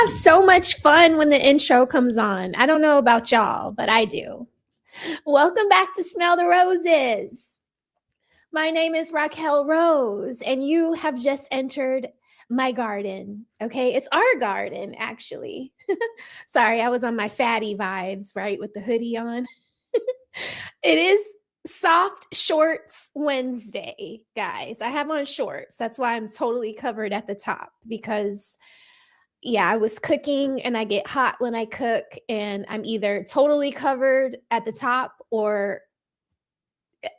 have so much fun when the intro comes on. I don't know about y'all, but I do. Welcome back to Smell the Roses. My name is Raquel Rose, and you have just entered my garden. Okay, it's our garden, actually. Sorry, I was on my fatty vibes, right, with the hoodie on. It is Soft Shorts Wednesday, guys. I have on shorts. That's why I'm totally covered at the top because I was cooking and I get hot when I cook, and I'm either totally covered at the top or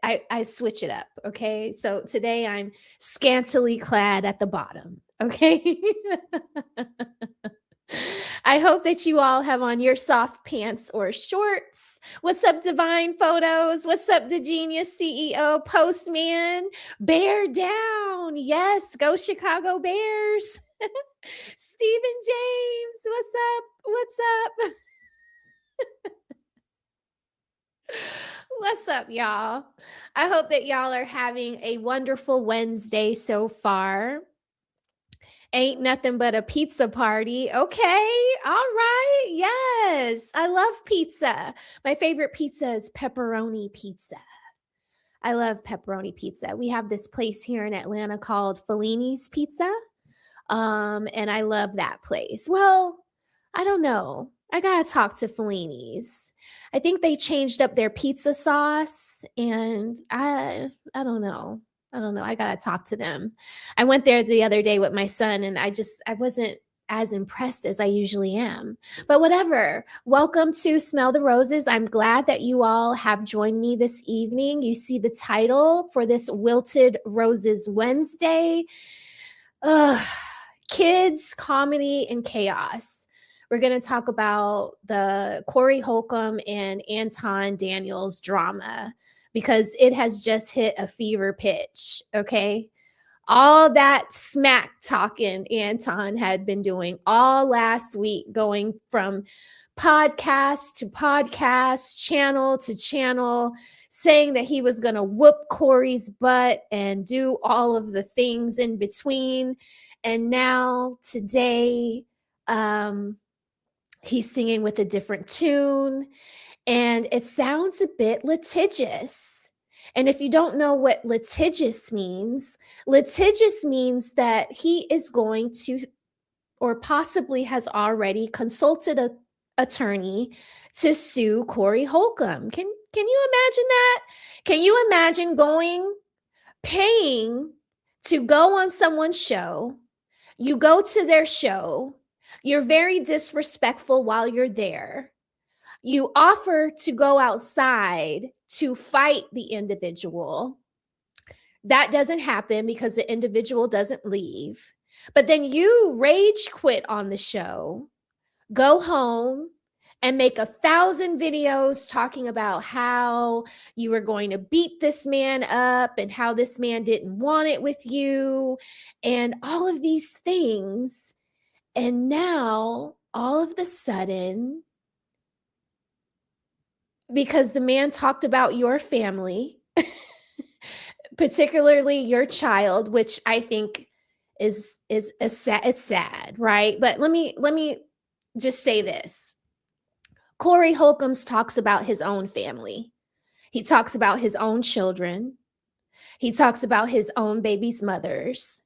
I switch it up. Okay. So today I'm scantily clad at the bottom. Okay. I hope that you all have on your soft pants or shorts. What's up, Divine Photos? What's up, the Genius CEO Postman? Bear down. Yes, go Chicago Bears. Stephen James, what's up? What's up? What's up, y'all? I hope that y'all are having a wonderful Wednesday so far. Ain't nothing but a pizza party. Okay, all right. Yes, I love pizza. My favorite pizza is pepperoni pizza. I love pepperoni pizza. We have this place here in Atlanta called Fellini's Pizza. And I love that place. Well, I don't know. I gotta talk to Fellini's. I think they changed up their pizza sauce, and I don't know. I don't know. I gotta talk to them. I went there the other day with my son, and I wasn't as impressed as I usually am. But whatever. Welcome to Smell the Roses. I'm glad that you all have joined me this evening. You see the title for this Wilted Roses Wednesday. Kids, comedy, and chaos. We're going to talk about the Corey Holcomb and Anton Daniels drama because it has just hit a fever pitch, okay? All that smack talking Anton had been doing all last week, going from podcast to podcast, channel to channel, saying that he was going to whoop Corey's butt and do all of the things in between. And now today, he's singing with a different tune, and it sounds a bit litigious. And if you don't know what litigious means that he is going to, or possibly has already consulted an attorney to sue Corey Holcomb. Can you imagine that? Can you imagine paying to go on someone's show? You go to their show. You're very disrespectful while you're there. You offer to go outside to fight the individual. That doesn't happen because the individual doesn't leave. But then you rage quit on the show, go home, and make 1,000 videos talking about how you were going to beat this man up and how this man didn't want it with you and all of these things. And now, all of the sudden, because the man talked about your family, particularly your child, which I think is sad, it's sad, right? But let me just say this. Corey Holcomb talks about his own family. He talks about his own children. He talks about his own baby's mothers.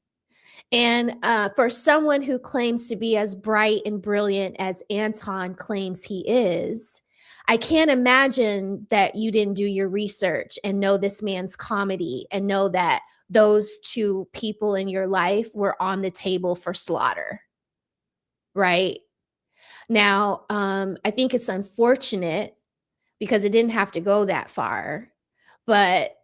And for someone who claims to be as bright and brilliant as Anton claims he is, I can't imagine that you didn't do your research and know this man's comedy and know that those two people in your life were on the table for slaughter, right? Now, I think it's unfortunate because it didn't have to go that far, but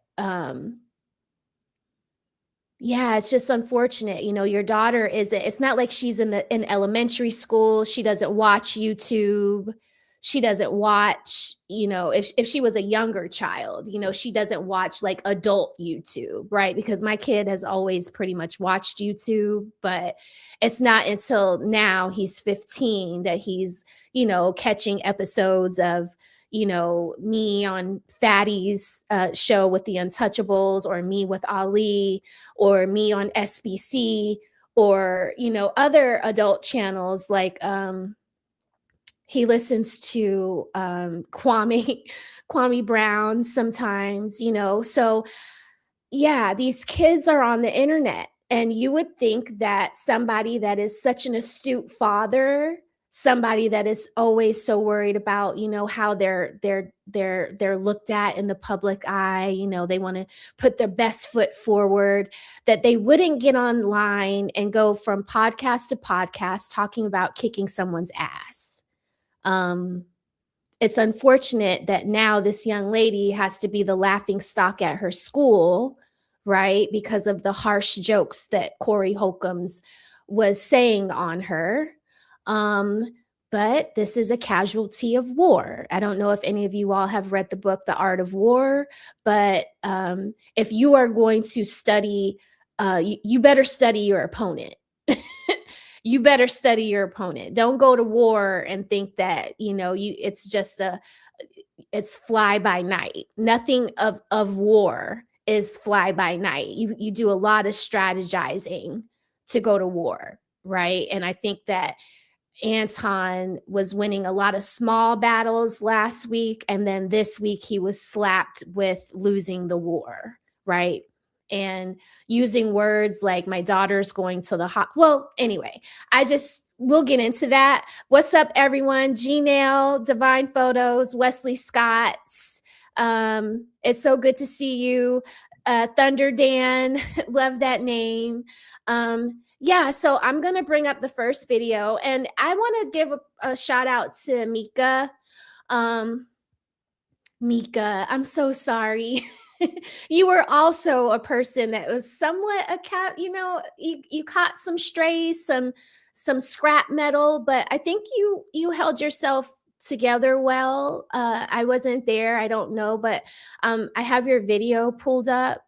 it's just unfortunate. You know, your daughter it's not like she's in elementary school. She doesn't watch YouTube. She doesn't watch, if she was a younger child, she doesn't watch like adult YouTube, right? Because my kid has always pretty much watched YouTube, but it's not until now he's 15 that he's, catching episodes of, me on Fatty's show with the Untouchables, or me with Ali, or me on SBC, or, other adult channels like, he listens to, Kwame Kwame Brown sometimes, so yeah, these kids are on the internet, and you would think that somebody that is such an astute father, somebody that is always so worried about, how they're looked at in the public eye, they want to put their best foot forward, that they wouldn't get online and go from podcast to podcast talking about kicking someone's ass. Um, it's unfortunate that now this young lady has to be the laughing stock at her school, right? Because of the harsh jokes that Corey Holcombs was saying on her. Um, but this is a casualty of war. I don't know if any of you all have read the book, The Art of War, but if you are going to study, you better study your opponent. You better study your opponent. Don't go to war and think that, it's just it's fly by night. Nothing of war is fly by night. You do a lot of strategizing to go to war, right? And I think that Anton was winning a lot of small battles last week, and then this week he was slapped with losing the war, right? And using words like my daughter's going to the well, anyway, we'll get into that. What's up, everyone? Gnail, Divine Photos, Wesley Scotts. It's so good to see you. Thunder Dan, love that name. Yeah, so I'm going to bring up the first video, and I want to give a shout out to Mika. Mika, I'm so sorry. You were also a person that was somewhat a cat, you caught some strays, some scrap metal, but I think you held yourself together well. I wasn't there, I don't know, but I have your video pulled up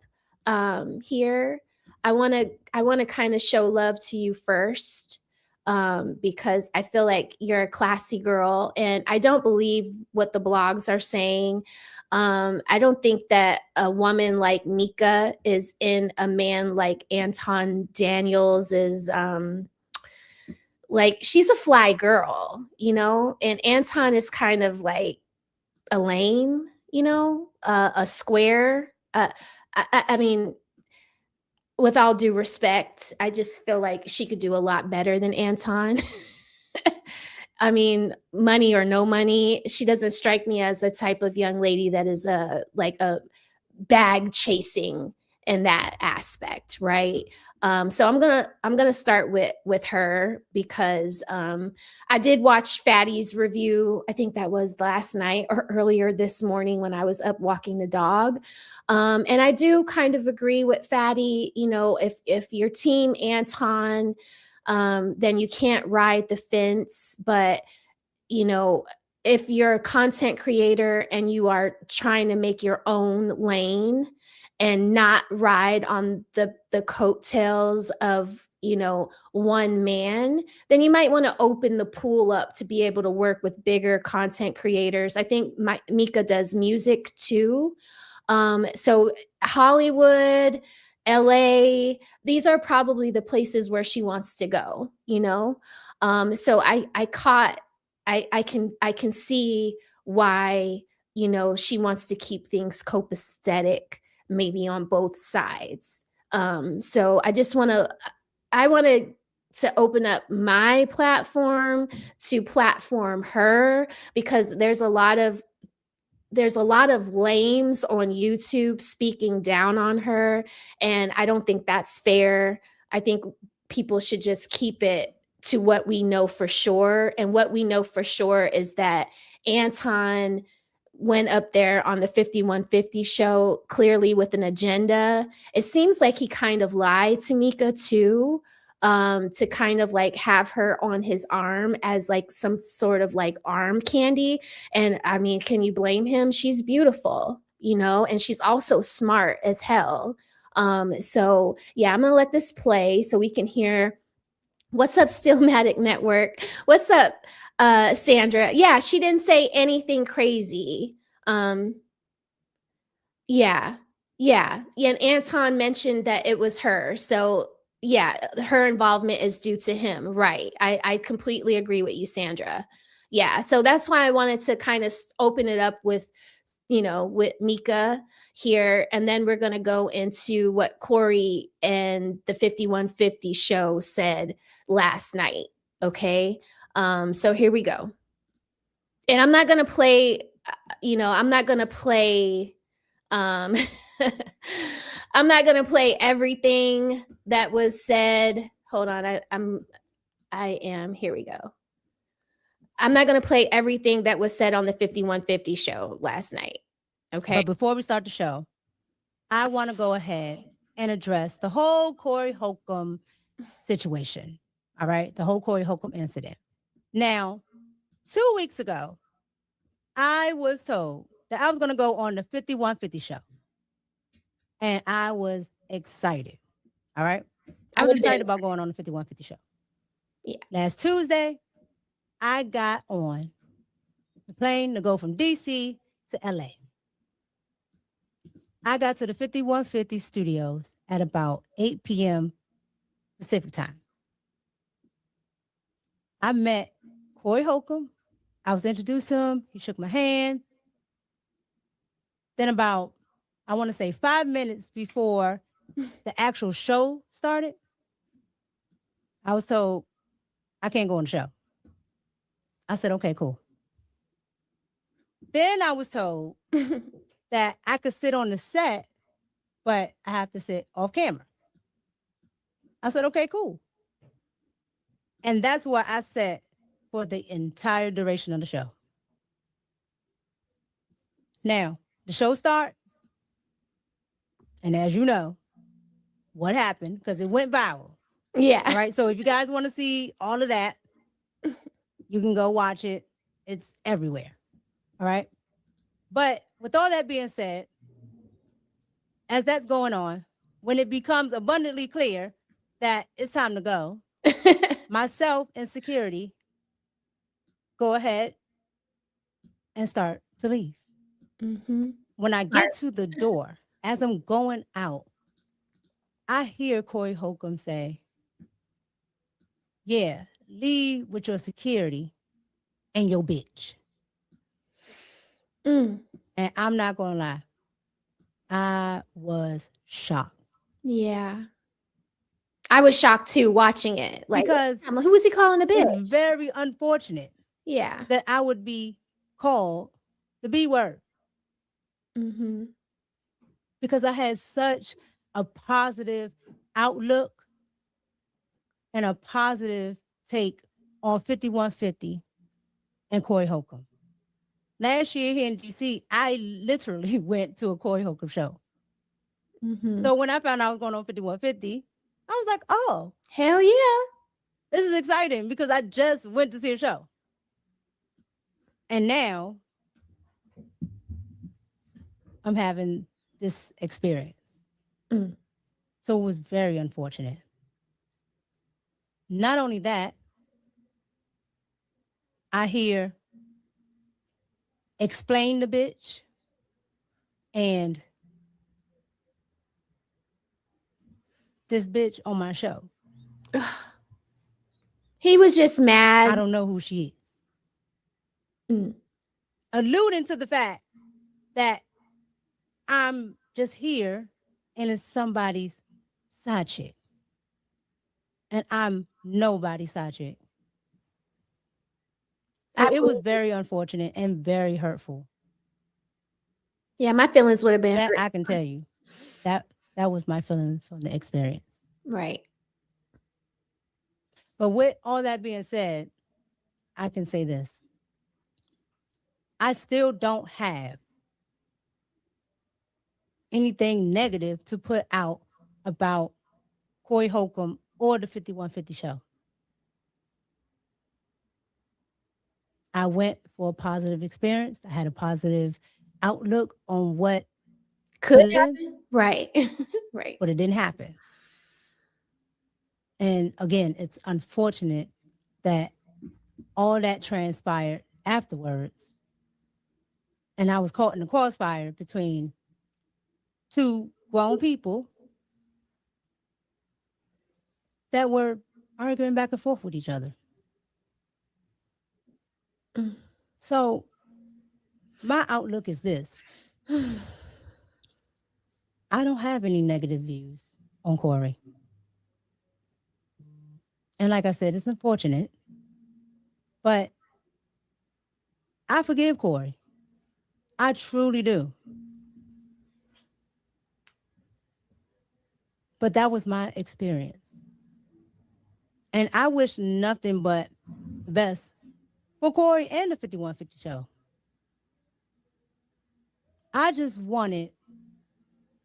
here. I want to kind of show love to you first, because I feel like you're a classy girl, and I don't believe what the blogs are saying. I don't think that a woman like Mika is in a man like Anton Daniels is, like, she's a fly girl, and Anton is kind of like a lame, a square. I mean, with all due respect, I just feel like she could do a lot better than Anton. I mean, money or no money, she doesn't strike me as the type of young lady that is like a bag chasing in that aspect, right? So I'm gonna start with her because I did watch Fatty's review. I think that was last night or earlier this morning when I was up walking the dog, and I do kind of agree with Fatty. If your team Anton, then you can't ride the fence. But if you're a content creator and you are trying to make your own lane and not ride on the coattails of one man, then you might want to open the pool up to be able to work with bigger content creators. I think Mika does music too, so Hollywood, LA, these are probably the places where she wants to go, so I can see why she wants to keep things copacetic, maybe on both sides. So I want to open up my platform to platform her, because there's a lot of lames on YouTube speaking down on her, and I don't think that's fair. I think people should just keep it to what we know for sure, and what we know for sure is that Anton went up there on the 5150 show clearly with an agenda. It seems like he kind of lied to Mika too, to kind of like have her on his arm as like some sort of like arm candy. And I mean, can you blame him? She's beautiful, and she's also smart as hell. So yeah, I'm gonna let this play so we can hear. What's up, Stillmatic Network? What's up, Sandra? Yeah, she didn't say anything crazy. Yeah. And Anton mentioned that it was her. So yeah, her involvement is due to him. Right. I completely agree with you, Sandra. Yeah. So that's why I wanted to kind of open it up with, with Mika here. And then we're going to go into what Corey and the 5150 show said last night. Okay. So here we go. And I'm not going to play, I'm not going to play, um, I'm not going to play everything that was said. Hold on. Here we go. I'm not going to play everything that was said on the 5150 show last night. Okay. But before we start the show, I want to go ahead and address the whole Corey Holcomb situation. All right. The whole Corey Holcomb incident. Now, 2 weeks ago, I was told that I was going to go on the 5150 show. And I was excited. All right. I was excited about going on the 5150 show. Yeah. Last Tuesday, I got on the plane to go from DC to LA. I got to the 5150 studios at about 8 p.m. Pacific time. I met Corey Holcomb. I was introduced to him. He shook my hand. Then about, I want to say 5 minutes before the actual show started, I was told I can't go on the show. I said, okay, cool. Then I was told that I could sit on the set, but I have to sit off camera. I said, okay, cool. And that's where I sat for the entire duration of the show. Now, the show starts. And as you know, what happened, because it went viral. Yeah. All right. So if you guys want to see all of that, you can go watch it. It's everywhere. All right. But with all that being said, as that's going on, when it becomes abundantly clear that it's time to go, myself and security go ahead and start to leave. Mm-hmm. When I get to the door, as I'm going out, I hear Corey Holcomb say, yeah, leave with your security and your bitch. And I'm not going to lie. I was shocked. Yeah. I was shocked too watching it. Like, because who was he calling a bitch? It's very unfortunate. Yeah. That I would be called the B word. Mm-hmm. Because I had such a positive outlook and a positive take on 5150 and Corey Holcomb. Last year here in DC, I literally went to a Corey Holcomb show. Mm-hmm. So when I found out I was going on 5150, I was like, oh. Hell yeah. This is exciting because I just went to see a show. And now I'm having this experience. So it was very unfortunate. Not only that, I hear explain the bitch and this bitch on my show. He was just mad. I don't know who she is. Alluding to the fact that I'm just here and it's somebody's side chick. And I'm nobody's side chick. So it was very unfortunate and very hurtful. Yeah, my feelings would have been that hurt. I can tell you. That was my feeling from the experience. Right. But with all that being said, I can say this. I still don't have anything negative to put out about Corey Holcomb or the 5150 show. I went for a positive experience. I had a positive outlook on what could happen. Right. Right. But it didn't happen. And again, it's unfortunate that all that transpired afterwards. And I was caught in the crossfire between two grown people that were arguing back and forth with each other. Mm. So my outlook is this. I don't have any negative views on Corey. And like I said, it's unfortunate, but I forgive Corey. I truly do. But that was my experience. And I wish nothing but the best for Corey and the 5150 show. I just wanted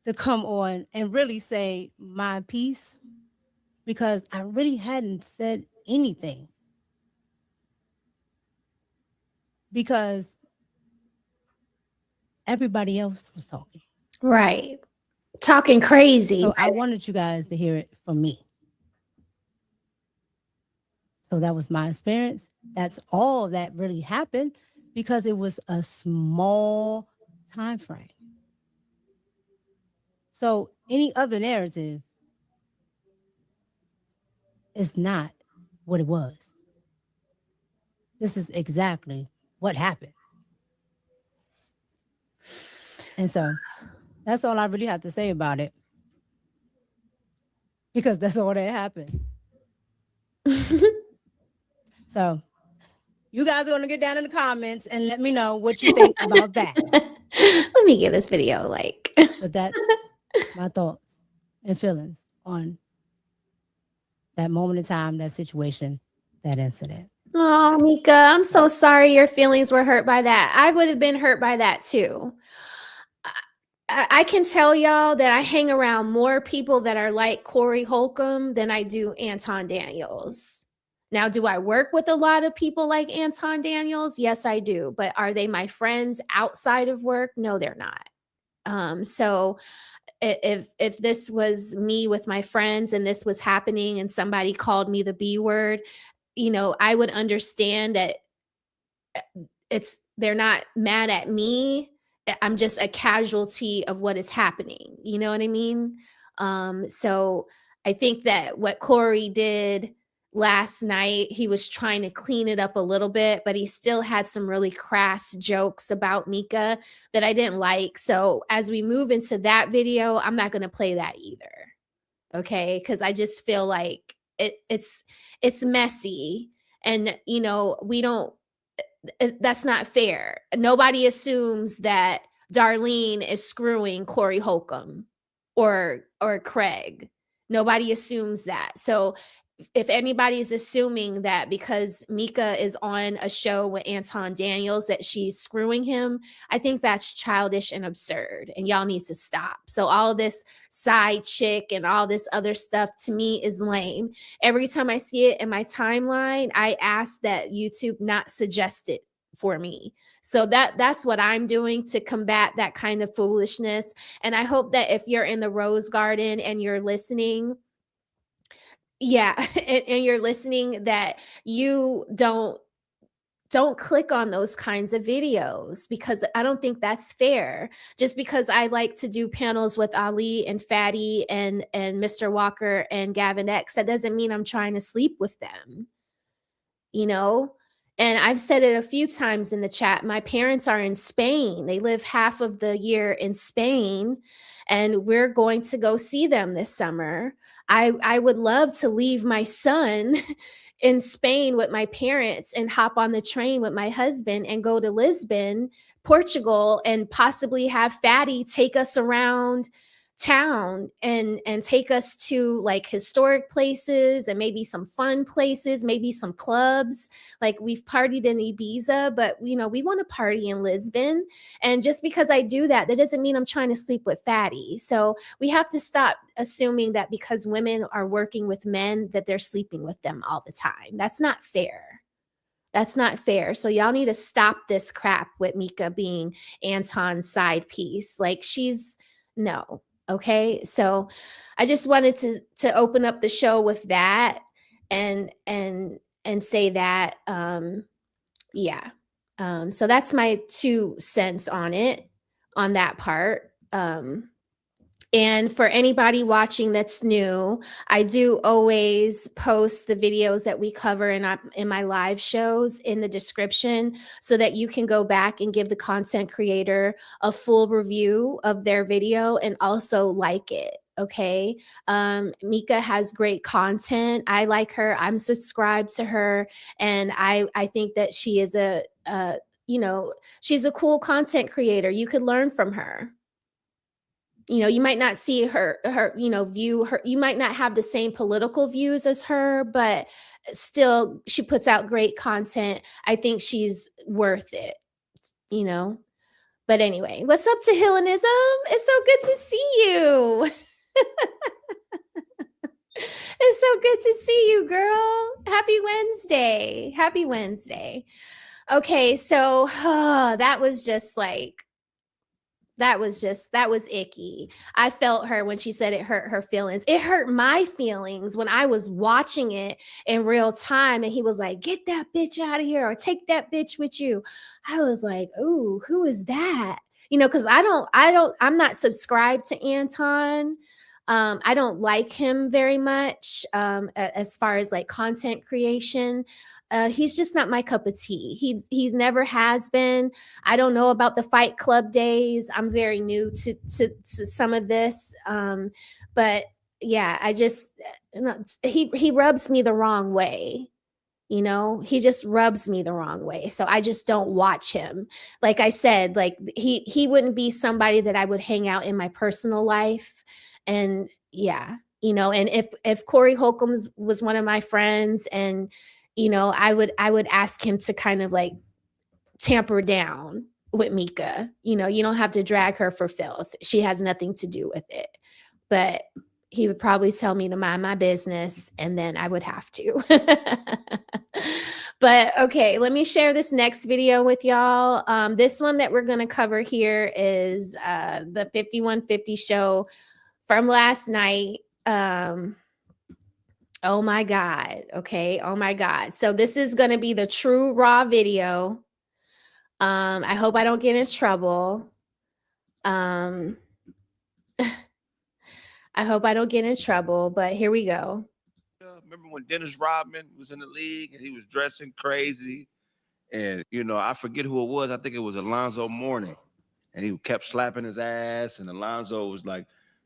to come on and really say my piece because I really hadn't said anything. Because everybody else was talking. Right. Talking crazy. So I wanted you guys to hear it from me. So that was my experience. That's all that really happened because it was a small time frame. So any other narrative is not what it was. This is exactly what happened. And so that's all I really have to say about it. Because that's all that happened. So you guys are going to get down in the comments and let me know what you think about that. Let me give this video a like. But that's my thoughts and feelings on that moment in time, that situation, that incident. Oh, Mika, I'm so sorry your feelings were hurt by that. I would have been hurt by that too. I can tell y'all that I hang around more people that are like Corey Holcomb than I do Anton Daniels. Now, do I work with a lot of people like Anton Daniels? Yes, I do. But are they my friends outside of work? No, they're not. So if this was me with my friends and this was happening and somebody called me the B word, I would understand that they're not mad at me. I'm just a casualty of what is happening. You know what I mean? So I think that what Corey did last night, he was trying to clean it up a little bit, but he still had some really crass jokes about Mika that I didn't like. So as we move into that video, I'm not going to play that either. Okay. Because I just feel like it's messy. And, that's not fair. Nobody assumes that Darlene is screwing Corey Holcomb or Craig. Nobody assumes that. So if anybody's assuming that because Mika is on a show with Anton Daniels that she's screwing him, I think that's childish and absurd, and y'all need to stop. So all this side chick and all this other stuff to me is lame. Every time I see it in my timeline, I ask that YouTube not suggest it for me. So that's what I'm doing to combat that kind of foolishness. And I hope that if you're in the Rose Garden and you're listening, yeah, and you're listening, that you don't click on those kinds of videos, because I don't think that's fair. Just because I like to do panels with Ali and Fatty and Mr. Walker and Gavin X, that doesn't mean I'm trying to sleep with them. And I've said it a few times in the chat. My parents are in Spain. They live half of the year in Spain, and we're going to go see them this summer. I would love to leave my son in Spain with my parents and hop on the train with my husband and go to Lisbon, Portugal, and possibly have Fatty take us around town and take us to like historic places and maybe some fun places, maybe some clubs. Like, we've partied in Ibiza, but we want to party in Lisbon. And just because I do that doesn't mean I'm trying to sleep with Fatty. So we have to stop assuming that because women are working with men that they're sleeping with them all the time. That's not fair. That's not fair. So y'all need to stop this crap with Mika being Anton's side piece. Like, no. Okay. So I just wanted to open up the show with that and say that, yeah. So that's my 2 cents on it, on that part. And for anybody watching that's new, I do always post the videos that we cover in my live shows in the description so that you can go back and give the content creator a full review of their video and also like it. Okay. Mika has great content. I like her. I'm subscribed to her. And I think that she is you know, she's a cool content creator. You could learn from her. You know, you might not see her, view her, you might not have the same political views as her, but still she puts out great content. I think she's worth it, you know. But anyway, what's up to Hellenism? It's so good to see you. It's so good to see you, girl. Happy Wednesday. Happy Wednesday. Okay, so that was just like that was icky. I felt her when she said it hurt her feelings. It hurt my feelings when I was watching it in real time and he was like, "Get that bitch out of here or take that bitch with you." I was like, "Ooh, who is that?" You know, cuz I'm not subscribed to Anton. I don't like him very much as far as like content creation. He's just not my cup of tea. He's never has been. I don't know about the Fight Club days. I'm very new to some of this, but yeah, I just he rubs me the wrong way. You know, he just rubs me the wrong way. So I just don't watch him. Like I said, like he wouldn't be somebody that I would hang out in my personal life. And yeah, you know, and if Corey Holcomb was one of my friends, and you know, I would ask him to kind of like tamper down with Mika. You know, you don't have to drag her for filth. She has nothing to do with it. But he would probably tell me to mind my business, and then I would have to. But okay, let me share this next video with y'all. This one that we're going to cover here is the 5150 show from last night. Oh my God. Okay. Oh my God. So this is going to be the true raw video. I hope I don't get in trouble. I hope I don't get in trouble, but here we go. Remember when Dennis Rodman was in the league and he was dressing crazy? And, you know, I forget who it was. I think it was Alonzo Mourning. And he kept slapping his ass. And Alonzo was like,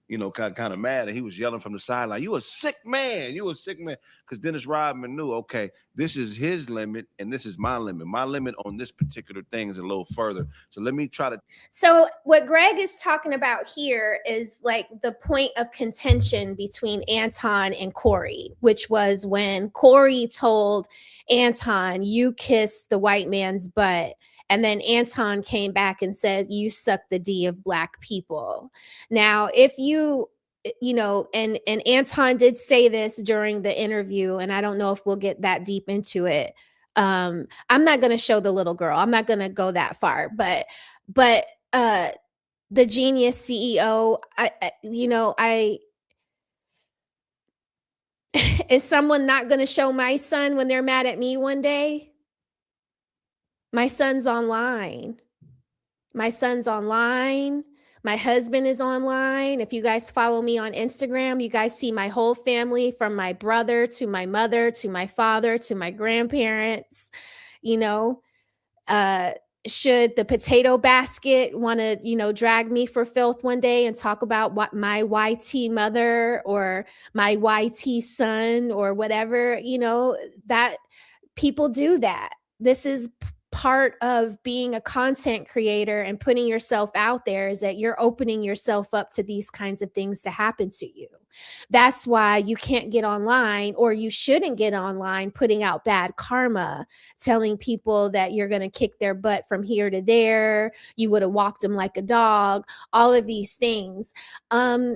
you know, kind of mad. And he was yelling from the sideline, "You a sick man. You a sick man." Because Dennis Rodman knew, okay, this is his limit and this is my limit. My limit on this particular thing is a little further. So let me try to. So what Greg is talking about here is like the point of contention between Anton and Corey, which was when Corey told Anton, "You kissed the white man's butt." And then Anton came back and said, "You suck the D of black people." Now, if you know, and Anton did say this during the interview, and I don't know if we'll get that deep into it. I'm not going to show the little girl. I'm not going to go that far, but the genius CEO, is someone not going to show my son when they're mad at me one day? My son's online. My son's online. My husband is online. If you guys follow me on Instagram, you guys see my whole family, from my brother to my mother to my father to my grandparents. You know, should the potato basket want to, you know, drag me for filth one day and talk about what my YT mother or my YT son or whatever, you know, that people do that. This is part of being a content creator and putting yourself out there, is that you're opening yourself up to these kinds of things to happen to you. That's why you can't get online, or you shouldn't get online putting out bad karma, telling people that you're going to kick their butt from here to there. You would have walked them like a dog, all of these things. I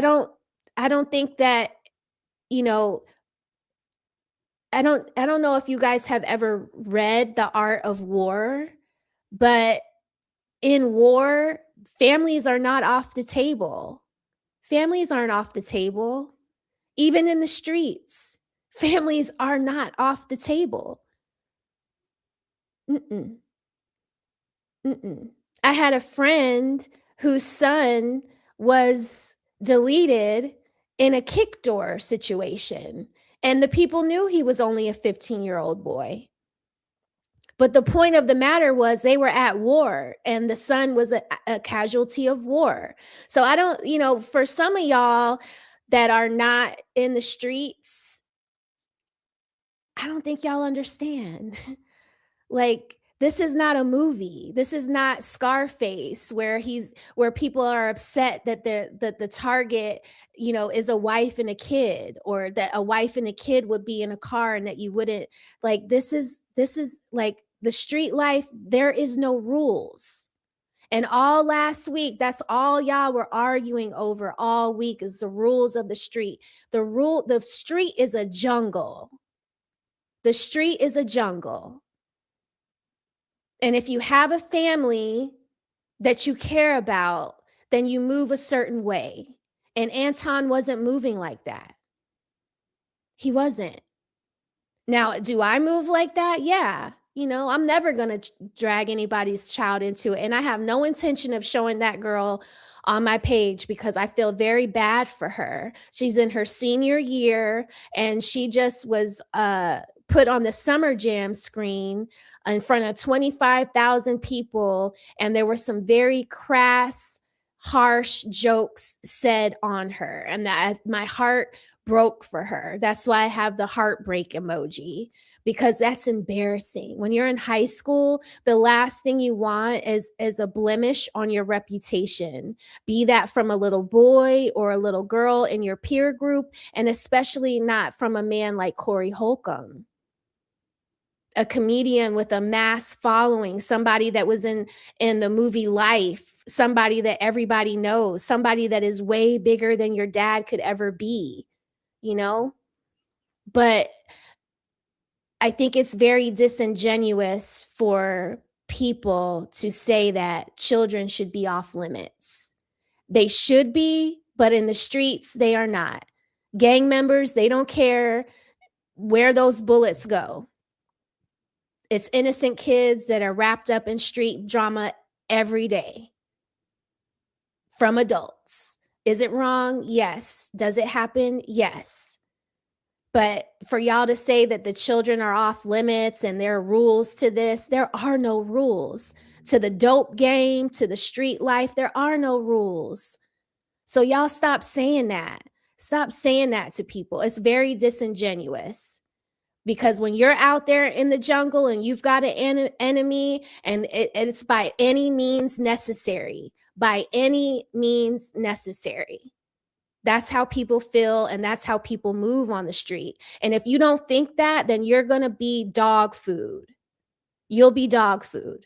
don't think that, you know, I don't know if you guys have ever read The Art of War, but in war, families are not off the table. Families aren't off the table. Even in the streets, families are not off the table. Mm-mm. Mm-mm. I had a friend whose son was deleted in a kick door situation. And the people knew he was only a 15-year-old boy. But the point of the matter was they were at war and the son was a casualty of war. So I don't, for some of y'all that are not in the streets, I don't think y'all understand. Like, this is not a movie. This is not Scarface where people are upset that the target, is a wife and a kid, or that a wife and a kid would be in a car and that you wouldn't. Like, this is like the street life. There is no rules. And all last week, that's all y'all were arguing over all week, is the rules of the street. The street is a jungle. The street is a jungle. And if you have a family that you care about, then you move a certain way. And Anton wasn't moving like that. He wasn't. Now, do I move like that? Yeah. I'm never going to drag anybody's child into it. And I have no intention of showing that girl on my page because I feel very bad for her. She's in her senior year and she just was put on the Summer Jam screen in front of 25,000 people. And there were some very crass, harsh jokes said on her. And that my heart broke for her. That's why I have the heartbreak emoji, because that's embarrassing. When you're in high school, the last thing you want is a blemish on your reputation, be that from a little boy or a little girl in your peer group, and especially not from a man like Corey Holcomb, a comedian with a mass following, somebody that was in the movie Life, somebody that everybody knows, somebody that is way bigger than your dad could ever be, But I think it's very disingenuous for people to say that children should be off limits. They should be, but in the streets, they are not. Gang members, they don't care where those bullets go. It's innocent kids that are wrapped up in street drama every day from adults. Is it wrong? Yes. Does it happen? Yes. But for y'all to say that the children are off limits and there are rules to this, there are no rules. To the dope game, to the street life, there are no rules. So y'all stop saying that. Stop saying that to people. It's very disingenuous. Because when you're out there in the jungle and you've got an enemy, and it's by any means necessary, by any means necessary. That's how people feel, and that's how people move on the street. And if you don't think that, then you're going to be dog food. You'll be dog food.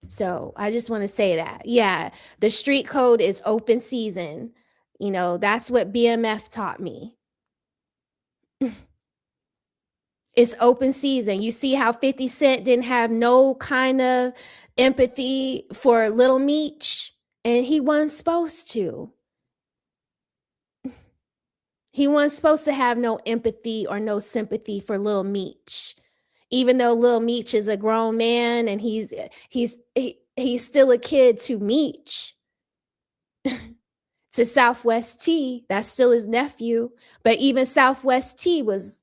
So I just want to say that. Yeah, the street code is open season. That's what BMF taught me. It's open season. You see how 50 Cent didn't have no kind of empathy for Little Meech, and he wasn't supposed to. He wasn't supposed to have no empathy or no sympathy for Little Meech, even though Little Meech is a grown man and he's still a kid to Meech. To Southwest T, that's still his nephew. But even Southwest T was,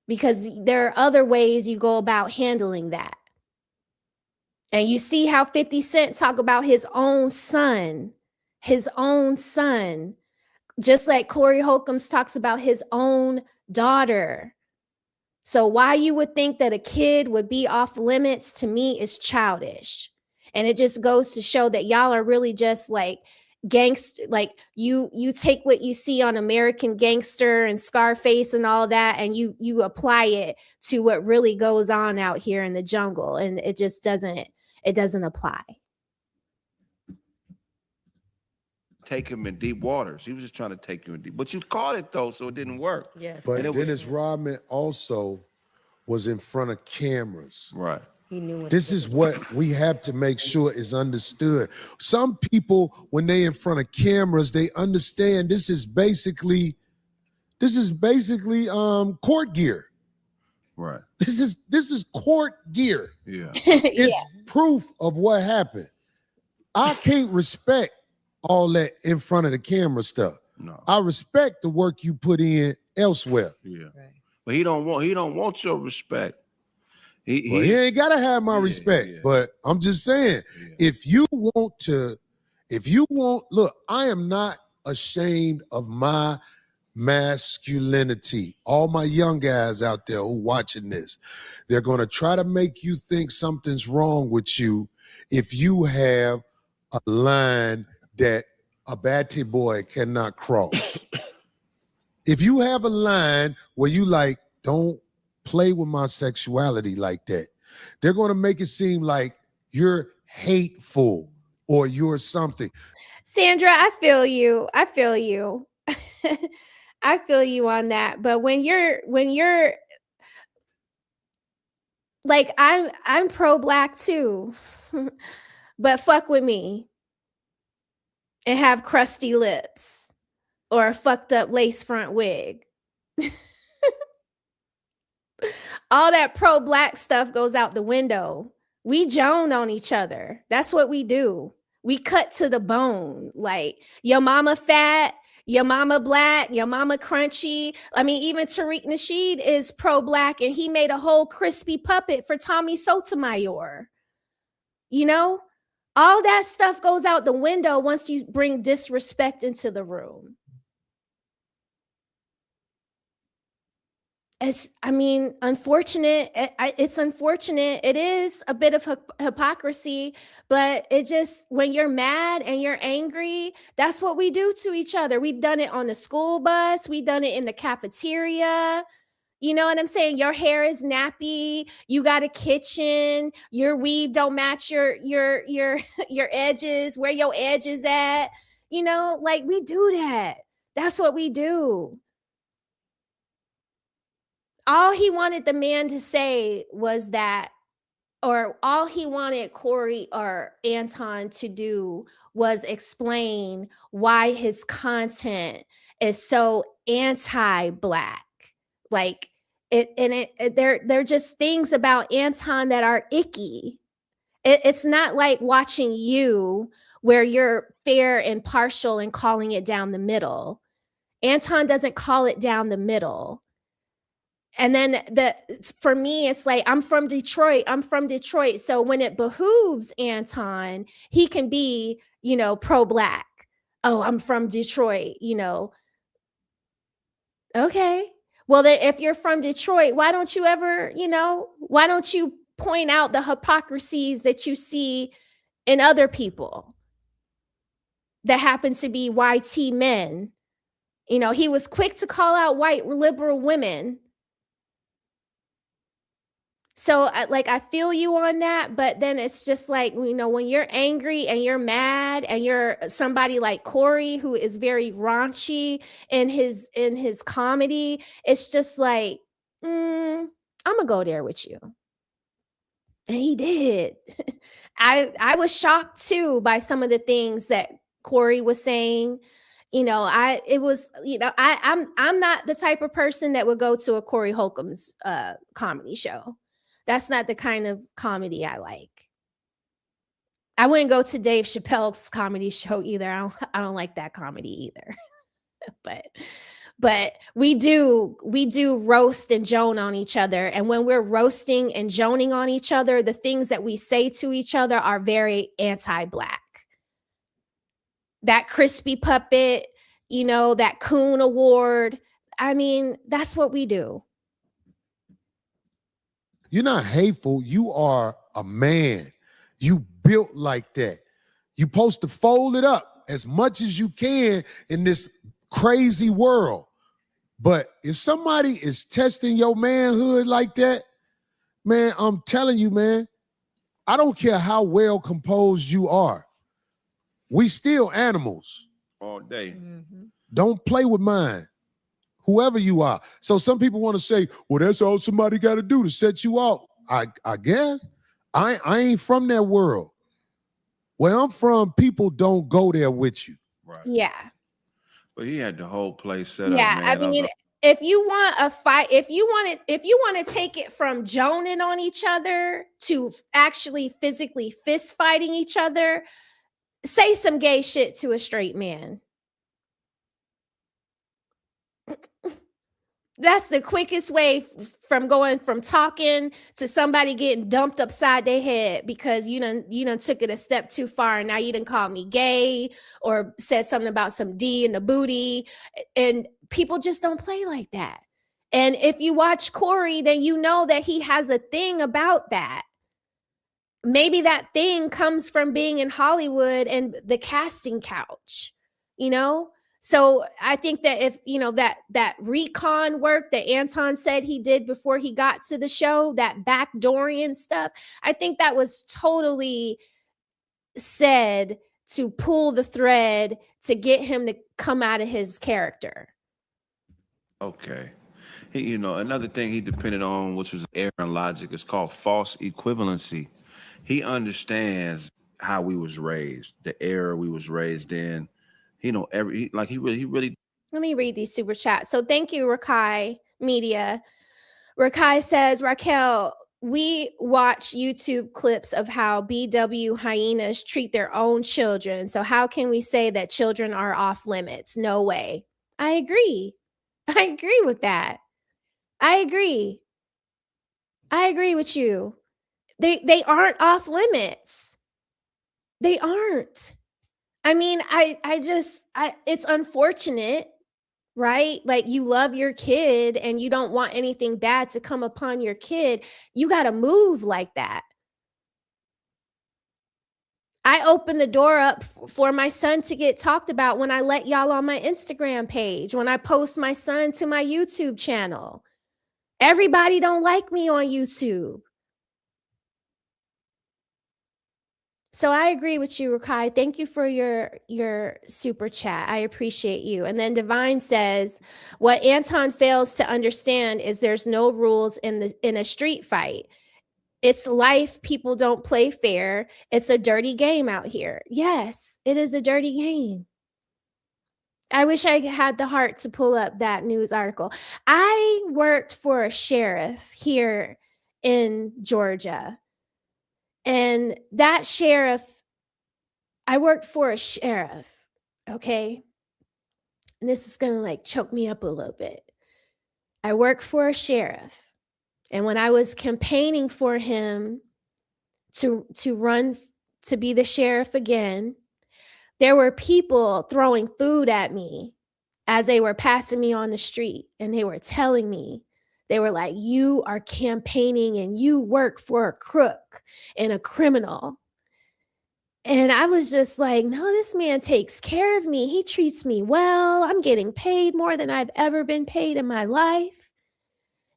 because there are other ways you go about handling that. And you see how 50 Cent talk about his own son, just like Corey Holcomb talks about his own daughter. So why you would think that a kid would be off limits, to me, is childish. And it just goes to show that y'all are really just like gangster. Like you take what you see on American Gangster and Scarface and all that, and you apply it to what really goes on out here in the jungle. And it just doesn't apply. Take him in deep waters. He was just trying to take you in deep. But you caught it though, so it didn't work. Yes. But Dennis Rodman also was in front of cameras. Right. He knew what This is what we have to make sure is understood. Some people, when they in front of cameras, they understand this is basically court gear. Right. This is court gear. Yeah. It's proof of what happened. I can't respect all that in front of the camera stuff. No. I respect the work you put in elsewhere. Yeah. Right. But he don't want your respect. He ain't gotta have my respect. yeah. But I'm just saying, if you want, look, I am not ashamed of my masculinity. All my young guys out there who watching this, they're gonna try to make you think something's wrong with you if you have a line that a batty boy cannot cross. If you have a line where you like, don't play with my sexuality like that, they're going to make it seem like you're hateful or you're something. Sandra, I feel you. I feel you. I feel you on that. But when you're like, I'm pro-black too. But fuck with me and have crusty lips or a fucked up lace front wig. All that pro-black stuff goes out the window. We joan on each other. That's what we do. We cut to the bone. Like, your mama fat, your mama black, your mama crunchy. I mean, even Tariq Nasheed is pro-black, and he made a whole crispy puppet for Tommy Sotomayor. You know? All that stuff goes out the window once you bring disrespect into the room. It's unfortunate. It's unfortunate. It is a bit of hypocrisy, but it just, when you're mad and you're angry, that's what we do to each other. We've done it on the school bus. We've done it in the cafeteria. You know what I'm saying? Your hair is nappy. You got a kitchen. Your weave don't match your edges. Where your edges at? You know, like, we do that. That's what we do. All he wanted the man to say was that, or all he wanted Corey or Anton to do was explain why his content is so anti-black. Like, they're just things about Anton that are icky. It's not like watching you where you're fair and partial and calling it down the middle. Anton doesn't call it down the middle. And then for me, it's like, I'm from Detroit. So when it behooves Anton, he can be, pro-black. Oh, I'm from Detroit, Okay. Well, then if you're from Detroit, why don't you ever, why don't you point out the hypocrisies that you see in other people that happen to be YT men? He was quick to call out white liberal women. So I feel you on that, but then it's just like, when you're angry and you're mad and you're somebody like Corey, who is very raunchy in his comedy, it's just like, I'm gonna go there with you. And he did. I was shocked too by some of the things that Corey was saying. I'm not the type of person that would go to a Corey Holcomb's comedy show. That's not the kind of comedy I like. I wouldn't go to Dave Chappelle's comedy show either. I don't like that comedy either. but we do roast and joan on each other. And when we're roasting and joning on each other, the things that we say to each other are very anti-black. That crispy puppet, that Coon Award. That's what we do. You're not hateful. You are a man. You built like that. You're supposed to fold it up as much as you can in this crazy world. But if somebody is testing your manhood like that, man, I'm telling you, man, I don't care how well composed you are. We still animals. All day. Mm-hmm. Don't play with mine. Whoever you are. So some people want to say, well, that's all somebody got to do to set you off. I guess. I ain't from that world. Where I'm from, people don't go there with you. Right. Yeah. But he had the whole place set up, Yeah, man. if you want a fight, if you want to take it from joning on each other to actually physically fist fighting each other, say some gay shit to a straight man. That's the quickest way from going from talking to somebody getting dumped upside their head because you done took it a step too far, and now you done called me gay or said something about some D in the booty, and people just don't play like that. And if you watch Corey, then you know that he has a thing about that. Maybe that thing comes from being in Hollywood and the casting couch, you know? So I think that if, that recon work that Anton said he did before he got to the show, that backdooring stuff, I think that was totally said to pull the thread to get him to come out of his character. Okay. Another thing he depended on, which was error in logic, is called false equivalency. He understands how we was raised, the era we was raised in. He really. Let me read these super chats. So thank you, Rakai Media. Rakai says, Raquel, we watch YouTube clips of how BW hyenas treat their own children. So how can we say that children are off limits? No way. I agree. I agree with that. I agree with you. They aren't off limits. They aren't. I mean, it's unfortunate, right? Like, you love your kid and you don't want anything bad to come upon your kid. You got to move like that. I opened the door up for my son to get talked about when I let y'all on my Instagram page, when I post my son to my YouTube channel. Everybody don't like me on YouTube. So I agree with you, Rakai. Thank you for your super chat. I appreciate you. And then Divine says, what Anton fails to understand is there's no rules in a street fight. It's life. People don't play fair. It's a dirty game out here. Yes, it is a dirty game. I wish I had the heart to pull up that news article. I worked for a sheriff here in Georgia. And that sheriff, I worked for a sheriff, okay? And this is going to choke me up a little bit. I worked for a sheriff. And when I was campaigning for him to run to be the sheriff again, there were people throwing food at me as they were passing me on the street. And they were telling me, they were like, you are campaigning and you work for a crook and a criminal. And I was just like, no, this man takes care of me. He treats me well. I'm getting paid more than I've ever been paid in my life.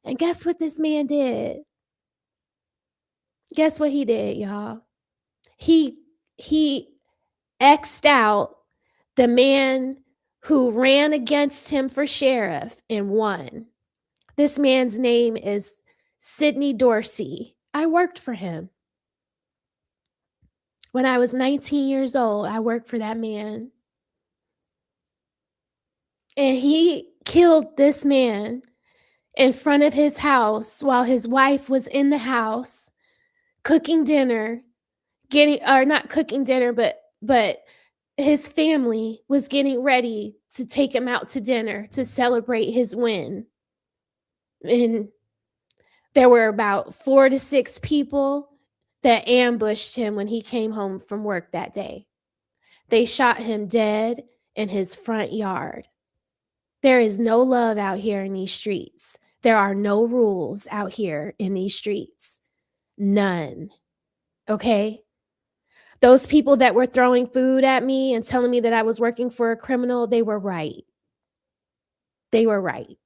And guess what this man did? Guess what he did, y'all? He X'd out the man who ran against him for sheriff and won. This man's name is Sidney Dorsey. I worked for him. When I was 19 years old, I worked for that man. And he killed this man in front of his house while his wife was in the house cooking dinner, not cooking dinner, but his family was getting ready to take him out to dinner to celebrate his win. And there were about 4 to 6 people that ambushed him when he came home from work that day. They shot him dead in his front yard. There is no love out here in these streets. There are no rules out here in these streets. None. Okay? Those people that were throwing food at me and telling me that I was working for a criminal, they were right. They were right.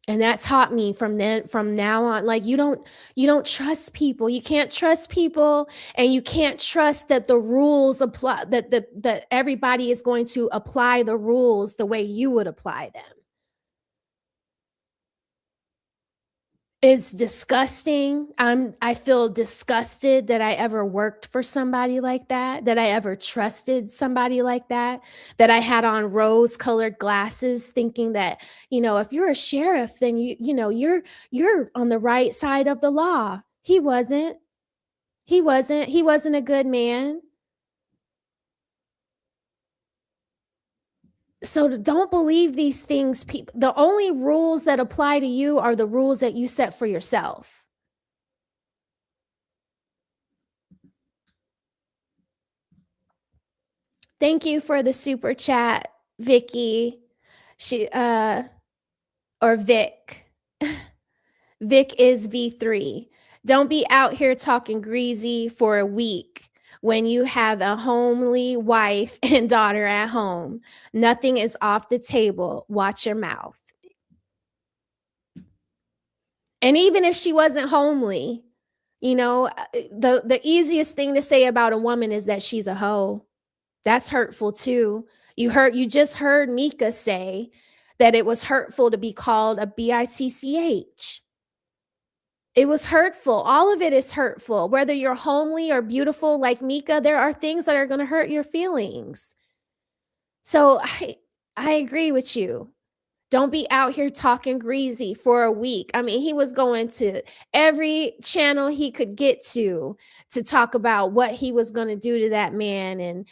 And that taught me from now on, you don't trust people. You can't trust people, and you can't trust that the rules apply, that everybody is going to apply the rules the way you would apply them. It's disgusting. I feel disgusted that I ever worked for somebody like that, that I ever trusted somebody like that, that I had on rose-colored glasses thinking that, if you're a sheriff, then you're on the right side of the law. He wasn't. He wasn't. He wasn't a good man. So don't believe these things. The only rules that apply to you are the rules that you set for yourself. Thank you for the super chat, Vicky. Or Vic. Vic is V3. Don't be out here talking greasy for a week when you have a homely wife and daughter at home. Nothing is off the table. Watch your mouth. And even if she wasn't homely, the easiest thing to say about a woman is that she's a hoe. That's hurtful too. You just heard Mika say that it was hurtful to be called a bitch. It was hurtful. All of it is hurtful. Whether you're homely or beautiful like Mika, there are things that are going to hurt your feelings. So I agree with you. Don't be out here talking greasy for a week. I mean, he was going to every channel he could get to talk about what he was going to do to that man and,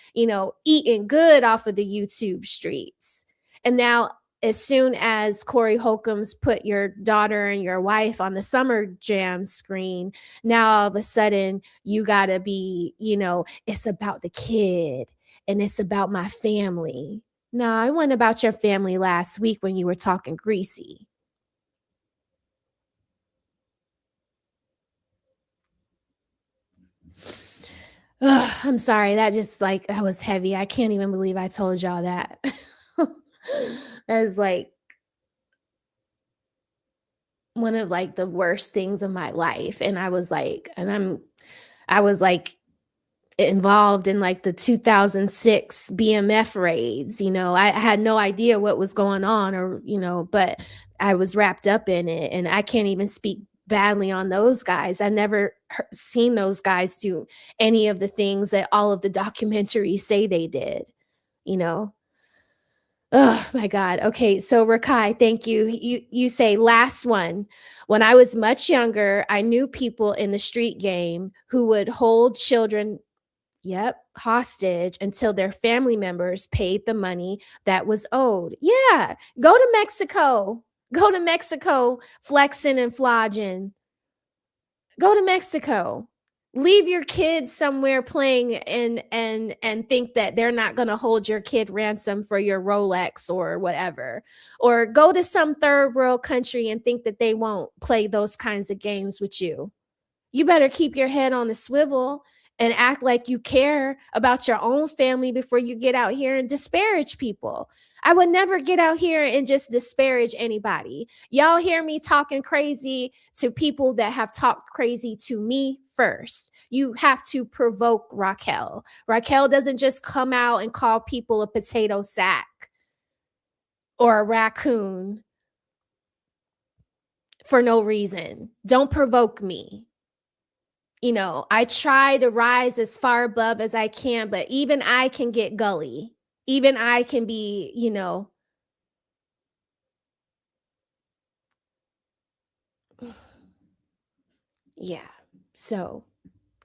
eating good off of the YouTube streets. And now, as soon as Corey Holcomb's put your daughter and your wife on the Summer Jam screen, now all of a sudden you got to be, it's about the kid and it's about my family. No, it wasn't about your family last week when you were talking greasy. Ugh, I'm sorry. That was heavy. I can't even believe I told y'all that. That is one of the worst things of my life. And I was involved in the 2006 BMF raids. I had no idea what was going on but I was wrapped up in it, and I can't even speak badly on those guys. I never seen those guys do any of the things that all of the documentaries say they did. Oh my God. Okay. So Rakai, thank you. You say last one. When I was much younger, I knew people in the street game who would hold children hostage until their family members paid the money that was owed. Yeah. Go to Mexico. Go to Mexico, flexing and flogging. Go to Mexico. Leave your kids somewhere playing and think that they're not going to hold your kid ransom for your Rolex or whatever. Or go to some third world country and think that they won't play those kinds of games with you. You better keep your head on the swivel and act like you care about your own family before you get out here and disparage people. I would never get out here and just disparage anybody. Y'all hear me talking crazy to people that have talked crazy to me first. You have to provoke Raquel. Raquel doesn't just come out and call people a potato sack or a raccoon for no reason. Don't provoke me. I try to rise as far above as I can, but even I can get gully. Even I can be, yeah, so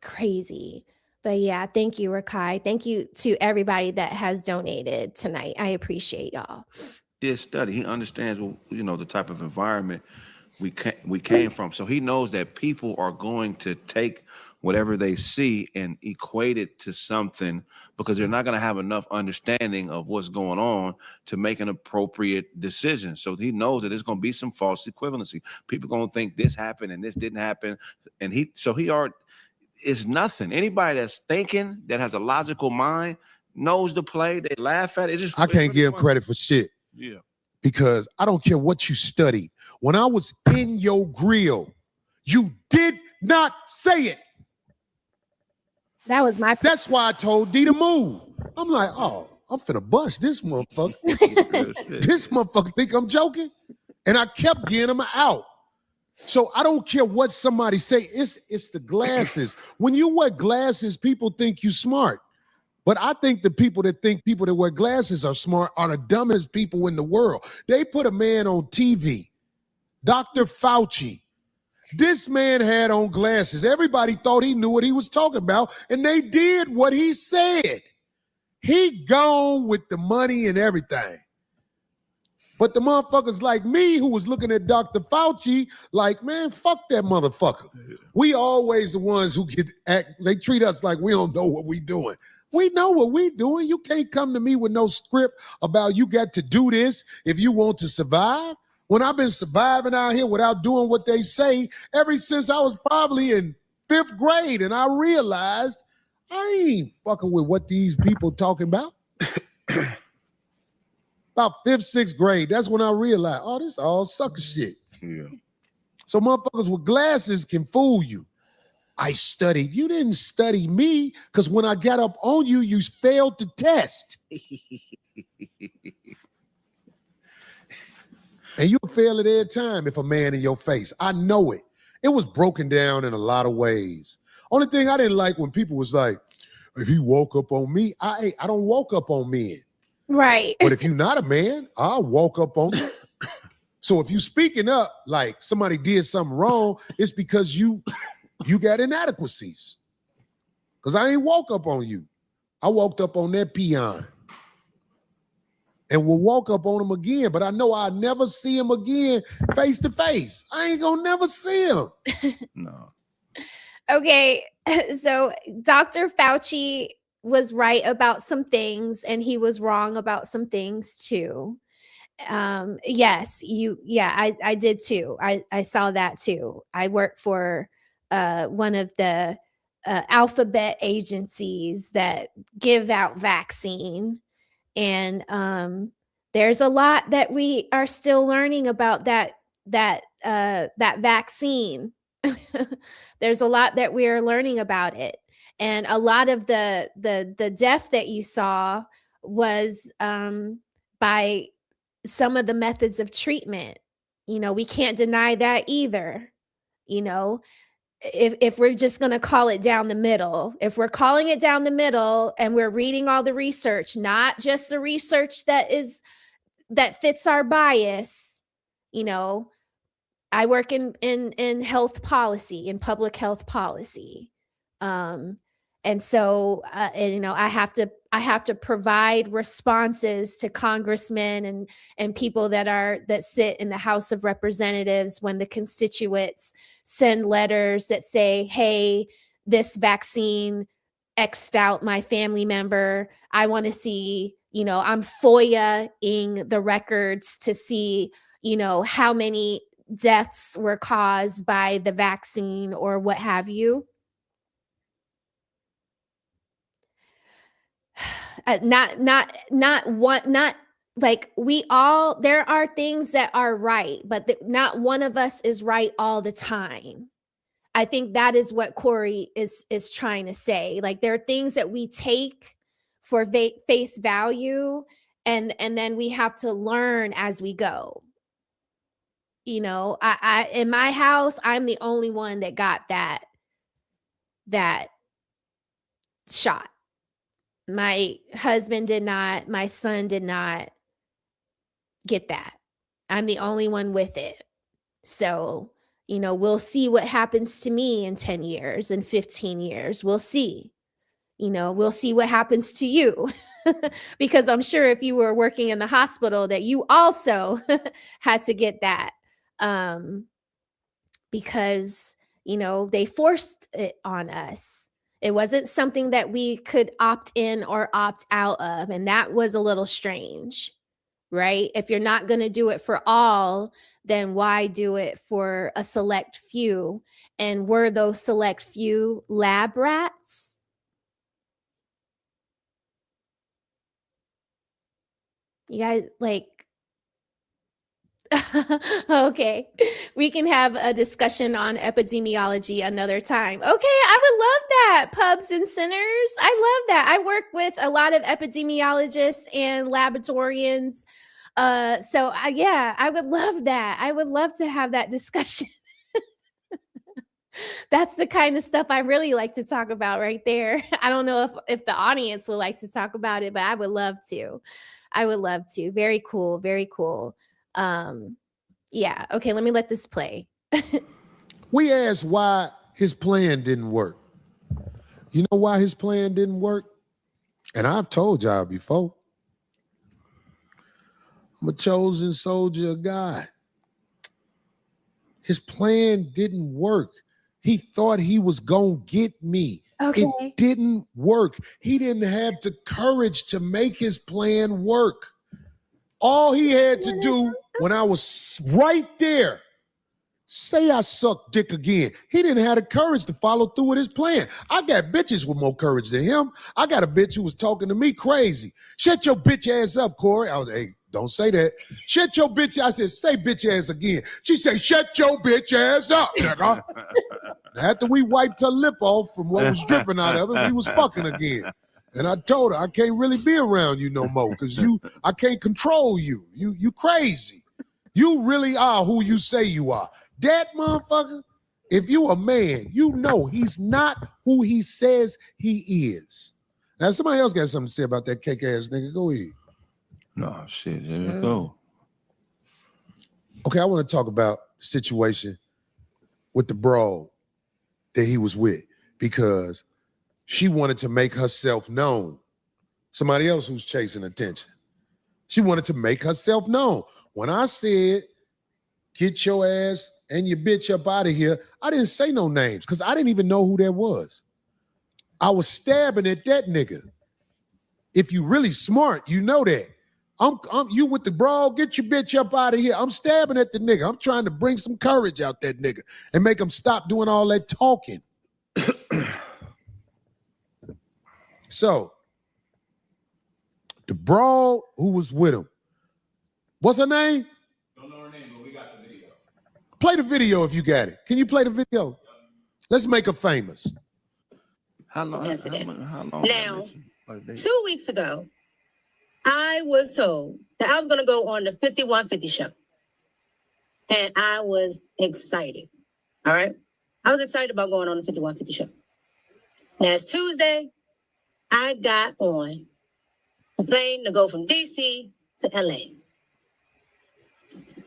crazy. But yeah, thank you, Rakai. Thank you to everybody that has donated tonight. I appreciate y'all. This study, he understands, the type of environment we came from. So he knows that people are going to take whatever they see and equate it to something, because they're not going to have enough understanding of what's going on to make an appropriate decision. So he knows that there's going to be some false equivalency. People are going to think this happened and this didn't happen. And it's nothing. Anybody that's thinking, that has a logical mind, knows the play. They laugh at it. I can't give him credit for shit. Yeah. Because I don't care what you studied. When I was in your grill, you did not say it. That was my. That's why I told D to move. I'm like, oh, I'm finna bust this motherfucker. This motherfucker think I'm joking. And I kept getting him out. So I don't care what somebody say. It's the glasses. When you wear glasses, people think you smart. But I think the people that think people that wear glasses are smart are the dumbest people in the world. They put a man on TV, Dr. Fauci. This man had on glasses. Everybody thought he knew what he was talking about, and they did what he said. He gone with the money and everything. But the motherfuckers like me who was looking at Dr. Fauci like, man, fuck that motherfucker. We always the ones who they treat us like we don't know what we doing. We know what we doing. You can't come to me with no script about you got to do this if you want to survive. When I've been surviving out here without doing what they say ever since I was probably in 5th grade, and I realized I ain't fucking with what these people talking about. About 5th, 6th grade, that's when I realized, oh, this all sucker shit. Yeah. So motherfuckers with glasses can fool you. I studied. You didn't study me because when I got up on you, you failed the test. And you'll fail it every time if a man in your face. I know it. It was broken down in a lot of ways. Only thing I didn't like when people was like, he woke up on me. I don't woke up on men. Right. But if you're not a man, I'll walk up on you. So if you speaking up like somebody did something wrong, it's because you got inadequacies. Because I ain't walk up on you. I walked up on that peon. And we'll walk up on him again, but I know I'll never see him again face to face. I ain't gonna never see him. No. Okay, so Dr. Fauci was right about some things and he was wrong about some things too. Yes, I did too. I saw that too. I work for one of the alphabet agencies that give out vaccine. And there's a lot that we are still learning about that vaccine. There's a lot that we are learning about it. And a lot of the death that you saw was by some of the methods of treatment. You know, we can't deny that either. You know, if we're just going to call it down the middle, if we're calling it down the middle and we're reading all the research, not just the research that fits our bias, you know, I work in health policy, in public health policy. And so, you know, I have to provide responses to congressmen and people that sit in the House of Representatives when the constituents send letters that say, hey, this vaccine X'd out my family member. I want to see, you know, I'm FOIA-ing the records to see, you know, how many deaths were caused by the vaccine or what have you. Not like there are things that are right, but not one of us is right all the time. I think that is what Corey is trying to say. Like, there are things that we take for face value, and then we have to learn as we go. You know, I in my house, I'm the only one that got that shot. My husband did not, my son did not get that. I'm the only one with it. So, you know, we'll see what happens to me in 10 years and 15 years. We'll see. You know, we'll see what happens to you. Because I'm sure if you were working in the hospital that you also had to get that. Because, you know, they forced it on us. It wasn't something that we could opt in or opt out of. And that was a little strange, right? If you're not going to do it for all, then why do it for a select few? And were those select few lab rats? You guys, like, okay, we can have a discussion on epidemiology another time. Okay, I would love that, pubs and sinners. I love that. I work with a lot of epidemiologists and laboratorians. So yeah, I would love that. I would love to have that discussion. That's the kind of stuff I really like to talk about right there. I don't know if the audience would like to talk about it, but I would love to. I would love to. Very cool. Very cool. Yeah. Okay, let me let this play. We asked why his plan didn't work. You know why his plan didn't work? And I've told y'all before. I'm a chosen soldier of God. His plan didn't work. He thought he was going to get me. Okay. It didn't work. He didn't have the courage to make his plan work. All he had to do when I was right there, say I suck dick again. He didn't have the courage to follow through with his plan. I got bitches with more courage than him. I got a bitch who was talking to me crazy. Shut your bitch ass up, Corey. I was, hey, don't say that. Shut your bitch. I said, say bitch ass again. She said, shut your bitch ass up, nigga. After we wiped her lip off from what was dripping out of it, we was fucking again. And I told her, I can't really be around you no more because I can't control you. You crazy. You really are who you say you are. That motherfucker, if you a man, you know he's not who he says he is. Now, if somebody else got something to say about that cake ass nigga, go ahead. No, shit, there we go. Okay, I want to talk about the situation with the broad that he was with because she wanted to make herself known. Somebody else who's chasing attention. She wanted to make herself known. When I said, get your ass and your bitch up out of here, I didn't say no names because I didn't even know who that was. I was stabbing at that nigga. If you really smart, you know that. I'm you with the brawl, get your bitch up out of here. I'm stabbing at the nigga. I'm trying to bring some courage out that nigga and make him stop doing all that talking. So, the brawl who was with him, what's her name? Don't know her name, but we got the video. Play the video if you got it. Can you play the video? Let's make her famous. How long? How long? Now, 2 weeks ago, I was told that I was going to go on the 5150 show. And I was excited. All right? I was excited about going on the 5150 show. Now, it's Tuesday. I got on a plane to go from D.C. to L.A.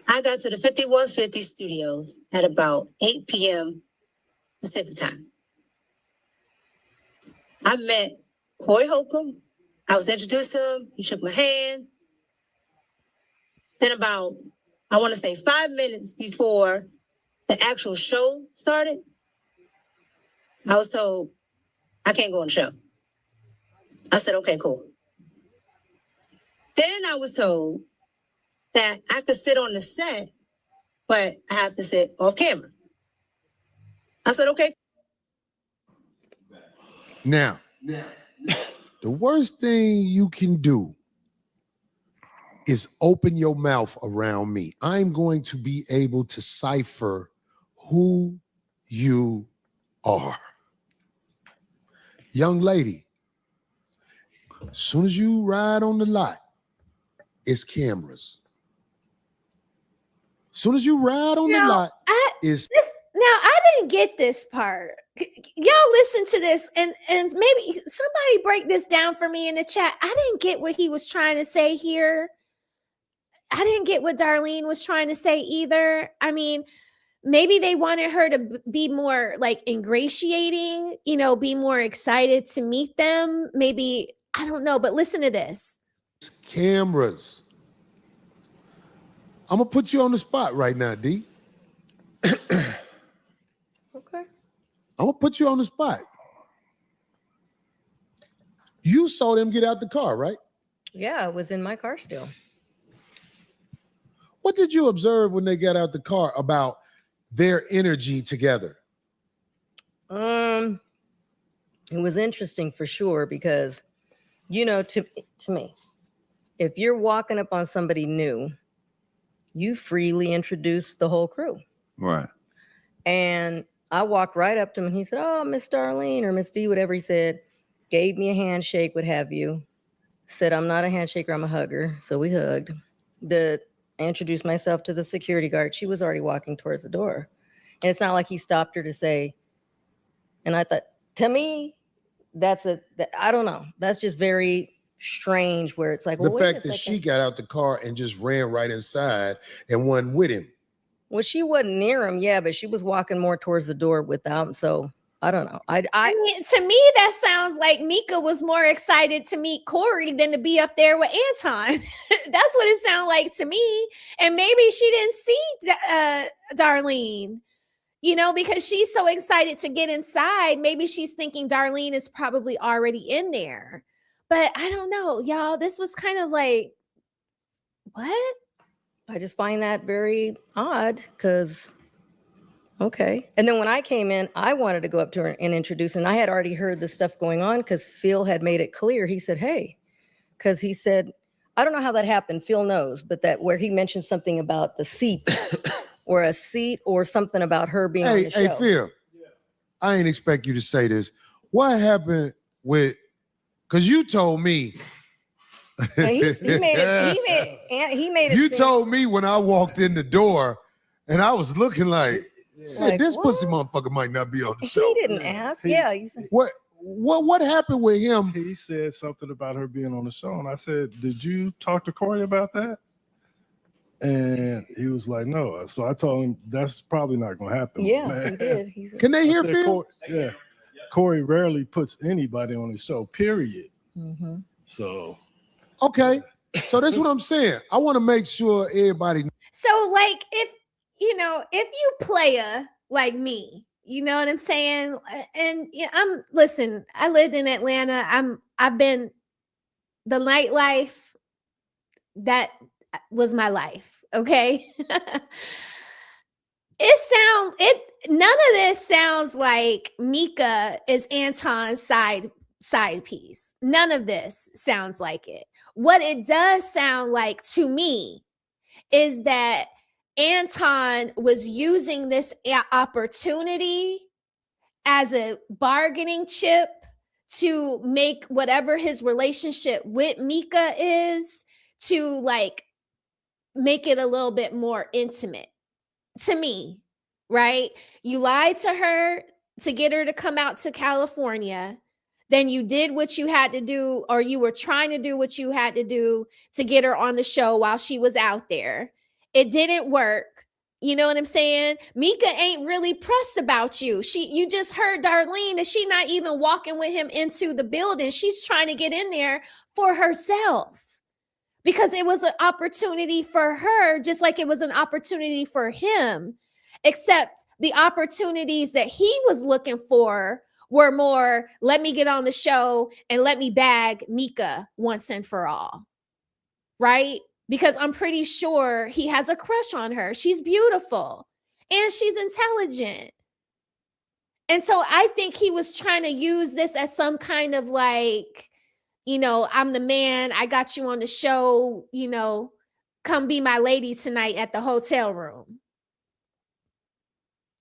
I got to the 5150 studios at about 8 p.m. Pacific time. I met Corey Holcomb. I was introduced to him. He shook my hand. Then about, I want to say 5 minutes before the actual show started, I was told, I can't go on the show. I said, okay, cool. Then I was told that I could sit on the set, but I have to sit off camera. I said, okay. Now, the worst thing you can do is open your mouth around me. I'm going to be able to cipher who you are. Young lady, as soon as you ride on the lot, it's cameras. As soon as you ride on the lot, Now, I didn't get this part. Y'all listen to this and maybe somebody break this down for me in the chat. I didn't get what he was trying to say here. I didn't get what Darlene was trying to say either. I mean, maybe they wanted her to be more like ingratiating, be more excited to meet them. Maybe, I don't know, but listen to this. Cameras. I'm going to put you on the spot right now, D. Okay. I'm going to put you on the spot. You saw them get out the car, right? Yeah, I was in my car still. What did you observe when they got out the car about their energy together? It was interesting for sure because, to me, if you're walking up on somebody new, you freely introduce the whole crew. Right. And I walked right up to him and he said, oh, Miss Darlene or Miss D, whatever he said, gave me a handshake, what have you. Said, I'm not a handshaker, I'm a hugger. So we hugged. I introduced myself to the security guard. She was already walking towards the door. And it's not like he stopped her to say, And I thought, to me, I don't know. That's just very strange where it's like, well, The wait a fact that second. she got out the car and just ran right inside and wasn't with him. Well, she wasn't near him, yeah, but she was walking more towards the door without him. So I don't know. I mean, to me, that sounds like Mika was more excited to meet Corey than to be up there with Anton. That's what it sounded like to me. And maybe she didn't see Darlene, you know, because she's so excited to get inside. Maybe she's thinking Darlene is probably already in there. But I don't know, y'all. This was kind of like, what? I just find that very odd because, okay. And then when I came in, I wanted to go up to her and introduce her. And I had already heard this stuff going on because Phil had made it clear. He said, hey, because he said, I don't know how that happened. Phil knows, but that where he mentioned something about the seat or a seat or something about her being on the show. Hey, Phil, I ain't expect you to say this. What happened with, because you told me. He made it. You told me when I walked in the door and I was looking like, hey, this pussy motherfucker might not be on the show. He didn't ask. Yeah. You said, what happened with him? He said something about her being on the show. And I said, did you talk to Corey about that? And he was like, no. So I told him that's probably not going to happen. yeah, man. he did. He said, Can they hear Phil? Yeah. Corey rarely puts anybody on his show, period. mm-hmm. So. Okay. So that's what I'm saying. I want to make sure everybody. So, like, if you playa like me, you know what I'm saying? And listen, I lived in Atlanta. I've been the nightlife, that was my life. Okay. None of this sounds like Mika is Anton's side piece. None of this sounds like it. What it does sound like to me is that Anton was using this opportunity as a bargaining chip to make whatever his relationship with Mika is, to like make it a little bit more intimate to me, right? You lied to her to get her to come out to California. Then you did what you had to do, or you were trying to do what you had to do to get her on the show while she was out there. It didn't work. You know what I'm saying? Mika ain't really pressed about you. You just heard Darlene that she not even walking with him into the building. She's trying to get in there for herself because it was an opportunity for her, just like it was an opportunity for him, except the opportunities that he was looking for were more, let me get on the show and let me bag Mika once and for all, right? Because I'm pretty sure he has a crush on her. She's beautiful and she's intelligent. And so I think he was trying to use this as some kind of like, I'm the man, I got you on the show, come be my lady tonight at the hotel room.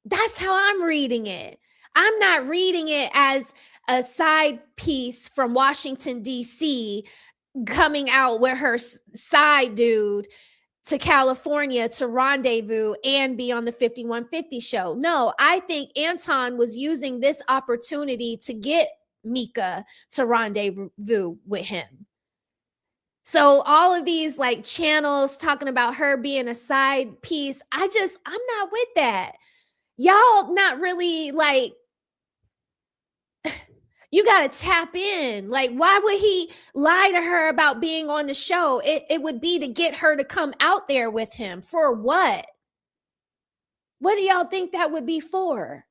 That's how I'm reading it. I'm not reading it as a side piece from Washington, D.C., coming out with her side dude to California to rendezvous and be on the 5150 show. No, I think Anton was using this opportunity to get Mika to rendezvous with him. So all of these like channels talking about her being a side piece, I'm not with that. Y'all not really like, you got to tap in. Like, why would he lie to her about being on the show? It would be to get her to come out there with him. For what? What do y'all think that would be for?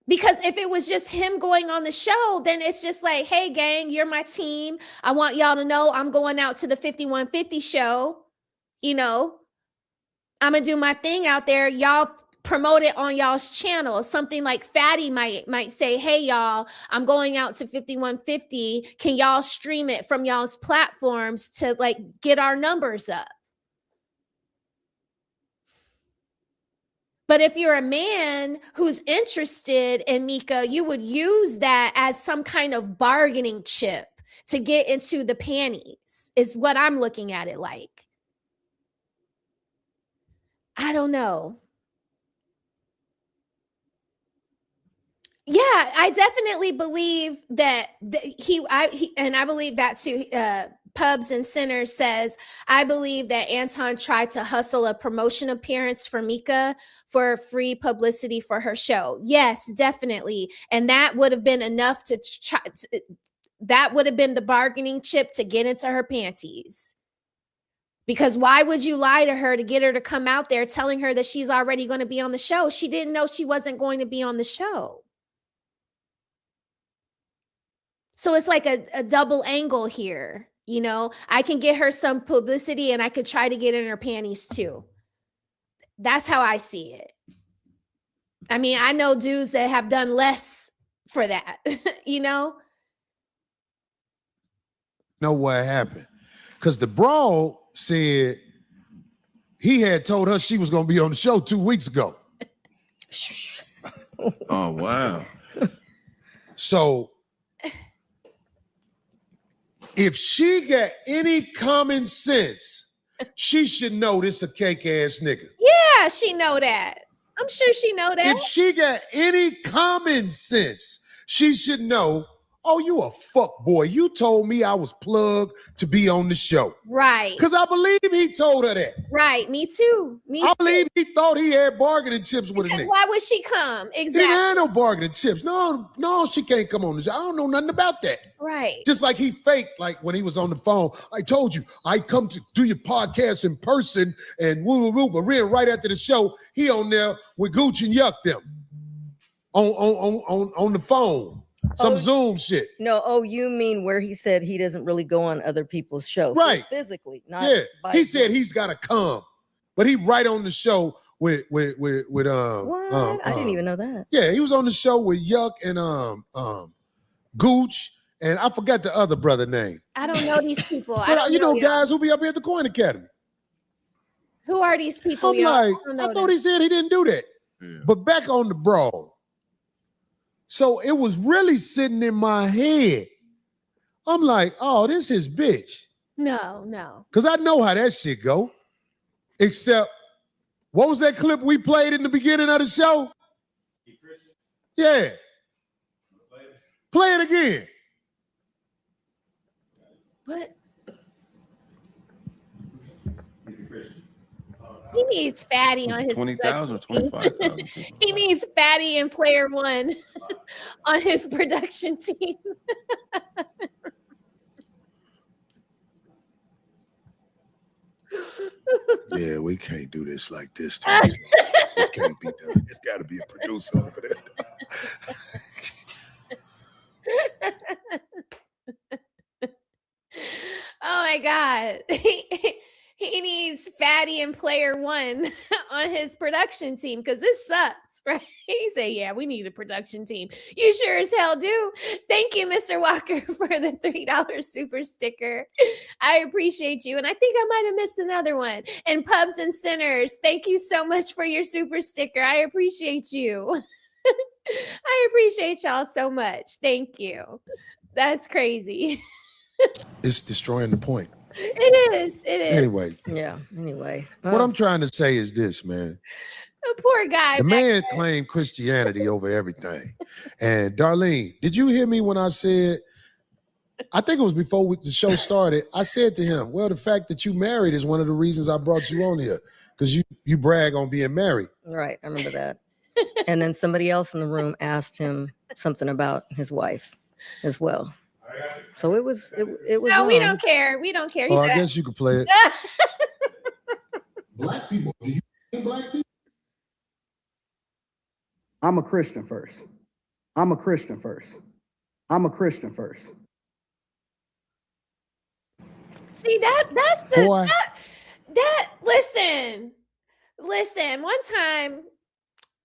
Because if it was just him going on the show, then it's just like, hey, gang, you're my team. I want y'all to know I'm going out to the 5150 show. I'm going to do my thing out there. Y'all promote it on y'all's channel. Something like Fatty might say, hey, y'all, I'm going out to 5150. Can y'all stream it from y'all's platforms to like get our numbers up? But if you're a man who's interested in Mika, you would use that as some kind of bargaining chip to get into the panties, is what I'm looking at it like. I don't know. Yeah, I definitely believe that I believe that too. Pubs and Sinners says, I believe that Anton tried to hustle a promotion appearance for Mika for free publicity for her show. Yes, definitely. And that would have been enough to try. That would have been the bargaining chip to get into her panties. Because why would you lie to her to get her to come out there telling her that she's already going to be on the show? She didn't know she wasn't going to be on the show. So it's like a double angle here. You know, I can get her some publicity and I could try to get in her panties too. That's how I see it. I mean, I know dudes that have done less for that, you know? Know what happened? Because the broad said he had told her she was going to be on the show 2 weeks ago. Oh, wow. So if she got any common sense, she should know this a cake ass nigga. Yeah, she know that. I'm sure she know that. If she got any common sense, she should know, oh, you a fuck boy. You told me I was plugged to be on the show. Right. Because I believe he told her that. Right. Me too. I believe he thought he had bargaining chips with a Because nigga. why would she come? He Exactly. didn't have no bargaining chips. No, she can't come on the show. I don't know nothing about that. Right. Just like he faked, like when he was on the phone. I told you, I come to do your podcast in person and woo, but then right after the show, he on there with Gucci and Yuck them on the phone. Some Zoom shit. No, you mean where he said he doesn't really go on other people's shows. Right. Physically, not He said he's gotta come, but he right on the show with What? I didn't even know that. Yeah, he was on the show with Yuck and Gooch, and I forgot the other brother name. I don't know these people. But you know guys who be up here at the Coin Academy. Who are these people? I'm like, I thought he said he didn't do that. Yeah. But back on the broad. So it was really sitting in my head. I'm like, oh, this is bitch. No. Because I know how that shit go. Except, what was that clip we played in the beginning of the show? Yeah. Play it again. What? He needs Fatty on his 20,000 or production team. 25,000? He needs Fatty and Player One on his production team. Yeah, we can't do this like this. This can't be done. It's got to be a producer over there. Oh my God. He needs Fatty and Player One on his production team because this sucks, right? He said, yeah, we need a production team. You sure as hell do. Thank you, Mr. Walker, for the $3 super sticker. I appreciate you. And I think I might have missed another one. And Pubs and Sinners, thank you so much for your super sticker. I appreciate you. I appreciate y'all so much. Thank you. That's crazy. It's destroying the point. It is. Anyway. Yeah. Anyway. What I'm trying to say is this, man. A poor guy. The man claimed Christianity over everything. And Darlene, did you hear me when I said, I think it was before the show started, I said to him, well, the fact that you married is one of the reasons I brought you on here. Because you brag on being married. Right. I remember that. And then somebody else in the room asked him something about his wife as well. So it was. No, we don't care. We don't care. Oh, I guess you could play it. Black people, do you think black people? I'm a Christian first. I'm a Christian first. I'm a Christian first. See, that's the Boy. that listen. One time,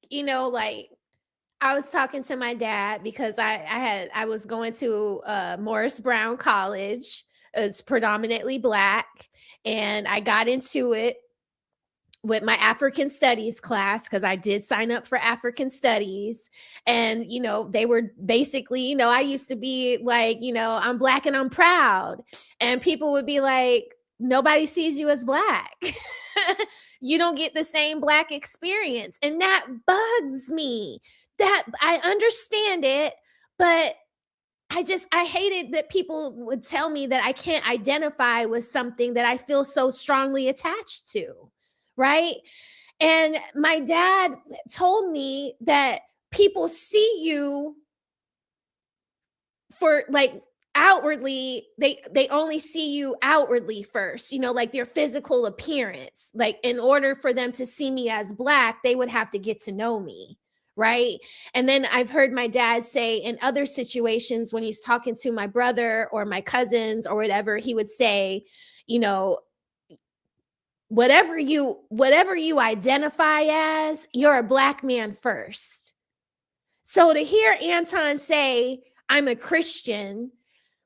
you know, like I was talking to my dad because I was going to Morris Brown College. It's predominantly Black, and I got into it with my African Studies class because I did sign up for African Studies. And, you know, they were basically, you know, I used to be like, you know, I'm Black and I'm proud. And people would be like, nobody sees you as Black. You don't get the same Black experience. And that bugs me. that I understand it, but I hated that people would tell me that I can't identify with something that I feel so strongly attached to, right? And my dad told me that people see you for like outwardly, they only see you outwardly first, like their physical appearance. Like in order for them to see me as Black, they would have to get to know me, right? And then I've heard my dad say in other situations when he's talking to my brother or my cousins or whatever, he would say, whatever you identify as, you're a Black man first. So to hear Anton say, I'm a Christian,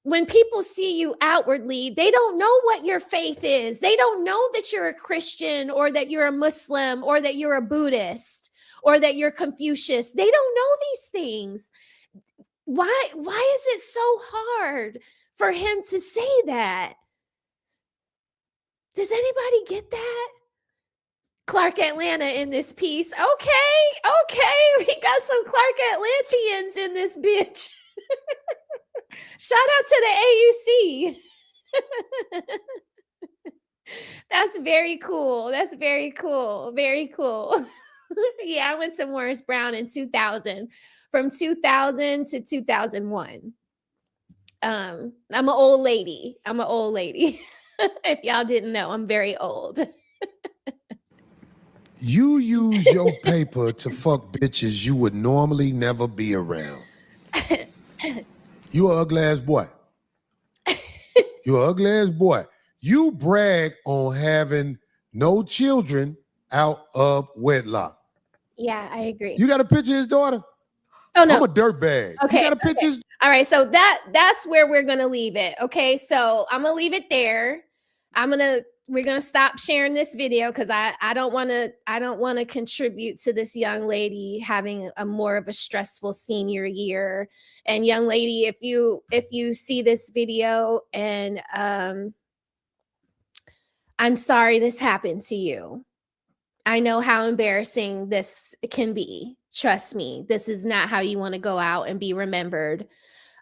when people see you outwardly, they don't know what your faith is. They don't know that you're a Christian or that you're a Muslim or that you're a Buddhist or that you're Confucius. They don't know these things. Why is it so hard for him to say that? Does anybody get that? Clark Atlanta in this piece. Okay. We got some Clark Atlanteans in this bitch. Shout out to the AUC. That's very cool. Very cool. Yeah, I went to Morris Brown in 2000, from 2000 to 2001. I'm an old lady. If y'all didn't know, I'm very old. You use your paper to fuck bitches you would normally never be around. You an ugly ass boy. You an ugly ass boy. You brag on having no children out of wedlock. Yeah, I agree. You got a picture of his daughter? Oh no. I'm a dirtbag. Okay. You got a picture? Okay. All right. So that's where we're gonna leave it. Okay. So I'm gonna leave it there. We're gonna stop sharing this video because I don't want to contribute to this young lady having a more of a stressful senior year. And young lady, if you see this video and I'm sorry this happened to you. I know how embarrassing this can be. Trust me, this is not how you want to go out and be remembered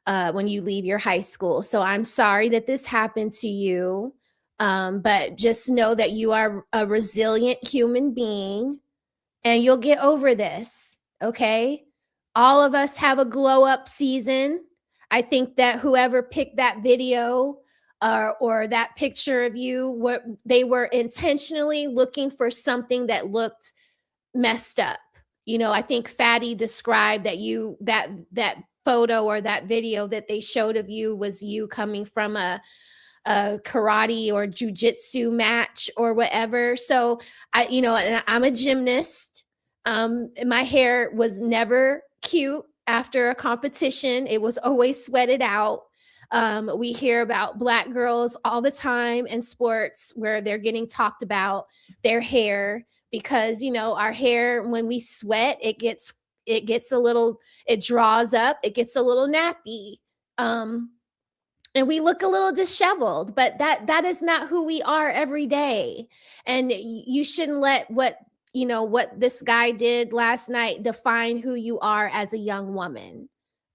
when you leave your high school. So I'm sorry that this happened to you. But just know that you are a resilient human being and you'll get over this, okay? All of us have a glow up season. I think that whoever picked that video or that picture of you, they were intentionally looking for something that looked messed up. I think Fatty described that that photo or that video that they showed of you was you coming from a karate or jujitsu match or whatever. So and I'm a gymnast. My hair was never cute after a competition. It was always sweated out. We hear about Black girls all the time in sports where they're getting talked about their hair because, our hair, when we sweat, it gets a little, it draws up, it gets a little nappy. And we look a little disheveled, but that is not who we are every day. And you shouldn't let what this guy did last night define who you are as a young woman.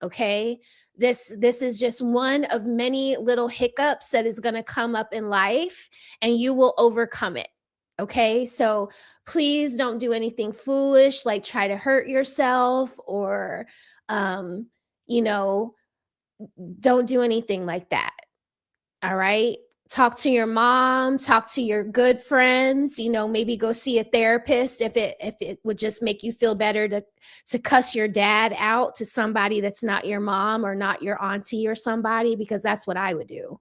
Okay. This is just one of many little hiccups that is going to come up in life and you will overcome it. Okay. So please don't do anything foolish, like try to hurt yourself or, don't do anything like that. All right. Talk to your mom, talk to your good friends, maybe go see a therapist if it would just make you feel better to cuss your dad out to somebody that's not your mom or not your auntie or somebody, because that's what I would do.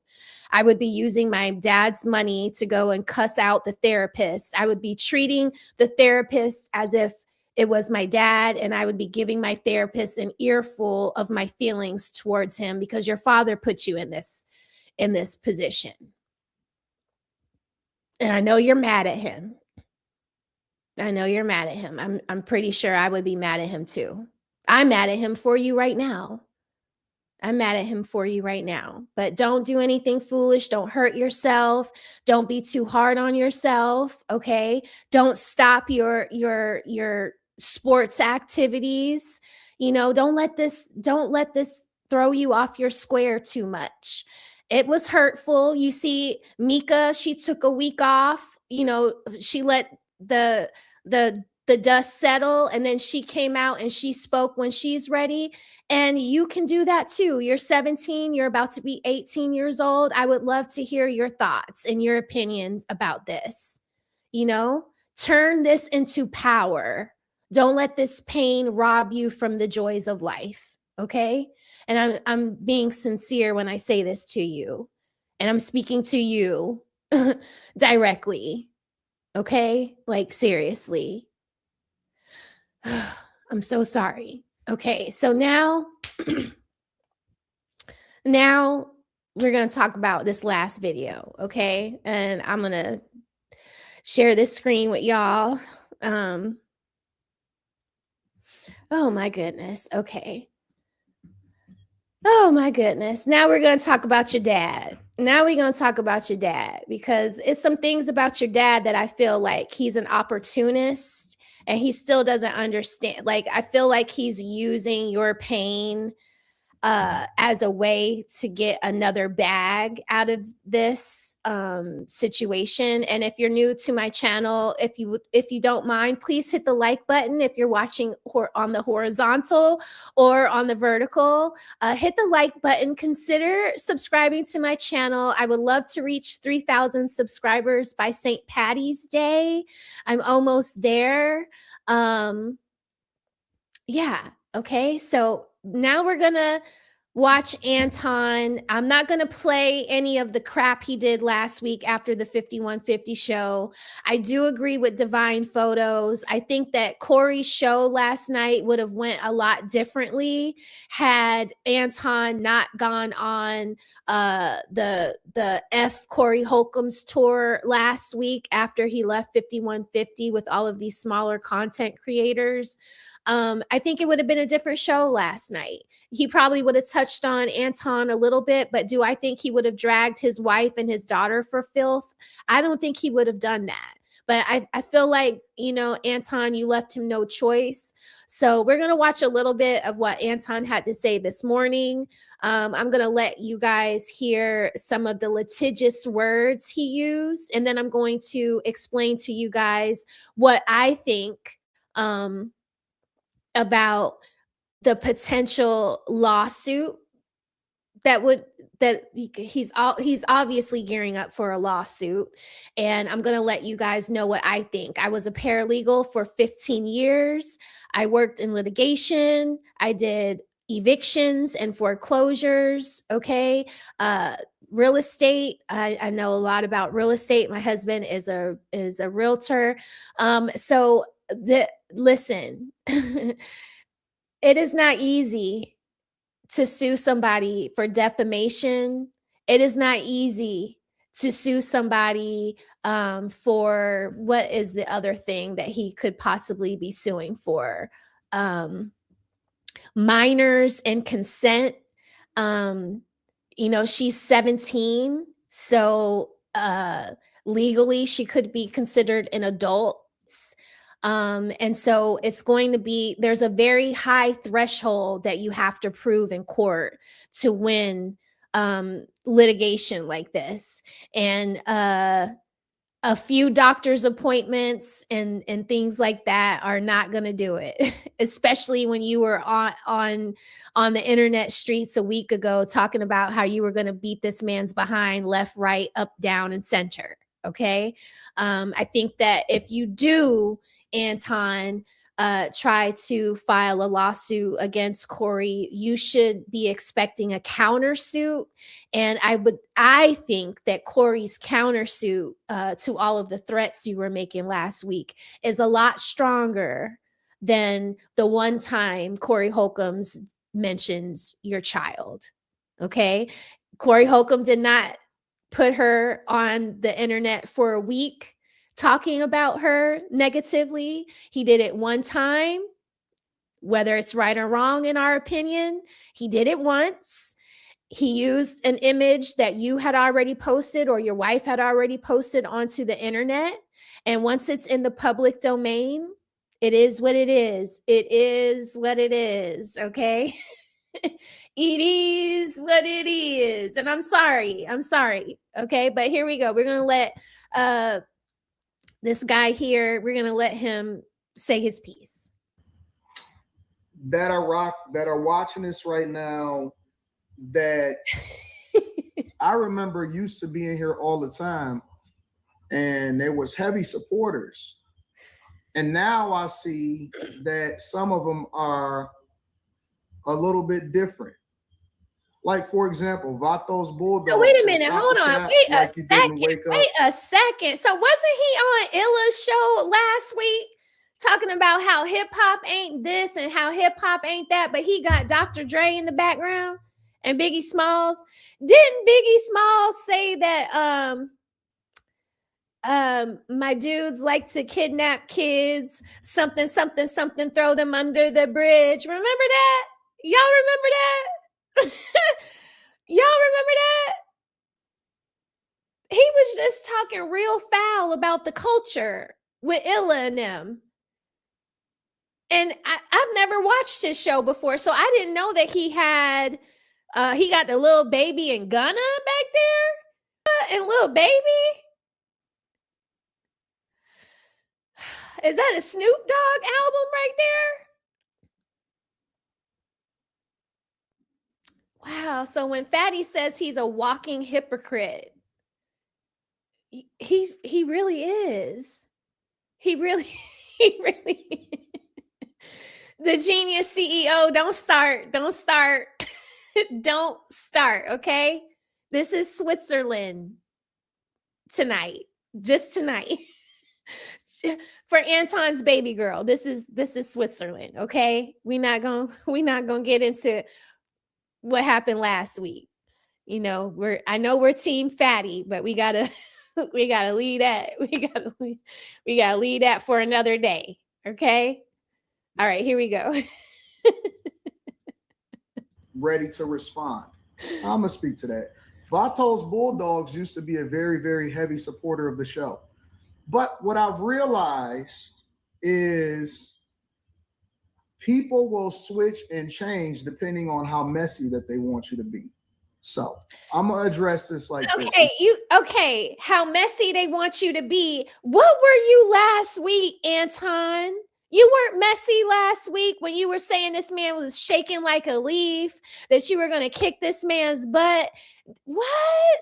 I would be using my dad's money to go and cuss out the therapist. I would be treating the therapist as if it was my dad, and I would be giving my therapist an earful of my feelings towards him because your father put you in this position. And I know you're mad at him. I'm pretty sure I would be mad at him too. I'm mad at him for you right now. But don't do anything foolish. Don't hurt yourself. Don't be too hard on yourself. Okay. Don't stop your sports activities. You know, don't let this throw you off your square too much. It was hurtful. You see, Mika, she took a week off. You know, she let the dust settle, and then she came out and she spoke when she's ready. And you can do that too. You're 17, you're about to be 18 years old. I would love to hear your thoughts and your opinions about this. You know, turn this into power. Don't let this pain rob you from the joys of life. Okay? And I'm being sincere when I say this to you. And I'm speaking to you directly. Okay? Like, seriously. I'm so sorry. Okay, so now we're going to talk about this last video, okay? And I'm going to share this screen with y'all. Oh my goodness. Okay. Oh my goodness. Now we're going to talk about your dad. Because it's some things about your dad that I feel like he's an opportunist and he still doesn't understand. Like, I feel like he's using your pain as a way to get another bag out of this situation. And if you're new to my channel, if you don't mind, please hit the like button. If you're watching on the horizontal or on the vertical, hit the like button. Consider subscribing to my channel. I would love to reach 3,000 subscribers by St. Patty's Day. I'm almost there. Yeah. Okay. So now we're going to watch Anton. I'm not going to play any of the crap he did last week after the 5150 show. I do agree with Divine Photos. I think that Corey's show last night would have went a lot differently had Anton not gone on the F Corey Holcomb's tour last week after he left 5150 with all of these smaller content creators. I think it would have been a different show last night. He probably would have touched on Anton a little bit, but do I think he would have dragged his wife and his daughter for filth? I don't think he would have done that. But I feel like, you know, Anton, you left him no choice. So we're going to watch a little bit of what Anton had to say this morning. I'm going to let you guys hear some of the litigious words he used, and then I'm going to explain to you guys what I think about the potential lawsuit he's obviously gearing up for a lawsuit. And I'm going to let you guys know what I think. I was a paralegal for 15 years. I worked in litigation. I did evictions and foreclosures. Okay. Real estate. I know a lot about real estate. My husband is a realtor. Listen, it is not easy to sue somebody for defamation. It is not easy to sue somebody for what is the other thing that he could possibly be suing for? Minors and consent. You know, she's 17, so legally she could be considered an adult. And so it's going to be, there's a very high threshold that you have to prove in court to win litigation like this. And a few doctor's appointments and things like that are not going to do it, especially when you were on the internet streets a week ago talking about how you were going to beat this man's behind left, right, up, down, and center. Okay. I think that if you do, Anton, try to file a lawsuit against Corey, you should be expecting a countersuit. And I think that Corey's countersuit to all of the threats you were making last week is a lot stronger than the one time Corey Holcomb's mentions your child. Okay. Corey Holcomb did not put her on the internet for a week talking about her negatively. He did it one time, whether it's right or wrong in our opinion. He did it once. He used an image that you had already posted or your wife had already posted onto the internet. And once it's in the public domain, It is what it is. It is what it is. Okay. It is what it is. And I'm sorry. I'm sorry. Okay. But here we go. We're going to let this guy here, we're going to let him say his piece. That are watching this right now, that I remember used to being here all the time, and there was heavy supporters. And now I see that some of them are a little bit different. Like, for example, Vatos Bulldogs. So wait a said, minute, "Stop hold the on. cap Wait a like you didn't second. wake up." Wait a second. So wasn't he on Illa's show last week talking about how hip hop ain't this and how hip hop ain't that, but he got Dr. Dre in the background and Biggie Smalls? Didn't Biggie Smalls say that my dudes like to kidnap kids, something, something, something, throw them under the bridge? Remember that? Y'all remember that? Y'all remember that? He was just talking real foul about the culture with Illa and them. And I've never watched his show before, so I didn't know that he got the little baby and Gunna back there. And little baby? Is that a Snoop Dogg album right there? Wow. So when Fatty says he's a walking hypocrite, he really is. He really the genius CEO, don't start. Don't start, okay? This is Switzerland tonight. Just tonight. For Anton's baby girl. This is Switzerland, okay? We're not gonna get into what happened last week. You know, I know we're team Fatty, but we gotta leave that. We gotta leave that for another day. Okay. All right, here we go. Ready to respond. I'm gonna speak to that. Vatos Bulldogs used to be a very, very heavy supporter of the show. But what I've realized is people will switch and change depending on how messy that they want you to be. So I'm gonna address this like this. Okay, how messy they want you to be. What were you last week, Anton? You weren't messy last week when you were saying this man was shaking like a leaf, that you were going to kick this man's butt. What?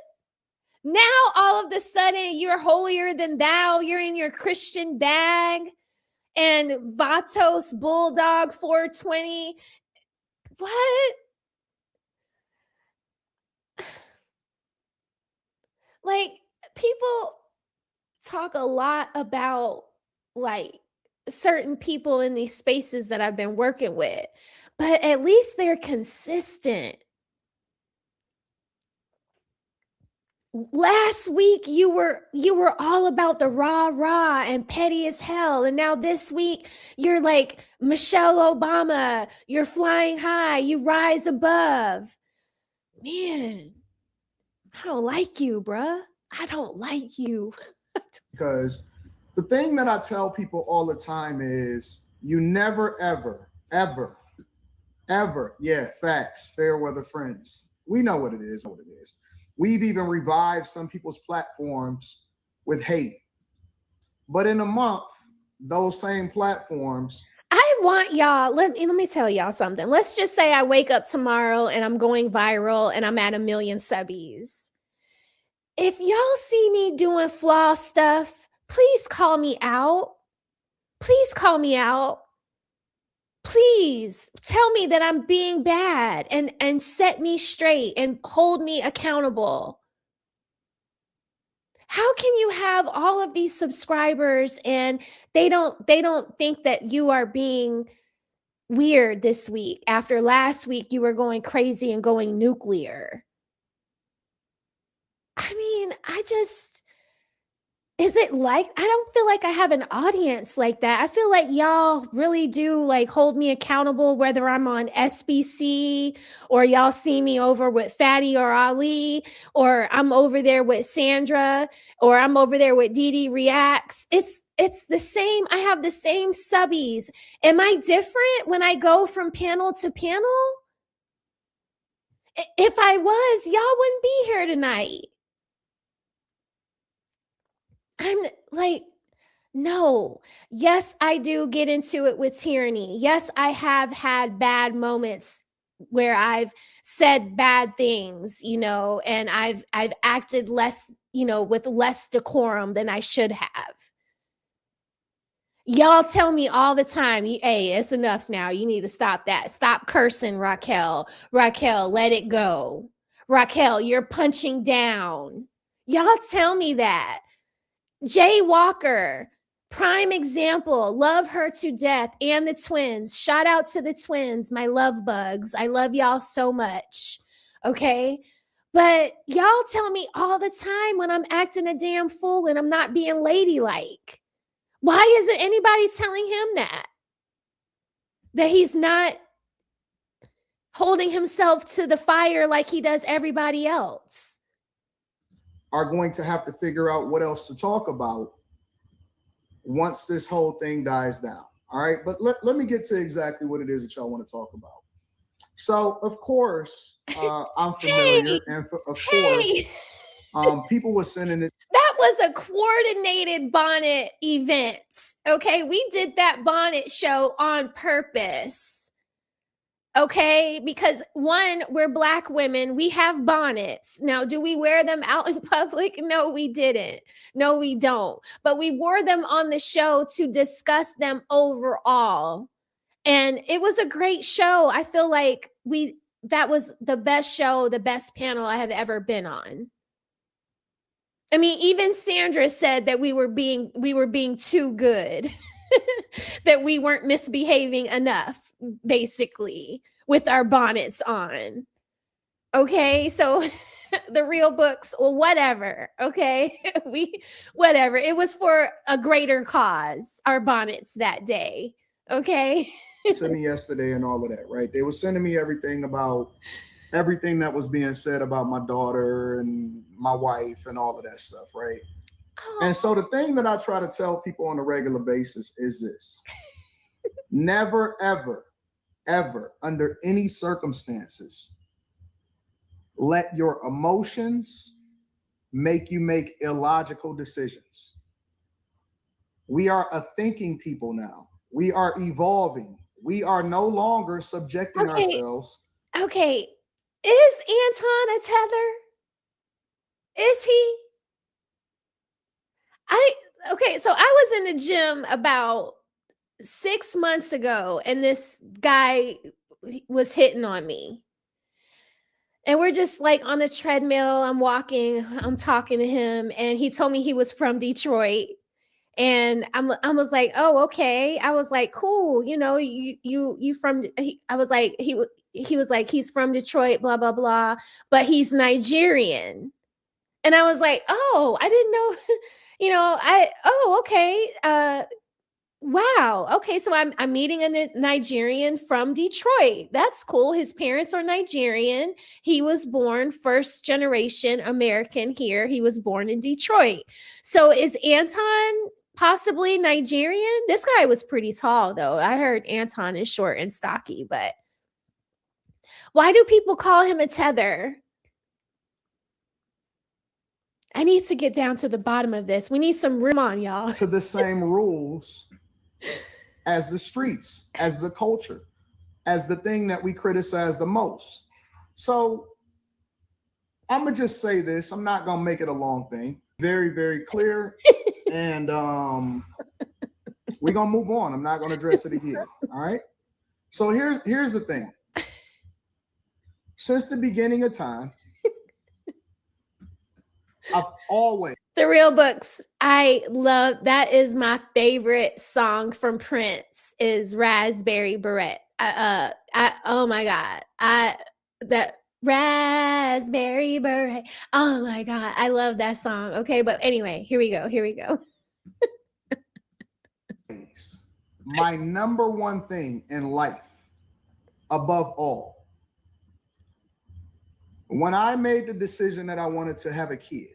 Now all of a sudden you're holier than thou. You're in your Christian bag and Vatos Bulldog 420. What? Like, people talk a lot about like certain people in these spaces that I've been working with, but at least they're consistent. Last week you were all about the rah and petty as hell, and now this week you're like Michelle Obama. You're flying high, you rise above. Man, I don't like you, bruh. I don't like you. Because the thing that I tell people all the time is you never, ever, yeah, facts, fair weather friends. We know what it is. We've even revived some people's platforms with hate. But in a month, those same platforms. I want y'all, let me tell y'all something. Let's just say I wake up tomorrow and I'm going viral and I'm at 1 million subbies. If y'all see me doing flaw stuff, please call me out. Please call me out. Please tell me that I'm being bad and set me straight and hold me accountable. How can you have all of these subscribers and they don't think that you are being weird this week after last week you were going crazy and going nuclear? I mean, Is it like, I don't feel like I have an audience like that. I feel like y'all really do like hold me accountable, whether I'm on SBC or y'all see me over with Fatty or Ali, or I'm over there with Sandra, or I'm over there with Dee Reacts. It's the same. I have the same subbies. Am I different when I go from panel to panel? If I was, y'all wouldn't be here tonight. I'm like, no. Yes, I do get into it with tyranny. Yes, I have had bad moments where I've said bad things, and I've acted less, with less decorum than I should have. Y'all tell me all the time, hey, it's enough now. You need to stop that. Stop cursing, Raquel. Raquel, let it go. Raquel, you're punching down. Y'all tell me that. Jay Walker, prime example. Love her to death, and the twins. Shout out to the twins, my love bugs. I love y'all so much. Okay? But y'all tell me all the time when I'm acting a damn fool and I'm not being ladylike. Why isn't anybody telling him that? That he's not holding himself to the fire like he does everybody else. Are going to have to figure out what else to talk about once this whole thing dies down. All right. But let me get to exactly what it is that y'all want to talk about. So, of course, I'm familiar. And of course, people were sending it. That was a coordinated bonnet event. Okay. We did that bonnet show on purpose. Okay, because one, we're Black women. We have bonnets. Now, do we wear them out in public? No, we didn't. No, we don't. But we wore them on the show to discuss them overall. And it was a great show. I feel like that was the best show, the best panel I have ever been on. I mean, even Sandra said that we were being too good, that we weren't misbehaving enough, basically, with our bonnets on. Okay, so the real books or whatever. Okay, whatever. It was for a greater cause. Our bonnets that day. Okay. To me yesterday and all of that, right? They were sending me everything about everything that was being said about my daughter and my wife and all of that stuff, right? Oh. And so the thing that I try to tell people on a regular basis is this. Never, ever, ever, under any circumstances, let your emotions make you make illogical decisions. We are a thinking people now. We are evolving. We are no longer subjecting ourselves. Okay. Is Anton a tether? Is he? Okay, so I was in the gym about 6 months ago, and this guy was hitting on me. And we're just like on the treadmill. I'm walking, I'm talking to him, and he told me he was from Detroit. And I was like, oh, okay. I was like, cool. You from, I was like, he was like, he's from Detroit, blah, blah, blah, but he's Nigerian. And I was like, oh, I didn't know, okay. Wow. Okay. So I'm meeting a Nigerian from Detroit. That's cool. His parents are Nigerian. He was born first generation American here. He was born in Detroit. So is Anton possibly Nigerian? This guy was pretty tall, though. I heard Anton is short and stocky, but why do people call him a tether? I need to get down to the bottom of this. We need some room on, y'all. To the same rules as the streets, as the culture, as the thing that we criticize the most. So I'm going to just say this. I'm not going to make it a long thing. Very, very clear. And we're going to move on. I'm not going to address it again. All right. So here's the thing. Since the beginning of time, I've always. The Real Books. I love, that is my favorite song from Prince is Raspberry Beret. Oh my God. Raspberry beret. Oh my God. I love that song. Okay. But anyway, here we go. Here we go. My number one thing in life, above all, when I made the decision that I wanted to have a kid,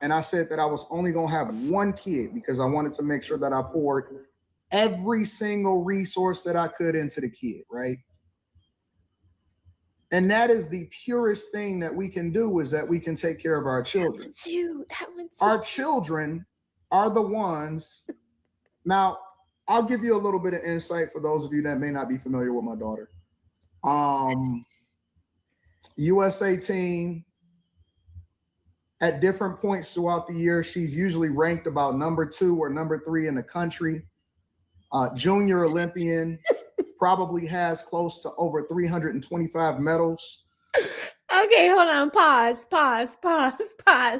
and I said that I was only going to have one kid because I wanted to make sure that I poured every single resource that I could into the kid, right? And that is the purest thing that we can do, is that we can take care of our children. That one too. Our children are the ones. Now, I'll give you a little bit of insight for those of you that may not be familiar with my daughter. USA team, at different points throughout the year, she's usually ranked about number 2 or number 3 in the country. Junior Olympian, probably has close to over 325 medals. Okay, hold on. Pause.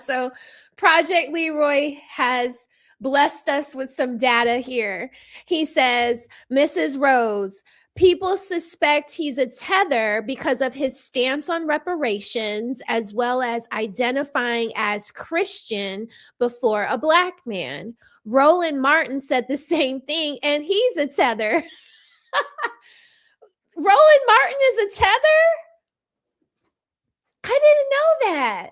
So Project Leroy has blessed us with some data here. He says, Mrs. Rose, people suspect he's a tether because of his stance on reparations, as well as identifying as Christian before a black man. Roland Martin said the same thing, and he's a tether. Roland Martin is a tether? I didn't know that.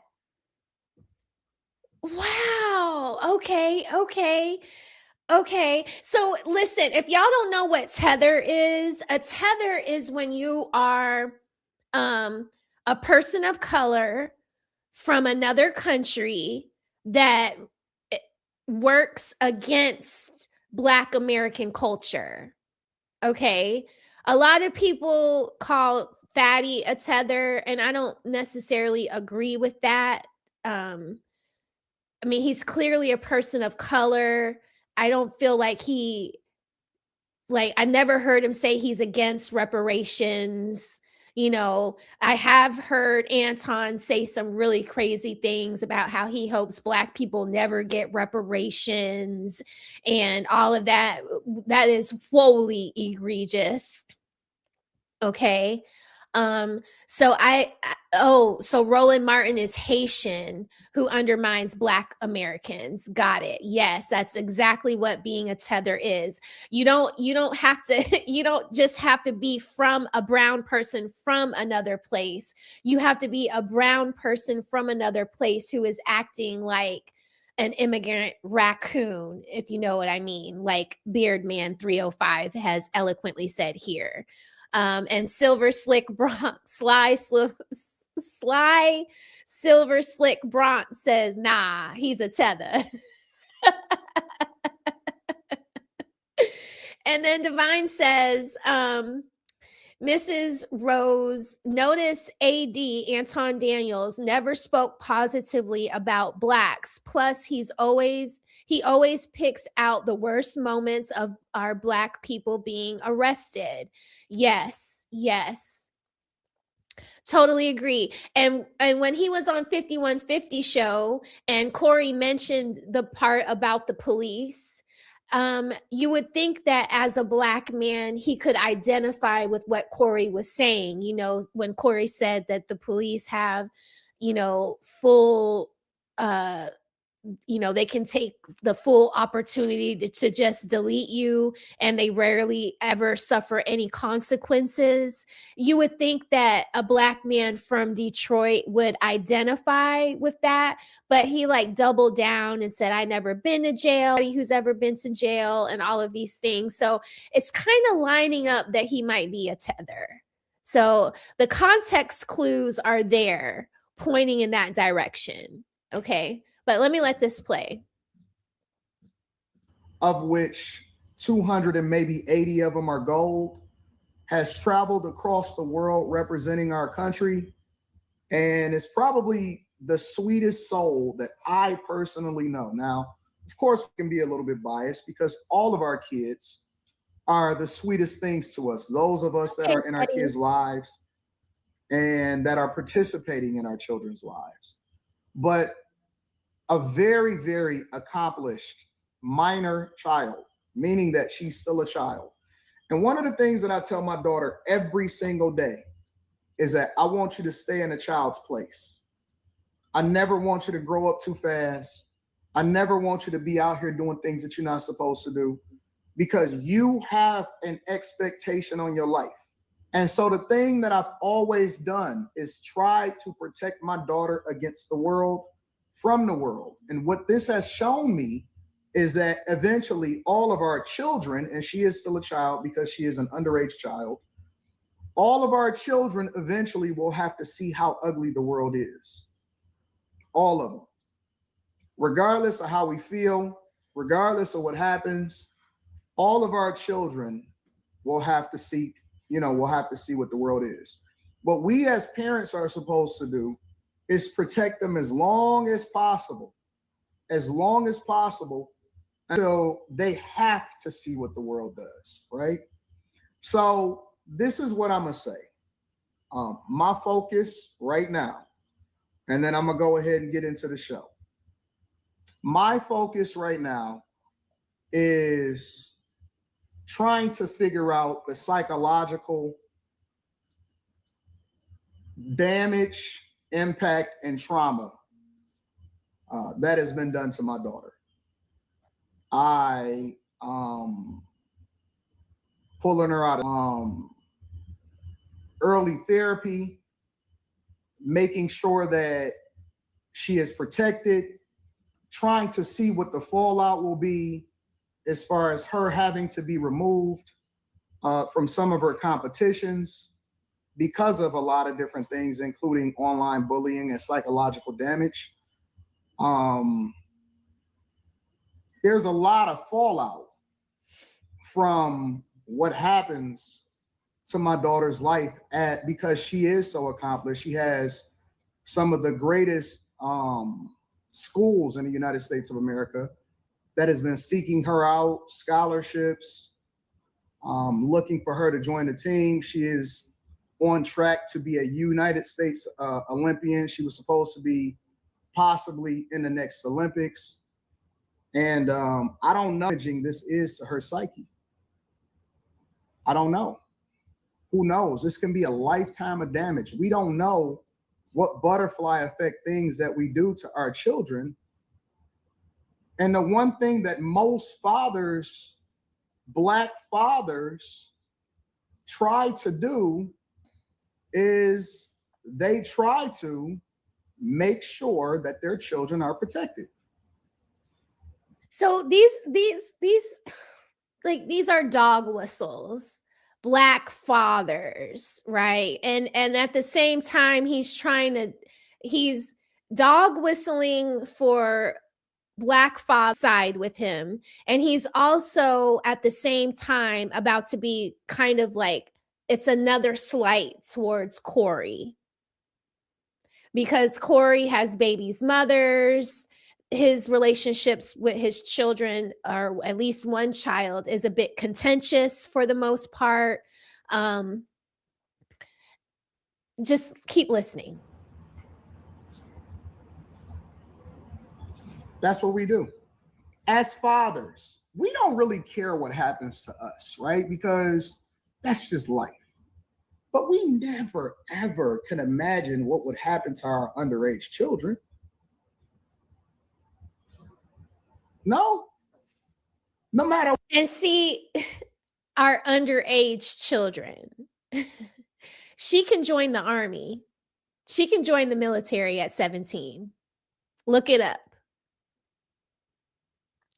Wow. Okay. So listen, if y'all don't know what tether is, a tether is when you are a person of color from another country that works against Black American culture. Okay. A lot of people call Fatty a tether, and I don't necessarily agree with that. I mean, he's clearly a person of color. I don't feel like I never heard him say he's against reparations. You know, I have heard Anton say some really crazy things about how he hopes Black people never get reparations and all of that. That is woefully egregious. Okay. So Roland Martin is Haitian who undermines Black Americans. Got it. Yes, that's exactly what being a tether is. You don't just have to be from a brown person from another place. You have to be a brown person from another place who is acting like an immigrant raccoon, if you know what I mean, like Beardman 305 has eloquently said here. And Silver Slick Sly Silver Slick Bront says, nah, he's a tether. And then Divine says, Mrs. Rose, notice AD Anton Daniels never spoke positively about Blacks. Plus, he always picks out the worst moments of our Black people being arrested. Yes. Totally agree. And when he was on 5150 show and Corey mentioned the part about the police, you would think that as a Black man, he could identify with what Corey was saying. You know, when Corey said that the police have, full, they can take the full opportunity to just delete you, and they rarely ever suffer any consequences. You would think that a Black man from Detroit would identify with that, but he doubled down and said, I never been to jail, who's ever been to jail, and all of these things. So it's kind of lining up that he might be a tether. So the context clues are there pointing in that direction. Okay. But let me let this play. Of which 200 and maybe 80 of them are gold, has traveled across the world representing our country, and is probably the sweetest soul that I personally know. Now, of course, we can be a little bit biased because all of our kids are the sweetest things to us. Those of us that are in our kids' lives and that are participating in our children's lives. But a very, very accomplished minor child, meaning that she's still a child. And one of the things that I tell my daughter every single day is that I want you to stay in a child's place. I never want you to grow up too fast. I never want you to be out here doing things that you're not supposed to do, because you have an expectation on your life. And so the thing that I've always done is try to protect my daughter against the world, from the world. And what this has shown me is that eventually all of our children, and she is still a child because she is an underage child, all of our children eventually will have to see how ugly the world is. All of them. Regardless of how we feel, regardless of what happens, all of our children will have to see, we'll have to see what the world is. What we as parents are supposed to do is protect them as long as possible, until they have to see what the world does, right? So this is what I'm gonna say. My focus right now, and then I'm gonna go ahead and get into the show. My focus right now is trying to figure out the psychological damage, impact, and trauma that has been done to my daughter. I pulling her out of early therapy, making sure that she is protected, trying to see what the fallout will be as far as her having to be removed from some of her competitions because of a lot of different things, including online bullying and psychological damage. There's a lot of fallout from what happens to my daughter's life because she is so accomplished. She has some of the greatest schools in the United States of America that has been seeking her out, scholarships, looking for her to join the team. She is on track to be a United States Olympian. She was supposed to be possibly in the next Olympics. And I don't know how damaging this is to her psyche. I don't know. Who knows? This can be a lifetime of damage. We don't know what butterfly effect things that we do to our children. And the one thing that most fathers, Black fathers, try to do is they try to make sure that their children are protected. So these are dog whistles, Black fathers, right? And at the same time, he's dog whistling for Black father side with him. And he's also at the same time about to be kind of like, it's another slight towards Corey, because Corey has babies' mothers. His relationships with his children, or at least one child, is a bit contentious for the most part. Just keep listening. That's what we do. As fathers, we don't really care what happens to us, right? Because that's just life. But we never, ever can imagine what would happen to our underage children. No matter. And see, our underage children, she can join the army. She can join the military at 17. Look it up.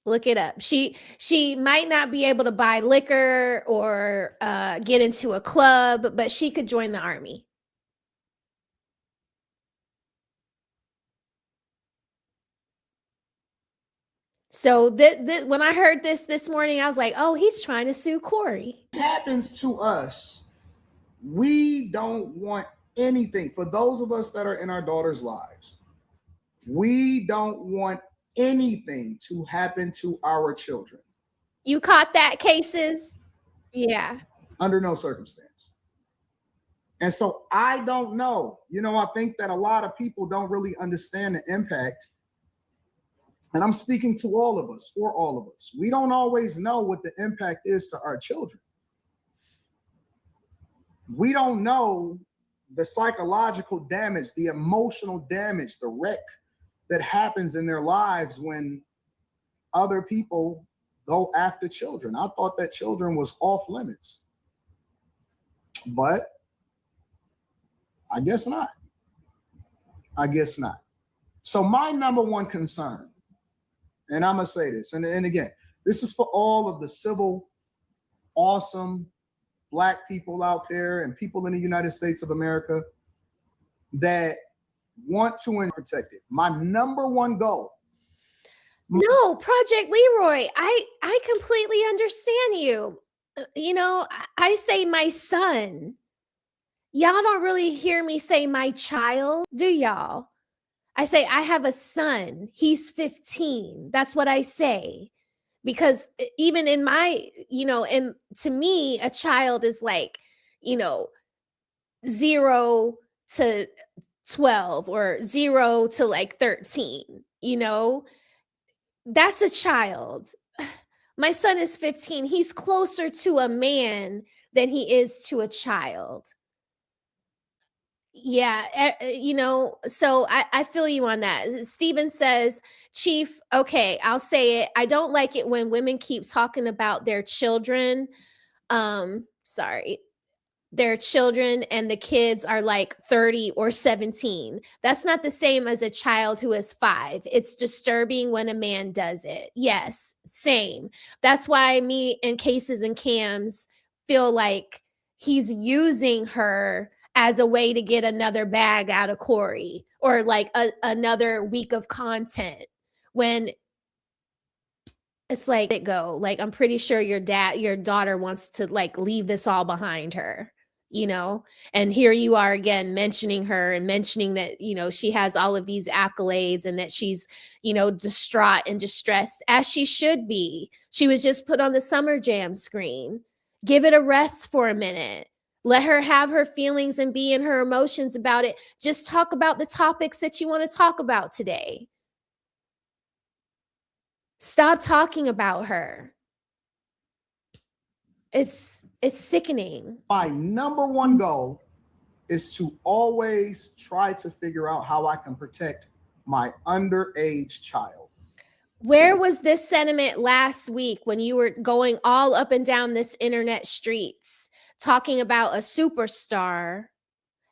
Look it up. She might not be able to buy liquor or get into a club, but she could join the army. So when I heard this morning, I was like, oh, he's trying to sue Corey. Happens to us, we don't want anything. For those of us that are in our daughters' lives, we don't want anything to happen to our children. You caught that, Cases? Yeah. Under no circumstance. And so I don't know. I think that a lot of people don't really understand the impact. And I'm speaking to all of us, for all of us. We don't always know what the impact is to our children. We don't know the psychological damage, the emotional damage, the wreck that happens in their lives when other people go after children. I thought that children was off limits, but I guess not. I guess not. So my number one concern, and I'm gonna say this, and again, this is for all of the civil, awesome Black people out there and people in the United States of America that want to protect it. My number one goal. No, Project Leroy, I completely understand you. You know, I say my son. Y'all don't really hear me say my child, do y'all? I say I have a son. He's 15. That's what I say. Because even in my, and to me, a child is like, 0 to 12 or 0 to like 13, that's a child. My son is 15. He's closer to a man than he is to a child. Yeah, so I feel you on that. Steven says, Chief, okay, I'll say it. I don't like it when women keep talking about their children. Their children and the kids are like 30 or 17. That's not the same as a child who is 5. It's disturbing when a man does it. Yes, same. That's why me and Cases and Cams feel like he's using her as a way to get another bag out of Corey or like another week of content when it's like, it go. Like, I'm pretty sure your daughter wants to like leave this all behind her, and here you are again mentioning her and mentioning that, she has all of these accolades and that she's, distraught and distressed as she should be. She was just put on the Summer Jam screen. Give it a rest for a minute. Let her have her feelings and be in her emotions about it. Just talk about the topics that you want to talk about today. Stop talking about her. It's sickening. My number one goal is to always try to figure out how I can protect my underage child. Where was this sentiment last week when you were going all up and down this internet streets talking about a superstar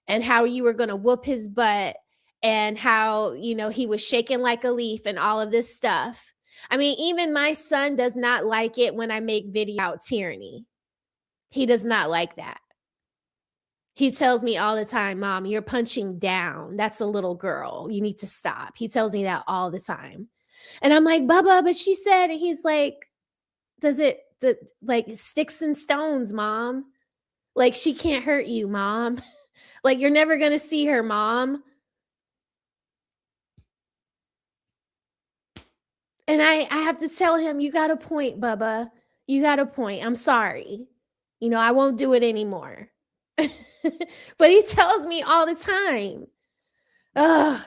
and how you were going to whoop his butt and how, he was shaking like a leaf and all of this stuff? I mean, even my son does not like it when I make video about tyranny. He does not like that. He tells me all the time, Mom, you're punching down. That's a little girl. You need to stop. He tells me that all the time. And I'm like, Bubba, but she said, and he's like, like sticks and stones, Mom. Like, she can't hurt you, Mom. Like, you're never going to see her, Mom. And I have to tell him, you got a point, Bubba. You got a point. I'm sorry. I won't do it anymore. But he tells me all the time. Ugh.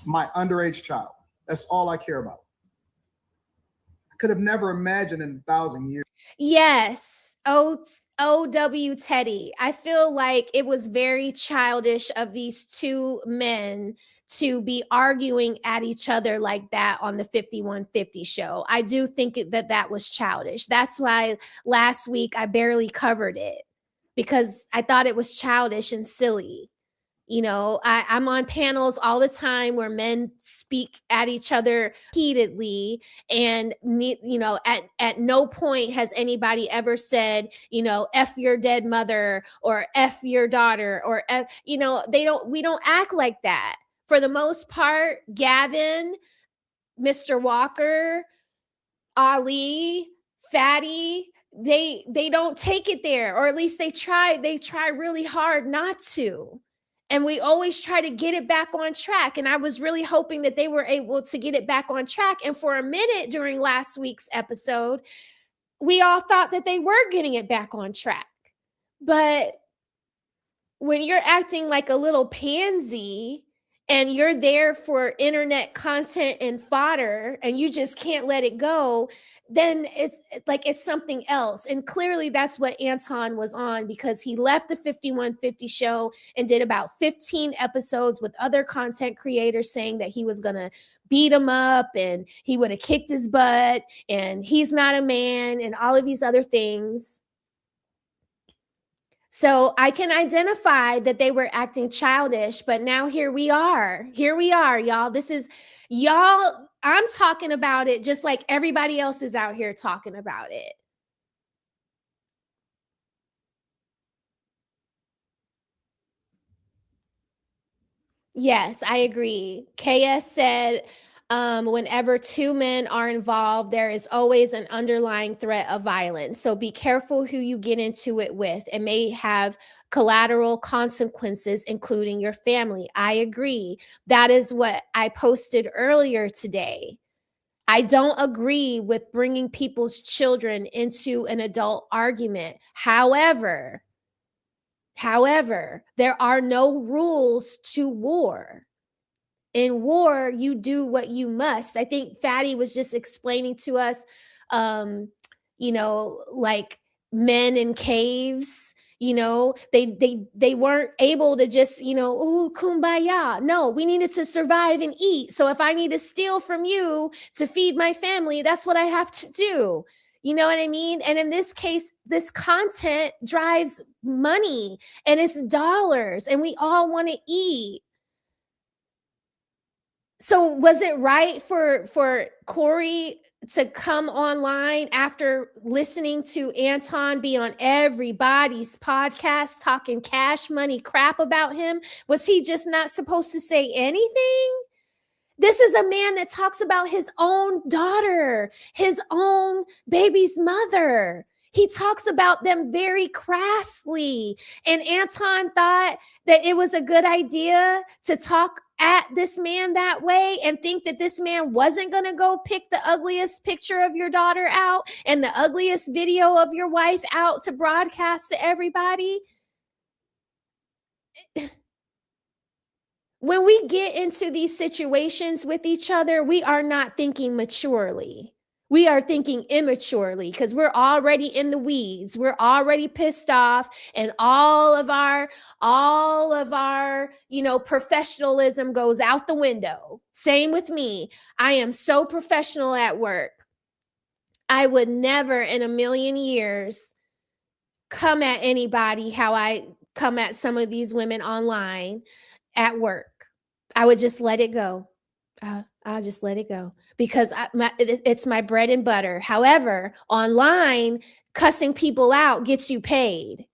My underage child. That's all I care about. I could have never imagined in 1,000 years. Yes. O.W. Teddy. I feel like it was very childish of these two men to be arguing at each other like that on the 5150 show. I do think that was childish. That's why last week I barely covered it, because I thought it was childish and silly. I'm on panels all the time where men speak at each other repeatedly, and at no point has anybody ever said, F your dead mother or F your daughter or F, we don't act like that. For the most part, Gavin, Mr. Walker, Ali, Fatty, they don't take it there, or at least they try really hard not to. And we always try to get it back on track. And I was really hoping that they were able to get it back on track. And for a minute during last week's episode, we all thought that they were getting it back on track. But when you're acting like a little pansy and you're there for internet content and fodder, and you just can't let it go, then it's like it's something else. And clearly that's what Anton was on, because he left the 5150 show and did about 15 episodes with other content creators saying that he was going to beat him up and he would have kicked his butt and he's not a man and all of these other things. So I can identify that they were acting childish, but now here we are, y'all. This is y'all. I'm talking about it just like everybody else is out here talking about it. Yes, I agree. KS said, whenever two men are involved, there is always an underlying threat of violence. So be careful who you get into it with. It may have collateral consequences, including your family. I agree. That is what I posted earlier today. I don't agree with bringing people's children into an adult argument. However, there are no rules to war. In war, you do what you must. I think Fatty was just explaining to us, like men in caves, they weren't able to just, ooh, kumbaya. No, we needed to survive and eat. So if I need to steal from you to feed my family, that's what I have to do. You know what I mean? And in this case, this content drives money and it's dollars and we all want to eat. So was it right for Corey to come online after listening to Anton be on everybody's podcast talking cash money crap about him? Was he just not supposed to say anything? This is a man that talks about his own daughter, his own baby's mother. He talks about them very crassly. And Anton thought that it was a good idea to talk at this man that way and think that this man wasn't going to go pick the ugliest picture of your daughter out and the ugliest video of your wife out to broadcast to everybody. When we get into these situations with each other, we are not thinking maturely. We are thinking immaturely because we're already in the weeds. We're already pissed off, and all of our, professionalism goes out the window. Same with me. I am so professional at work. I would never in a million years come at anybody how I come at some of these women online at work. I would just let it go. I'll just let it go because it's my bread and butter. However, online, cussing people out gets you paid.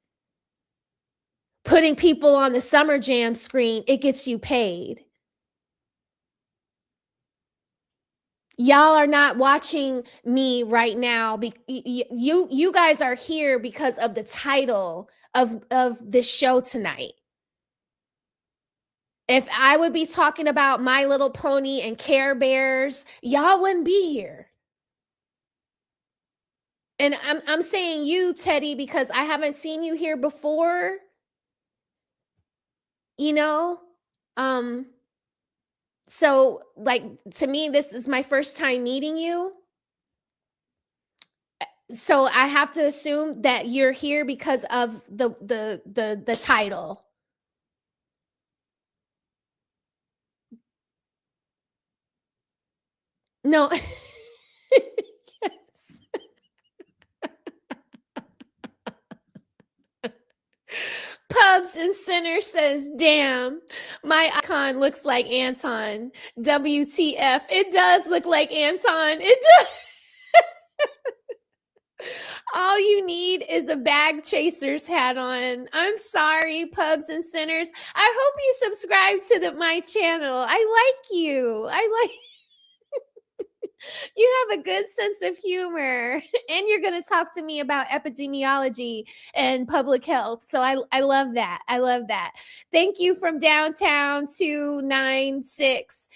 Putting people on the Summer Jam screen, it gets you paid. Y'all are not watching me right now. You guys are here because of the title of this show tonight. If I would be talking about My Little Pony and Care Bears, y'all wouldn't be here. And I'm saying you, Teddy, because I haven't seen you here before. So like to me, this is my first time meeting you. So I have to assume that you're here because of the title. No. Yes. Pubs and Center says, damn, my icon looks like Anton. WTF. It does look like Anton. It does. All you need is a bag chaser's hat on. I'm sorry, Pubs and Centers. I hope you subscribe to my channel. I like you. You have a good sense of humor, and you're going to talk to me about epidemiology and public health. So I love that. I love that. Thank you from Downtown 296.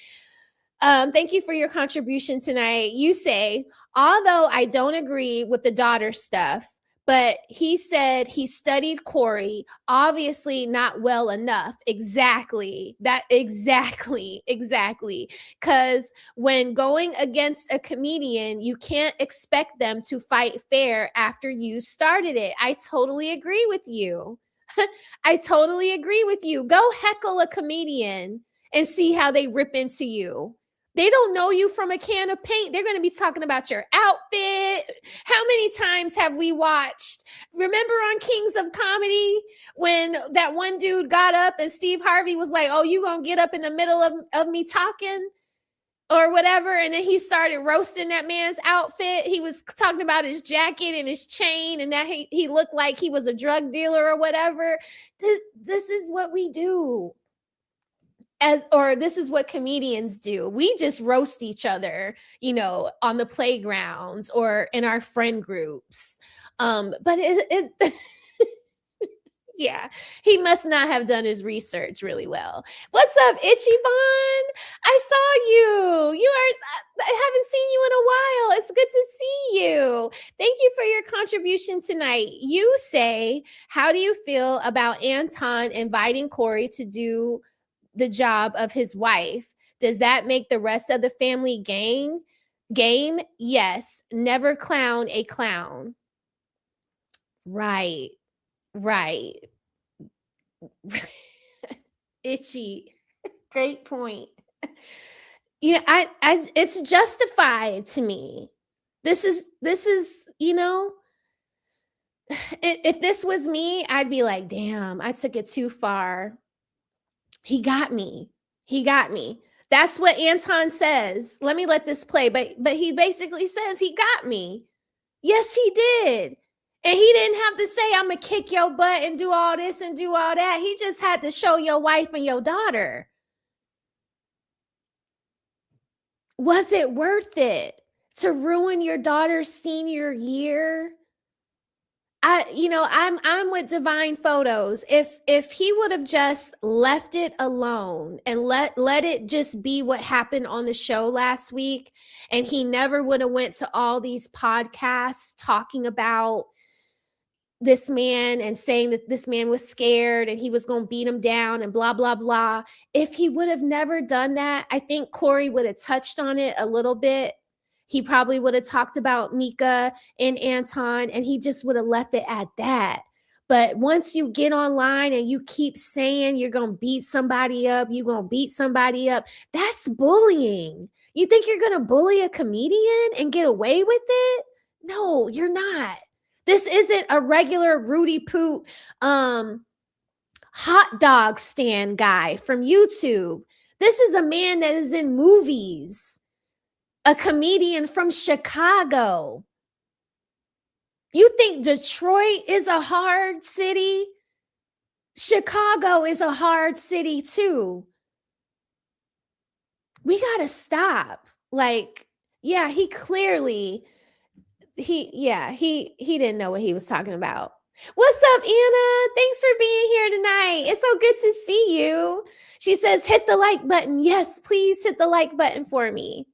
Thank you for your contribution tonight. You say, although I don't agree with the daughter stuff, But he said he studied Corey, obviously not well enough. Exactly. Exactly. Because when going against a comedian, you can't expect them to fight fair after you started it. I totally agree with you. I totally agree with you. Go heckle a comedian and see how they rip into you. They don't know you from a can of paint. They're going to be talking about your outfit. How many times have we watched? Remember on Kings of Comedy when that one dude got up and Steve Harvey was like, oh, you going to get up in the middle of me talking or whatever. And then he started roasting that man's outfit. He was talking about his jacket and his chain and that he looked like he was a drug dealer or whatever. This is what we do. Or this is what comedians do. We just roast each other, on the playgrounds or in our friend groups. But it's yeah, he must not have done his research really well. What's up, Itchy Bond? I saw you. I haven't seen you in a while. It's good to see you. Thank you for your contribution tonight. You say, how do you feel about Anton inviting Corey to do the job of his wife? Does that make the rest of the family game? Yes. Never clown a clown. Right. Itchy. Great point. I it's justified to me. This is if this was me, I'd be like, damn, I took it too far. He got me. That's what Anton says. Let me let this play. But he basically says he got me. Yes, he did. And he didn't have to say, I'm going to kick your butt and do all this and do all that. He just had to show your wife and your daughter. Was it worth it to ruin your daughter's senior year? I'm with Divine Photos. If he would have just left it alone and let it just be what happened on the show last week, and he never would have went to all these podcasts talking about this man and saying that this man was scared and he was going to beat him down and blah, blah, blah. If he would have never done that, I think Corey would have touched on it a little bit. He probably would have talked about Mika and Anton, and he just would have left it at that. But once you get online and you keep saying you're going to beat somebody up, that's bullying. You think you're going to bully a comedian and get away with it? No, you're not. This isn't a regular Rudy Poot hot dog stand guy from YouTube. This is a man that is in movies. A comedian from Chicago. You think Detroit is a hard city? Chicago is a hard city too. We gotta stop. He clearly he didn't know what he was talking about. What's up, Anna? Thanks for being here tonight. It's so good to see you. She says, hit the like button. Yes, please hit the like button for me.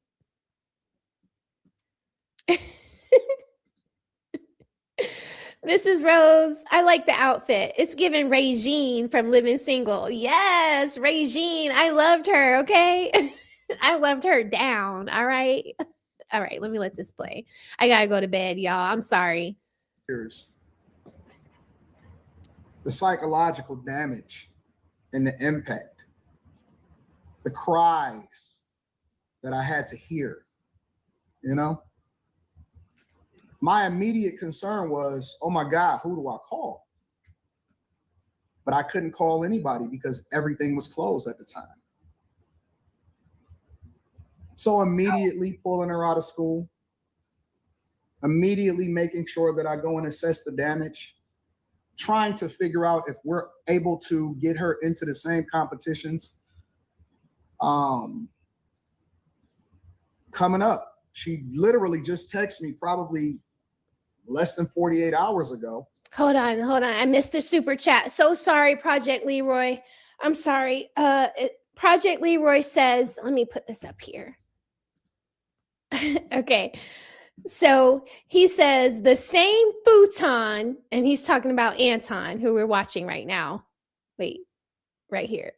Mrs. Rose, I like the outfit. It's giving Regine from Living Single. Yes, Regine. I loved her, okay? I loved her down, all right? All right, let me let this play. I got to go to bed, y'all. I'm sorry. The psychological damage and the impact, the cries that I had to hear, my immediate concern was, oh my God, who do I call? But I couldn't call anybody because everything was closed at the time. So immediately pulling her out of school, immediately making sure that I go and assess the damage, trying to figure out if we're able to get her into the same competitions. Coming up, she literally just texted me probably less than 48 hours ago. Hold on. I missed the super chat. So sorry, Project Leroy. I'm sorry. Project Leroy says, let me put this up here. Okay. So he says the same futon, and he's talking about Anton, who we're watching right now. Wait, right here.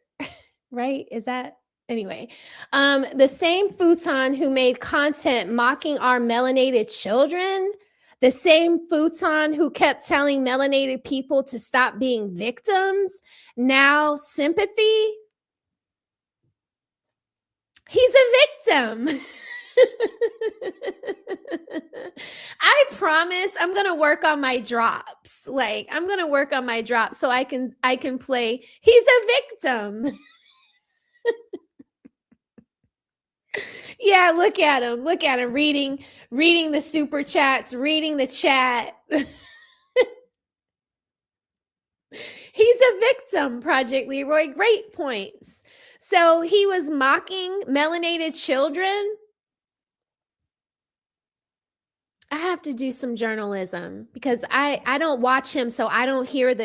Right? Is that anyway? The same futon who made content mocking our melanated children, the same futon who kept telling melanated people to stop being victims, now sympathy. He's a victim. I promise I'm going to work on my drops. Like I'm going to work on my drops so I can play he's a victim. Yeah, look at him. Look at him reading the super chats, reading the chat. He's a victim, Project Leroy. Great points. So he was mocking melanated children. I have to do some journalism because I don't watch him, so I don't hear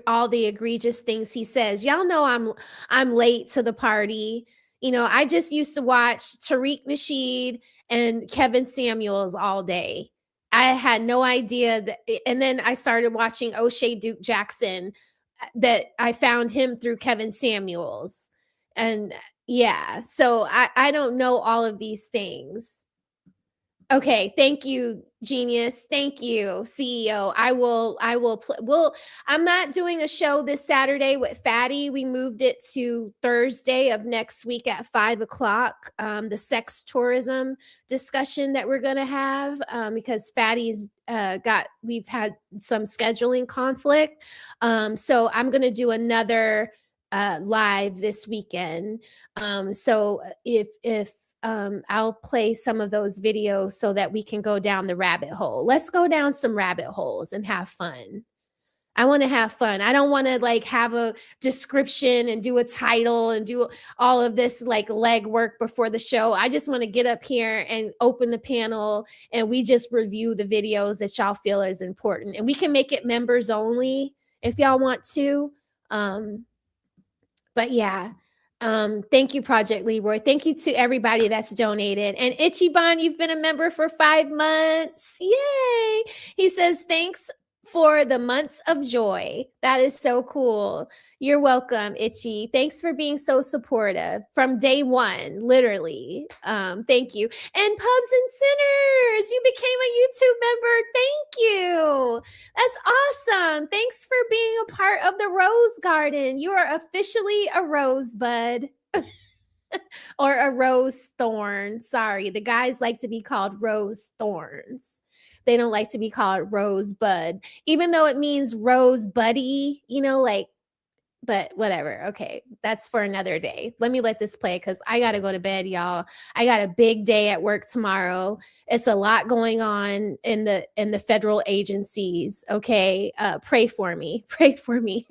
all the egregious things he says. Y'all know I'm late to the party. You know, I just used to watch Tariq Nasheed and Kevin Samuels all day. I had no idea that, and then I started watching O'Shea Duke Jackson. That I found him through Kevin Samuels, and yeah, so I don't know all of these things. Okay, thank you, genius. Thank you, CEO. I'm not doing a show this Saturday with Fatty. We moved it to Thursday of next week at 5:00. The sex tourism discussion that we're gonna have because Fatty's we've had some scheduling conflict. So I'm gonna do another live this weekend. So if I'll play some of those videos so that we can go down the rabbit hole. Let's go down some rabbit holes and have fun. I want to have fun. I don't want to like have a description and do a title and do all of this like legwork before the show. I just want to get up here and open the panel and we just review the videos that y'all feel is important. And we can make it members only if y'all want to. But yeah. Thank you, Project Leroy. Thank you to everybody that's donated. And Ichiban, you've been a member for 5 months. Yay! He says, thanks for the months of joy. That is so cool. You're welcome, Itchy. Thanks for being so supportive from day one, literally. Thank you. And Pubs and Sinners, you became a YouTube member. Thank you. That's awesome. Thanks for being a part of the Rose Garden. You are officially a rosebud. Or a rose thorn. Sorry, the guys like to be called rose thorns. They don't like to be called rosebud, even though it means rose buddy, you know, like, but whatever. Okay, that's for another day. Let me let this play because I got to go to bed, y'all. I got a big day at work tomorrow. It's a lot going on in the federal agencies. Okay, pray for me. Pray for me.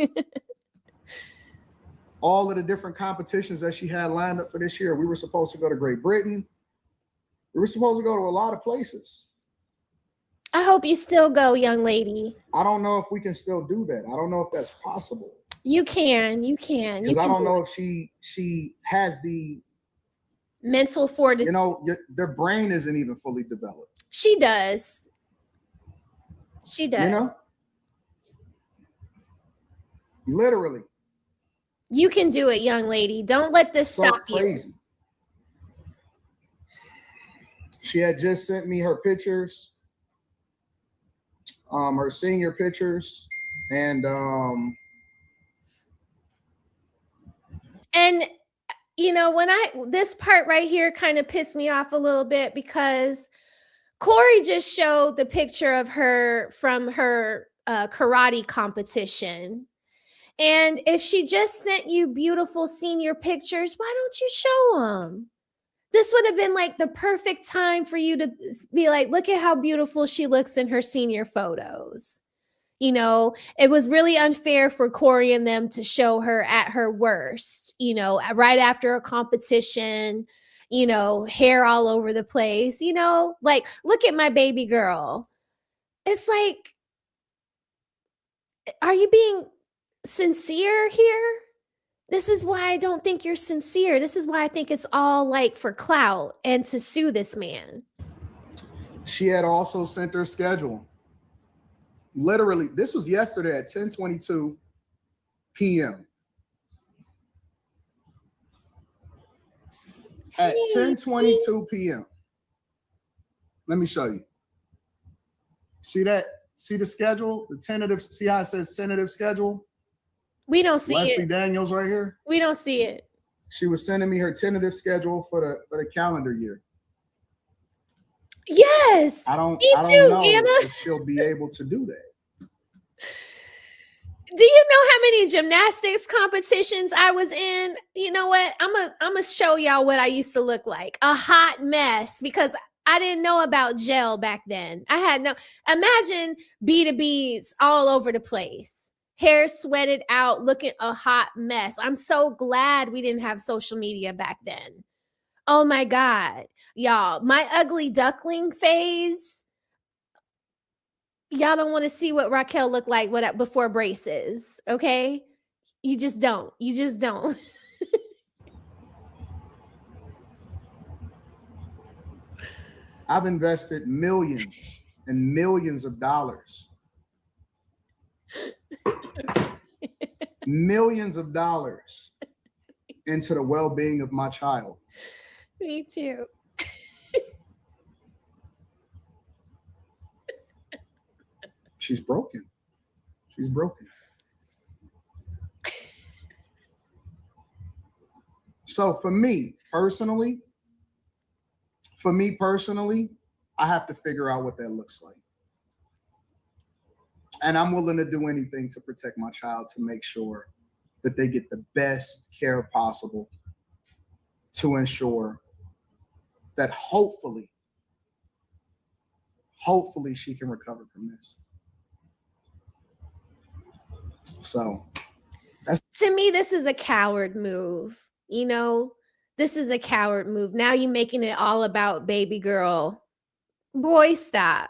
All of the different competitions that she had lined up for this year. We were supposed to go to Great Britain. We were supposed to go to a lot of places. I hope you still go, young lady. I don't know if we can still do that. I don't know if that's possible. You can. Because I don't know if she has the mental fortitude. You know, their brain isn't even fully developed. She does. She does. You know? Literally. You can do it, young lady. Don't let this stop crazy. You. She had just sent me her pictures, her senior pictures, and you know, this part right here kind of pissed me off a little bit because Corey just showed the picture of her from her karate competition. And if she just sent you beautiful senior pictures, why don't you show them? This would have been like the perfect time for you to be like, look at how beautiful she looks in her senior photos. You know, it was really unfair for Corey and them to show her at her worst, you know, right after a competition, you know, hair all over the place, you know, like, look at my baby girl. It's like, are you being sincere here? This is why I don't think you're sincere. This is why I think it's all like for clout and to sue this man. She had also sent her schedule. Literally, this was yesterday at 10:22 p.m. At 10:22 p.m. Let me show you. See that? See the schedule? The tentative, see how it says tentative schedule? We don't see Leslie it. Daniels right here. We don't see it. She was sending me her tentative schedule for the calendar year. Yes. I don't Me too, know Anna. if she'll be able to do that. Do you know how many gymnastics competitions I was in? You know what? I'm gonna show y'all what I used to look like. A hot mess, because I didn't know about gel back then. I had no, imagine beads all over the place. Hair sweated out, looking a hot mess. I'm so glad we didn't have social media back then. Oh my God. Y'all, my ugly duckling phase. Y'all don't want to see what Raquel looked like before braces, okay? You just don't. You just don't. I've invested millions and millions of dollars. Millions of dollars into the well-being of my child. Me too. She's broken. She's broken. So for me personally, I have to figure out what that looks like. And I'm willing to do anything to protect my child, to make sure that they get the best care possible, to ensure that hopefully she can recover from this. So to me, this is a coward move. You know, this is a coward move. Now you're making it all about baby girl. Boy, stop.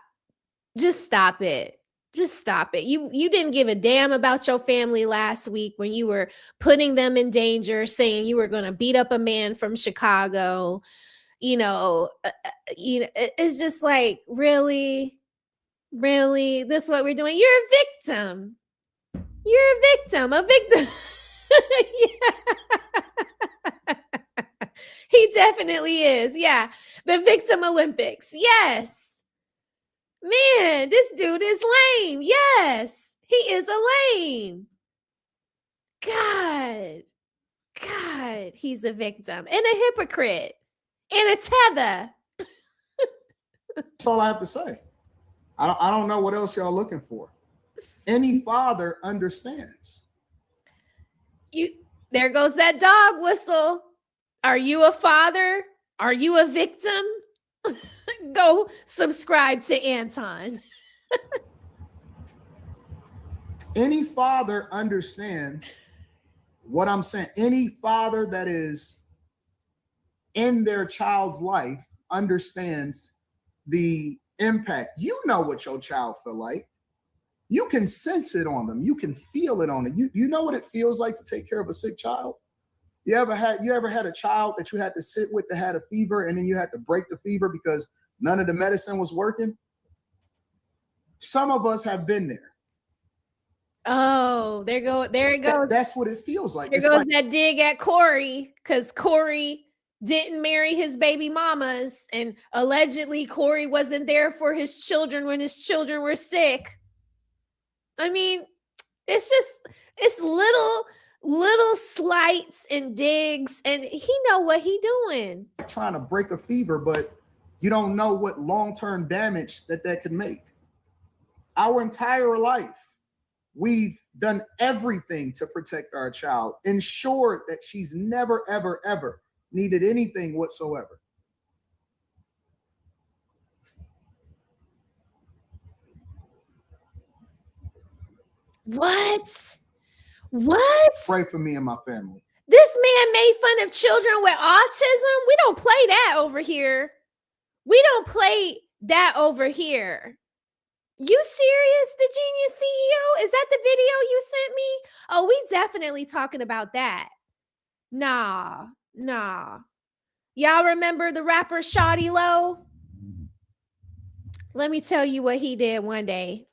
Just stop it. Just stop it. You didn't give a damn about your family last week when you were putting them in danger, saying you were going to beat up a man from Chicago. It's just like, really, this is what we're doing. You're a victim. You're a victim. Yeah. He definitely is. Yeah. The Victim Olympics. Yes. Man, this dude is lame. Yes. He is a lame. God, he's a victim and a hypocrite and a tether. That's all I have to say. I don't know what else y'all looking for. Any father understands. There goes that dog whistle. Are you a father? Are you a victim? Go subscribe to Anton. Any father understands what I'm saying. Any father that is in their child's life understands the impact. You know what your child feel like. You can sense it on them. You can feel it on it. You know what it feels like to take care of a sick child? You ever had a child that you had to sit with that had a fever, and then you had to break the fever because none of the medicine was working? Some of us have been there. Oh, there it goes. That's what it feels like. There goes that dig at Corey, because Corey didn't marry his baby mamas, and allegedly Corey wasn't there for his children when his children were sick. I mean, it's little slights and digs, and he know what he doing. Trying to break a fever, but you don't know what long-term damage that could make. Our entire life, we've done everything to protect our child, ensured that she's never, ever, ever needed anything whatsoever. What? Pray for me and my family. This man made fun of children with autism? We don't play that over here. You serious, the Genius CEO? Is that the video you sent me? Oh, we definitely talking about that. Nah. Y'all remember the rapper Shawty Low? Let me tell you what he did one day.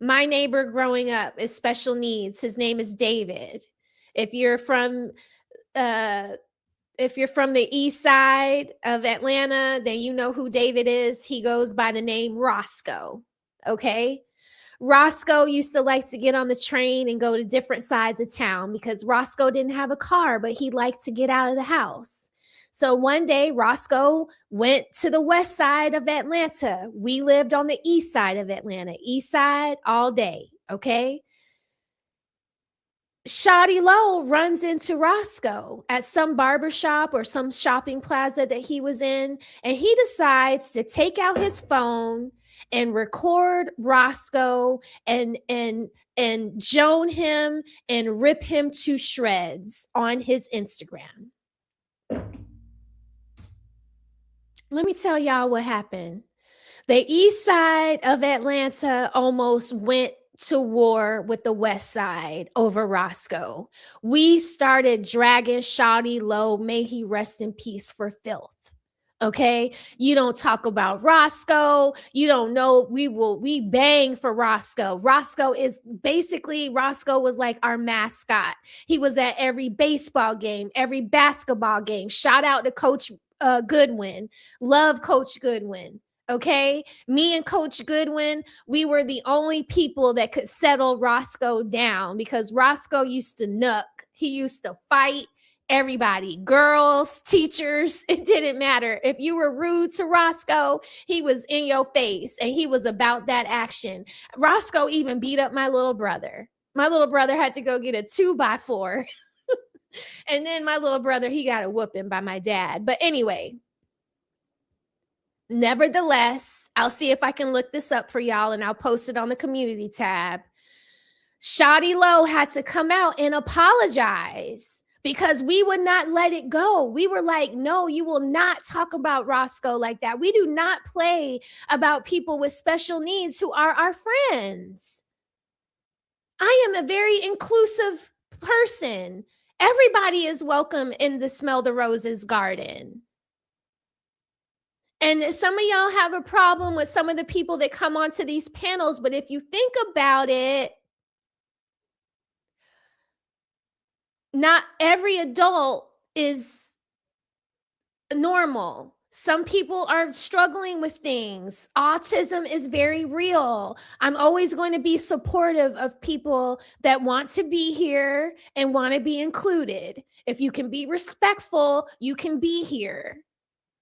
My neighbor growing up is special needs. His name is David. If you're from uh if you're from the east side of Atlanta, then you know who David is. He goes by the name Roscoe. Okay? Roscoe used to like to get on the train and go to different sides of town because Roscoe didn't have a car, but he liked to get out of the house. So one day, Roscoe went to the west side of Atlanta. We lived on the east side of Atlanta, east side all day. Okay. Shoddy Lowe runs into Roscoe at some barbershop or some shopping plaza that he was in, and he decides to take out his phone and record Roscoe and Joan him and rip him to shreds on his Instagram. Let me tell y'all what happened. The east side of Atlanta almost went to war with the west side over Roscoe. We started dragging Shoddy Lowe, may he rest in peace, for filth. Okay, you don't talk about Roscoe. You don't know. We bang for Roscoe. Roscoe was like our mascot. He was at every baseball game, every basketball game. Shout out to Coach Goodwin. Love Coach Goodwin. Okay, me and Coach Goodwin, we were the only people that could settle Roscoe down because Roscoe used to nuck. He used to fight everybody, girls, teachers. It didn't matter. If you were rude to Roscoe, he was in your face and he was about that action. Roscoe even beat up my little brother. My little brother had to go get a 2x4. And then my little brother, he got a whooping by my dad. But anyway, nevertheless, I'll see if I can look this up for y'all and I'll post it on the community tab. Shoddy Lowe had to come out and apologize because we would not let it go. We were like, no, you will not talk about Roscoe like that. We do not play about people with special needs who are our friends. I am a very inclusive person. Everybody is welcome in the Smell the Roses garden. And some of y'all have a problem with some of the people that come onto these panels, but if you think about it, not every adult is normal. Some people are struggling with things. Autism is very real. I'm always going to be supportive of people that want to be here and want to be included. If you can be respectful, you can be here.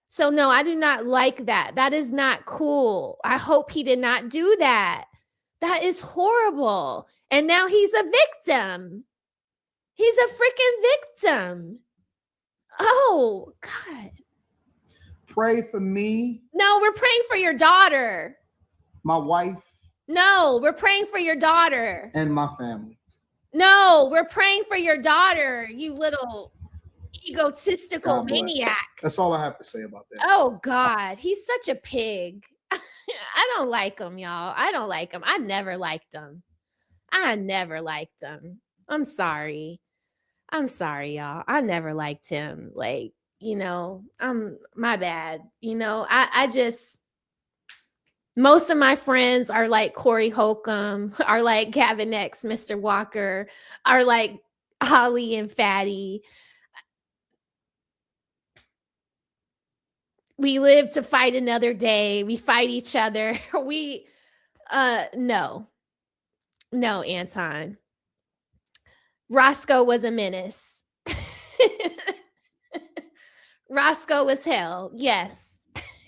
So no, I do not like that. That is not cool. I hope he did not do that. That is horrible. And now he's a victim. He's a freaking victim. Oh, God. Pray for me. No, we're praying for your daughter. My wife. No, we're praying for your daughter. And my family. No, we're praying for your daughter, you little egotistical maniac. That's all I have to say about that. Oh, God. He's such a pig. I don't like him, y'all. I don't like him. I never liked him. I'm sorry. Y'all. I never liked him. Like, my bad. I just, most of my friends are like Corey Holcomb, are like Gavin X, Mr. Walker, are like Holly and Fatty. We live to fight another day. We fight each other. No, Anton. Roscoe was a menace. Roscoe was hell. Yes.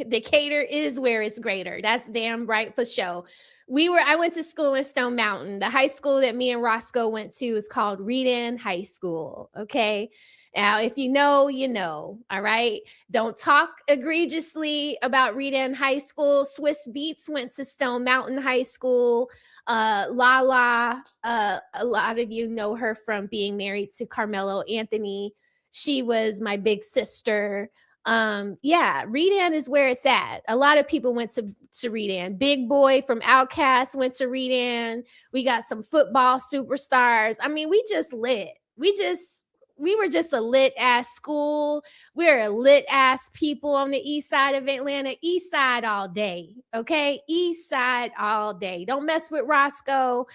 Decatur is where it's greater. That's damn right for sure. I went to school in Stone Mountain. The high school that me and Roscoe went to is called Redan High School. Okay. Now, if you know, you know. All right. Don't talk egregiously about Redan High School. Swiss Beats went to Stone Mountain High School. Lala, a lot of you know her from being married to Carmelo Anthony. She was my big sister. Yeah, Redan is where it's at. A lot of people went to Redan. Big Boy from Outkast went to Redan. We got some football superstars. I mean, we just lit. We we were just a lit ass school. We're a lit ass people on the east side of Atlanta. East side all day. Okay. East side all day. Don't mess with Roscoe,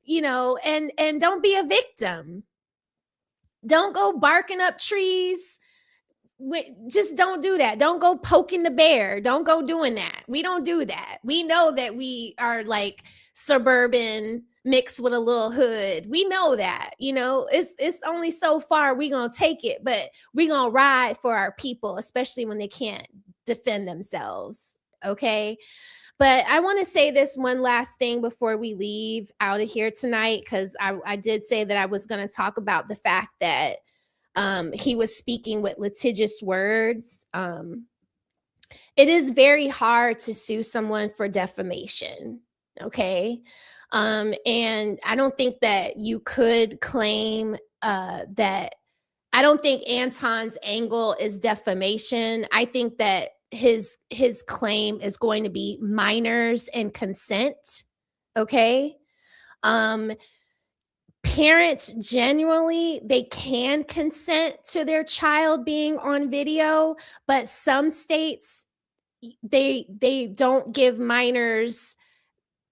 and don't be a victim. Don't go barking up trees. Just don't do that. Don't go poking the bear. Don't go doing that. We don't do that. We know that we are like suburban mixed with a little hood. We know that, it's only so far we gonna take it, but we gonna ride for our people, especially when they can't defend themselves. Okay. But I want to say this one last thing before we leave out of here tonight, because I did say that I was going to talk about the fact that he was speaking with litigious words. It is very hard to sue someone for defamation. Okay. And I don't think that you could claim that. I don't think Anton's angle is defamation. I think that his claim is going to be minors and consent. Okay. Parents genuinely, they can consent to their child being on video, but some states, they don't give minors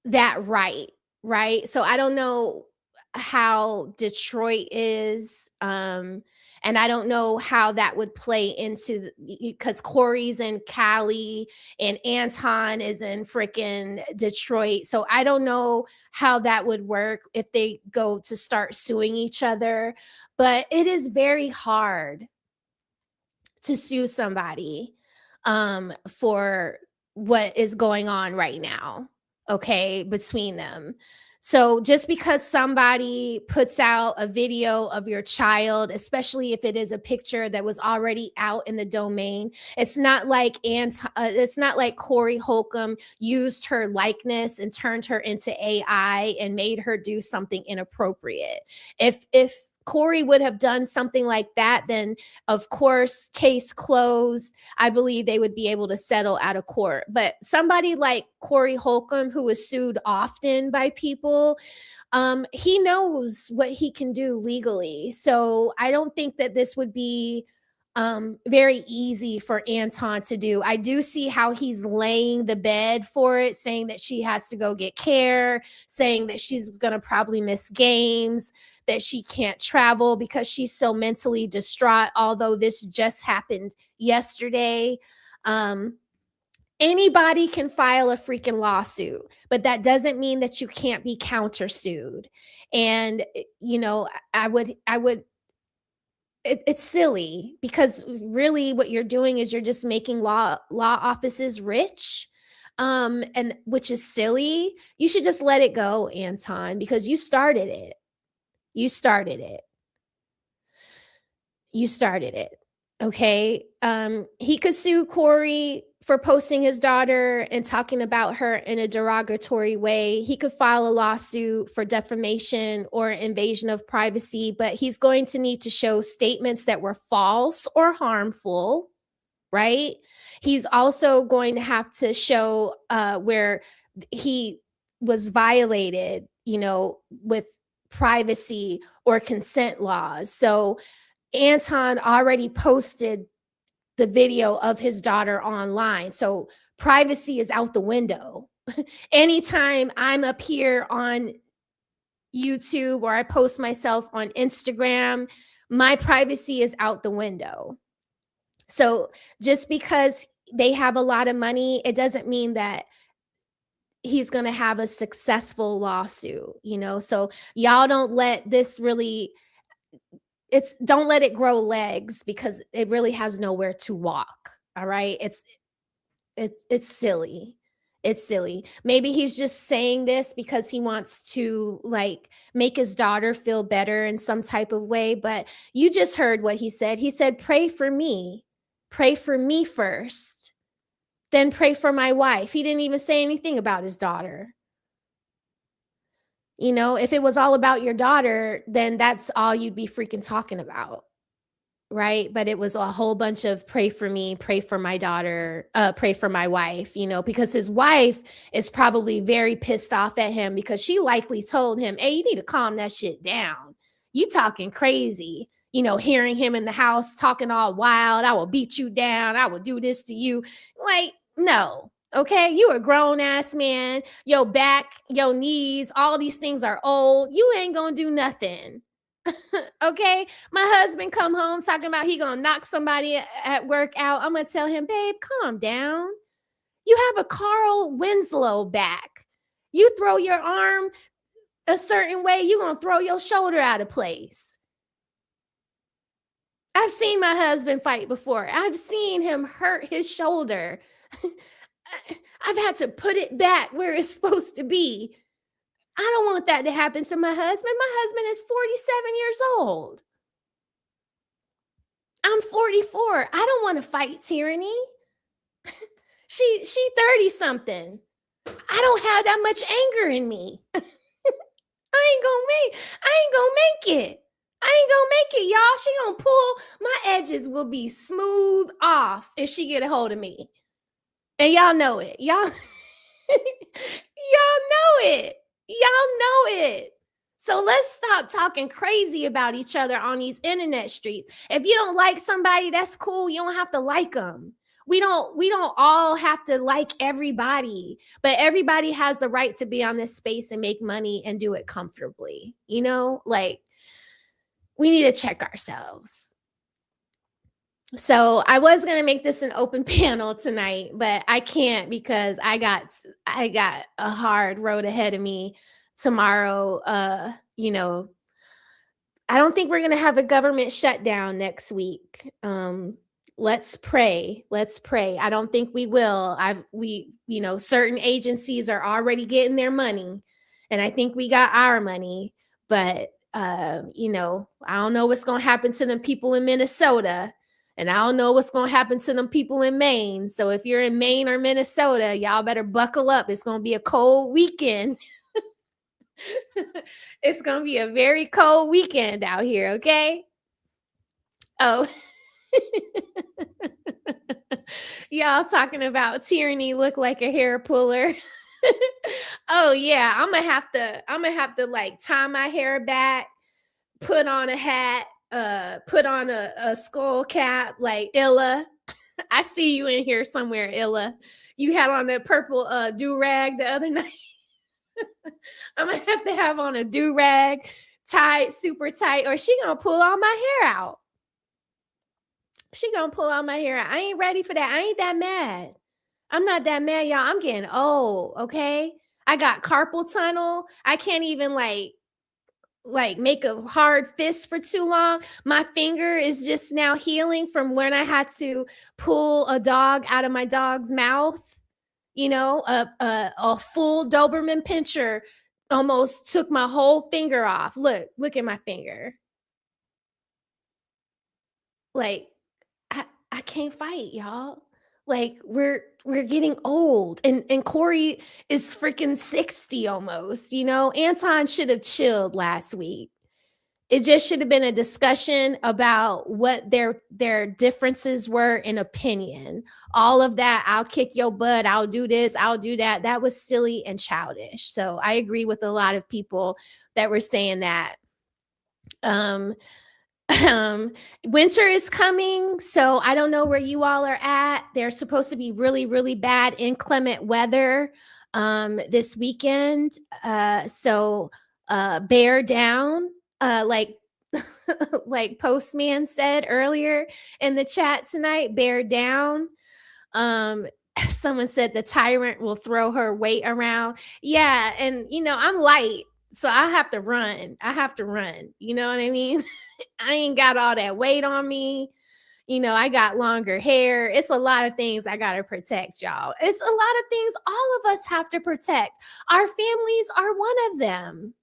that right? So I don't know how Detroit is, and I don't know how that would play into, because Corey's in Cali and Anton is in freaking Detroit. So I don't know how that would work if they go to start suing each other, but it is very hard to sue somebody for what is going on right now, okay, between them. So just because somebody puts out a video of your child, especially if it is a picture that was already out in the domain, it's not like Corey Holcomb used her likeness and turned her into AI and made her do something inappropriate. If Corey would have done something like that, then of course, case closed. I believe they would be able to settle out of court. But somebody like Corey Holcomb, who is sued often by people, he knows what he can do legally. So I don't think that this would be very easy for Anton to do. I do see how he's laying the bed for it, saying that she has to go get care, saying that she's going to probably miss games, that she can't travel because she's so mentally distraught, although this just happened yesterday. Anybody can file a freaking lawsuit, but that doesn't mean that you can't be countersued. And, I would it's silly, because really what you're doing is you're just making law offices rich, and which is silly. You should just let it go, Anton, because you started it. You started it. Okay. He could sue Corey for posting his daughter and talking about her in a derogatory way. He could file a lawsuit for defamation or invasion of privacy, but he's going to need to show statements that were false or harmful, right? He's also going to have to show where he was violated, with privacy or consent laws. So Anton already posted the video of his daughter online. So privacy is out the window. Anytime I'm up here on YouTube or I post myself on Instagram, my privacy is out the window. So just because they have a lot of money, it doesn't mean that he's going to have a successful lawsuit, So y'all don't let this really, don't let it grow legs, because it really has nowhere to walk. All right. It's silly. It's silly. Maybe he's just saying this because he wants to make his daughter feel better in some type of way. But you just heard what he said. He said, pray for me first, then pray for my wife. He didn't even say anything about his daughter. If it was all about your daughter, then that's all you'd be freaking talking about, right? But it was a whole bunch of pray for me, pray for my daughter, pray for my wife, because his wife is probably very pissed off at him, because she likely told him, hey, you need to calm that shit down. You talking crazy. hearing him in the house talking all wild. I will beat you down. I will do this to you. Like, no. Okay. You a grown ass man. Your back, your knees, all these things are old. You ain't going to do nothing. Okay. My husband come home talking about he going to knock somebody at work out. I'm going to tell him, babe, calm down. You have a Carl Winslow back. You throw your arm a certain way, you're going to throw your shoulder out of place. I've seen my husband fight before. I've seen him hurt his shoulder. I've had to put it back where it's supposed to be. I don't want that to happen to my husband. My husband is 47 years old. I'm 44. I don't want to fight tyranny. She 30 something. I don't have that much anger in me. I ain't gonna make it. Y'all. She gonna pull, my edges will be smooth off if she get a hold of me. And y'all know it. Y'all know it. So let's stop talking crazy about each other on these internet streets. If you don't like somebody, that's cool. You don't have to like them. We don't all have to like everybody, but everybody has the right to be on this space and make money and do it comfortably. Like, we need to check ourselves. So I was going to make this an open panel tonight, but I can't because I got a hard road ahead of me tomorrow. I don't think we're going to have a government shutdown next week. Let's pray. I don't think we will. Certain agencies are already getting their money, and I think we got our money, but I don't know what's going to happen to them people in Minnesota, and I don't know what's going to happen to them people in Maine. So if you're in Maine or Minnesota, y'all better buckle up. It's going to be a cold weekend. It's going to be a very cold weekend out here. Okay. Oh, y'all talking about tyranny look like a hair puller. Oh yeah, I'm gonna have to like tie my hair back, put on a hat, put on a skull cap like Illa. I see you in here somewhere, Illa. You had on that purple do-rag the other night. I'm gonna have to have on a do-rag, tight, super tight, or she gonna pull all my hair out. I ain't ready for that. I ain't that mad. I'm not that mad, y'all. I'm getting old, okay? I got carpal tunnel. I can't even like make a hard fist for too long. My finger is just now healing from when I had to pull a dog out of my dog's mouth. A full Doberman pinscher almost took my whole finger off. Look at my finger. Like, I can't fight, y'all. Like, we're getting old, and Corey is freaking 60 almost. Anton should have chilled last week. It just should have been a discussion about what their differences were in opinion. All of that, I'll kick your butt, I'll do this, I'll do that. That was silly and childish. So I agree with a lot of people that were saying that. Winter is coming, so I don't know where you all are at. There's supposed to be really, really bad inclement weather this weekend. So bear down, like like Postman said earlier in the chat tonight, bear down. Someone said the tyrant will throw her weight around. Yeah, and I'm light, so I have to run. You know what I mean? I ain't got all that weight on me. I got longer hair. It's a lot of things I got to protect, y'all. It's a lot of things all of us have to protect. Our families are one of them.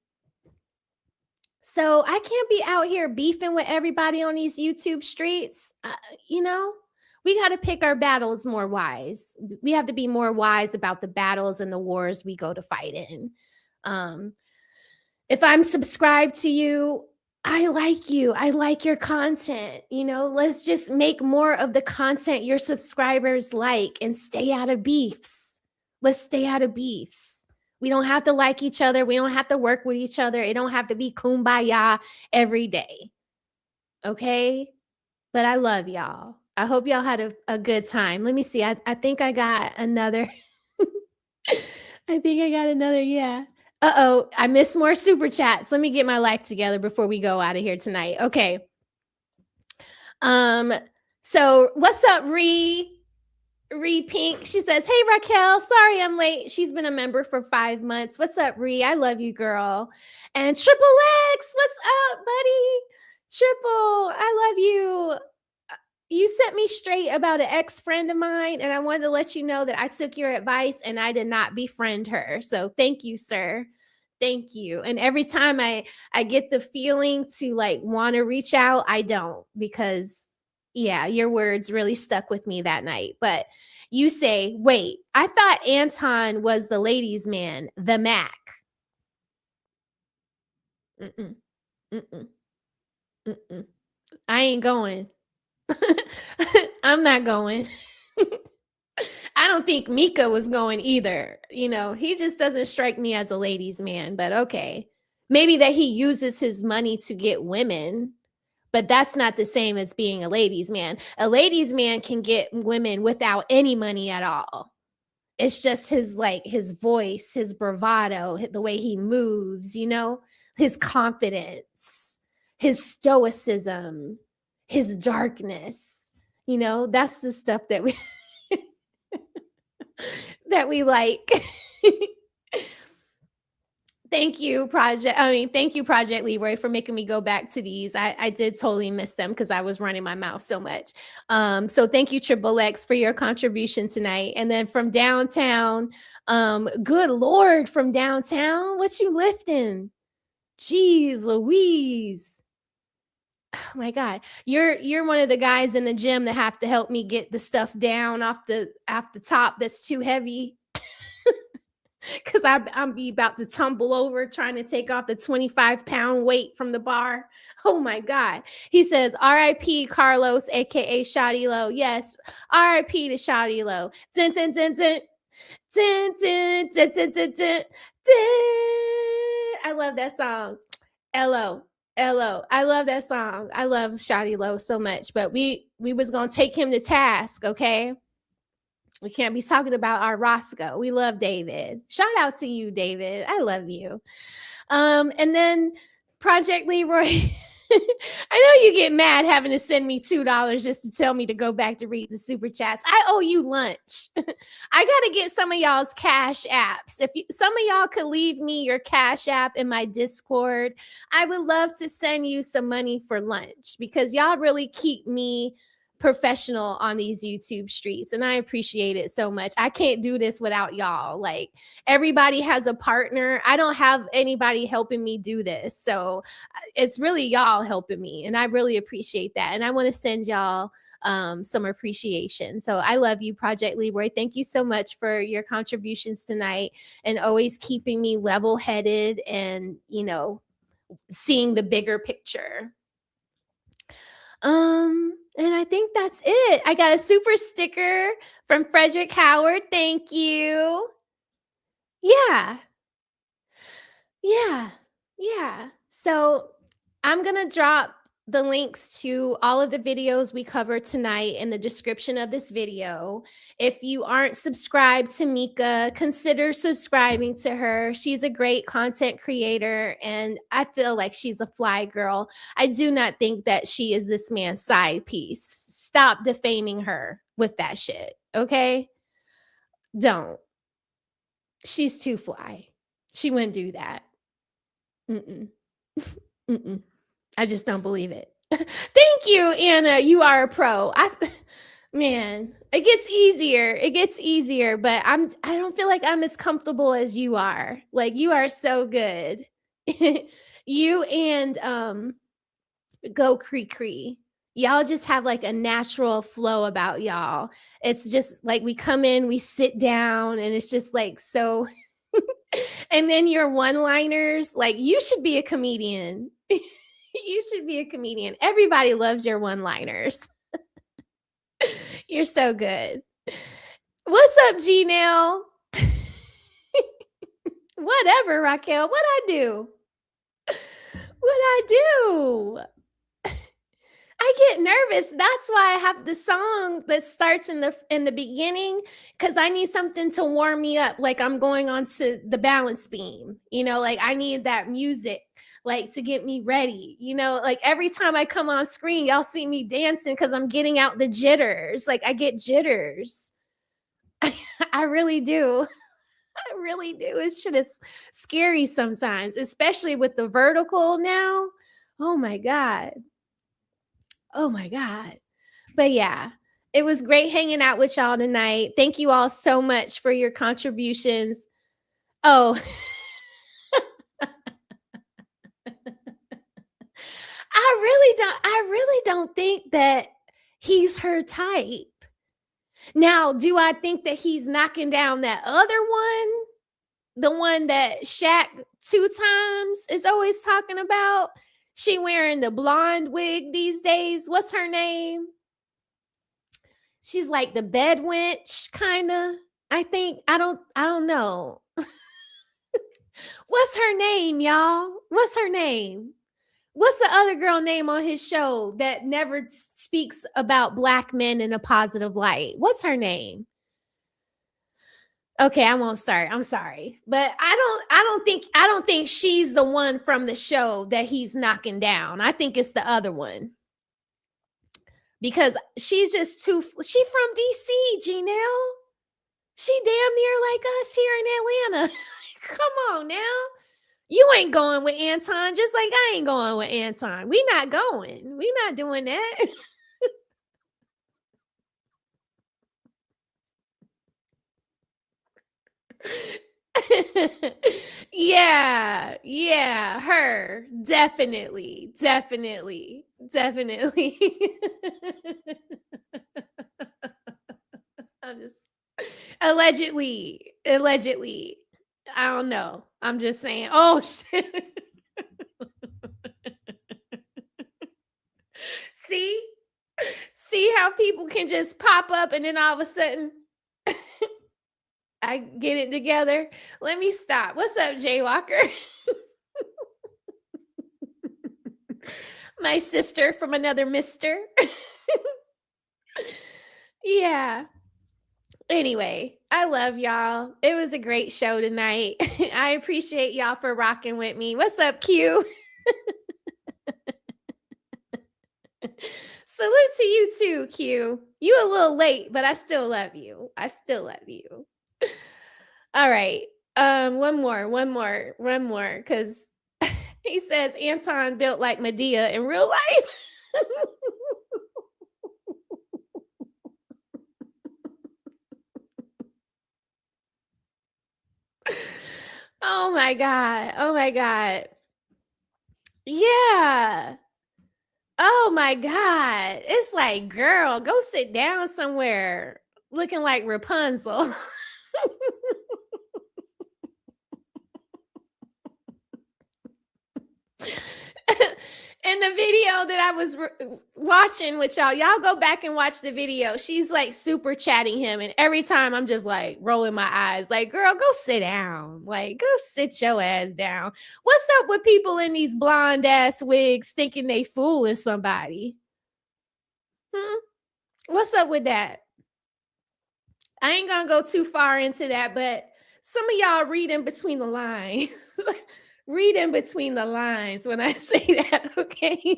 So I can't be out here beefing with everybody on these YouTube streets. We got to pick our battles more wise. We have to be more wise about the battles and the wars we go to fight in. If I'm subscribed to you, I like you. I like your content. Let's just make more of the content your subscribers like and stay out of beefs. Let's stay out of beefs. We don't have to like each other. We don't have to work with each other. It don't have to be kumbaya every day. Okay? But I love y'all. I hope y'all had a good time. Let me see. I think I got another. I think I got another. Yeah. Uh-oh. I missed more super chats. Let me get my life together before we go out of here tonight. Okay. So what's up, Ree Pink? She says, "Hey Raquel, sorry I'm late." She's been a member for 5 months. What's up, Ree? I love you, girl. And Triple X, what's up, buddy? Triple, I love you. You set me straight about an ex-friend of mine, and I wanted to let you know that I took your advice and I did not befriend her. So thank you, sir. Thank you. And every time I get the feeling to like want to reach out, I don't, because yeah, your words really stuck with me that night. But you say, "Wait, I thought Anton was the ladies' man, the Mac." Mm-mm, mm-mm, mm-mm. I ain't going. I'm not going. I don't think Mika was going either. You know, he just doesn't strike me as a ladies' man, but okay. Maybe that he uses his money to get women, but that's not the same as being a ladies' man. A ladies' man can get women without any money at all. It's just his voice, his bravado, the way he moves, you know, his confidence, his stoicism, his darkness. You know, that's the stuff that we that we like. Thank you, Project Leroy, for making me go back to these. I did totally miss them because I was running my mouth so much. So thank you, Triple X, for your contribution tonight. And then from downtown, good Lord, from downtown, what you lifting? Jeez Louise. Oh my God. You're one of the guys in the gym that have to help me get the stuff down off the top that's too heavy. Cause I'm be about to tumble over trying to take off the 25-pound weight from the bar. Oh my God. He says, "R.I.P. Carlos, aka Shawty Low." Yes, R.I.P. to Shawty Low. Dun, dun, dun, dun. Dun, dun, dun, dun, dun, dun, dun. I love that song. L.O. L.O. I love that song. I love Shawty Low so much. But we was gonna take him to task, okay? We can't be talking about our Roscoe. We love David. Shout out to you, David. I love you. And then Project Leroy. I know you get mad having to send me $2 just to tell me to go back to read the super chats. I owe you lunch. I got to get some of y'all's cash apps. If some of y'all could leave me your cash app in my Discord, I would love to send you some money for lunch because y'all really keep me professional on these YouTube streets, and I appreciate it so much. I can't do this without y'all. Like, everybody has a partner. I don't have anybody helping me do this, so it's really y'all helping me, and I really appreciate that. And I want to send y'all some appreciation. So I love you, Project Leroy. Thank you so much for your contributions tonight and always keeping me level-headed and, you know, seeing the bigger picture. And I think that's it. I got a super sticker from Frederick Howard. Thank you. Yeah. So I'm going to drop the links to all of the videos we covered tonight in the description of this video. If you aren't subscribed to Mika, consider subscribing to her. She's a great content creator, and I feel like she's a fly girl. I do not think that she is this man's side piece. Stop defaming her with that shit, okay? Don't. She's too fly. She wouldn't do that. I just don't believe it. Thank you, Anna. You are a pro. Man, it gets easier, but I don't feel like I'm as comfortable as you are. Like, you are so good. You and Go Cree. Y'all just have like a natural flow about y'all. It's just like we come in, we sit down, and it's just like so. And then your one-liners, like, you should be a comedian. You should be a comedian. Everybody loves your one-liners. You're so good. What's up, Gmail? Whatever, Raquel. What'd I do? get nervous. That's why I have the song that starts in the beginning, because I need something to warm me up, like I'm going on to the balance beam. Like I need that music, like to get me ready. Like every time I come on screen, y'all see me dancing because I'm getting out the jitters. Like I get jitters. I really do. I really do. It's just scary sometimes, especially with the vertical now. Oh my God. Oh my God. But yeah, it was great hanging out with y'all tonight. Thank you all so much for your contributions. Oh, I really don't think that he's her type. Now, do I think that he's knocking down that other one? The one that Shaq 2 times is always talking about? She wearing the blonde wig these days. What's her name? She's like the bed wench, kind of. I think. I don't know. What's her name, y'all? What's her name? What's the other girl name on his show that never speaks about Black men in a positive light? What's her name? Okay, I won't start. I'm sorry. But I don't think she's the one from the show that he's knocking down. I think it's the other one. Because she's just she from DC, Janelle. She damn near like us here in Atlanta. Come on now. You ain't going with Anton, just like I ain't going with Anton. We not going. We not doing that. Yeah, her. Definitely. I'm just allegedly. I don't know. I'm just saying. Oh shit. See how people can just pop up and then all of a sudden I get it together. Let me stop. What's up, Jay Walker? My sister from another mister. Yeah. Anyway, I love y'all. It was a great show tonight. I appreciate y'all for rocking with me. What's up, Q? Salute to you too, Q. You a little late, but I still love you. All right. One more, because he says Anton built like Medea in real life. Oh my God. Yeah. Oh my God. It's like, girl, go sit down somewhere looking like Rapunzel. In the video that I was watching with y'all go back and watch the video. She's like super chatting him. And every time I'm just like rolling my eyes like, girl, go sit down. Like, go sit your ass down. What's up with people in these blonde ass wigs thinking they fooling somebody? What's up with that? I ain't gonna go too far into that, but some of y'all read in between the lines. Read in between the lines when I say that, okay?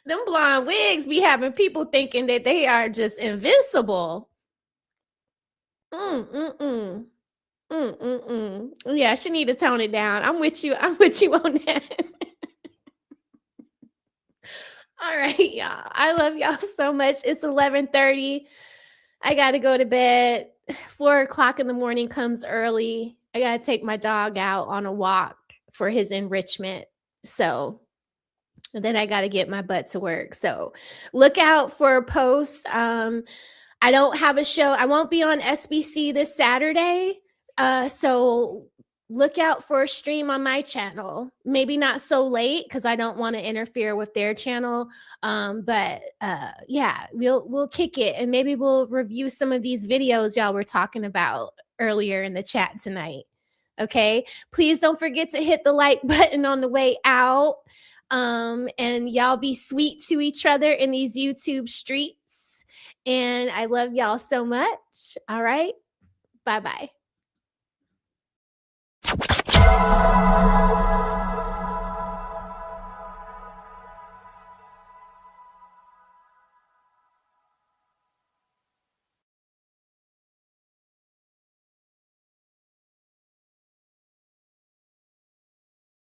Them blonde wigs be having people thinking that they are just invincible. Yeah, she need to tone it down. I'm with you on that. All right, y'all. I love y'all so much. It's 11:30. I got to go to bed. 4:00 in the morning comes early. I got to take my dog out on a walk for his enrichment. So then I got to get my butt to work. So look out for a post. I don't have a show. I won't be on SBC this Saturday. So look out for a stream on my channel. Maybe not so late because I don't want to interfere with their channel. But yeah, we'll kick it and maybe we'll review some of these videos y'all were talking about earlier in the chat tonight. Okay, please don't forget to hit the like button on the way out. And y'all be sweet to each other in these YouTube streets. And I love y'all so much. All right. Bye-bye.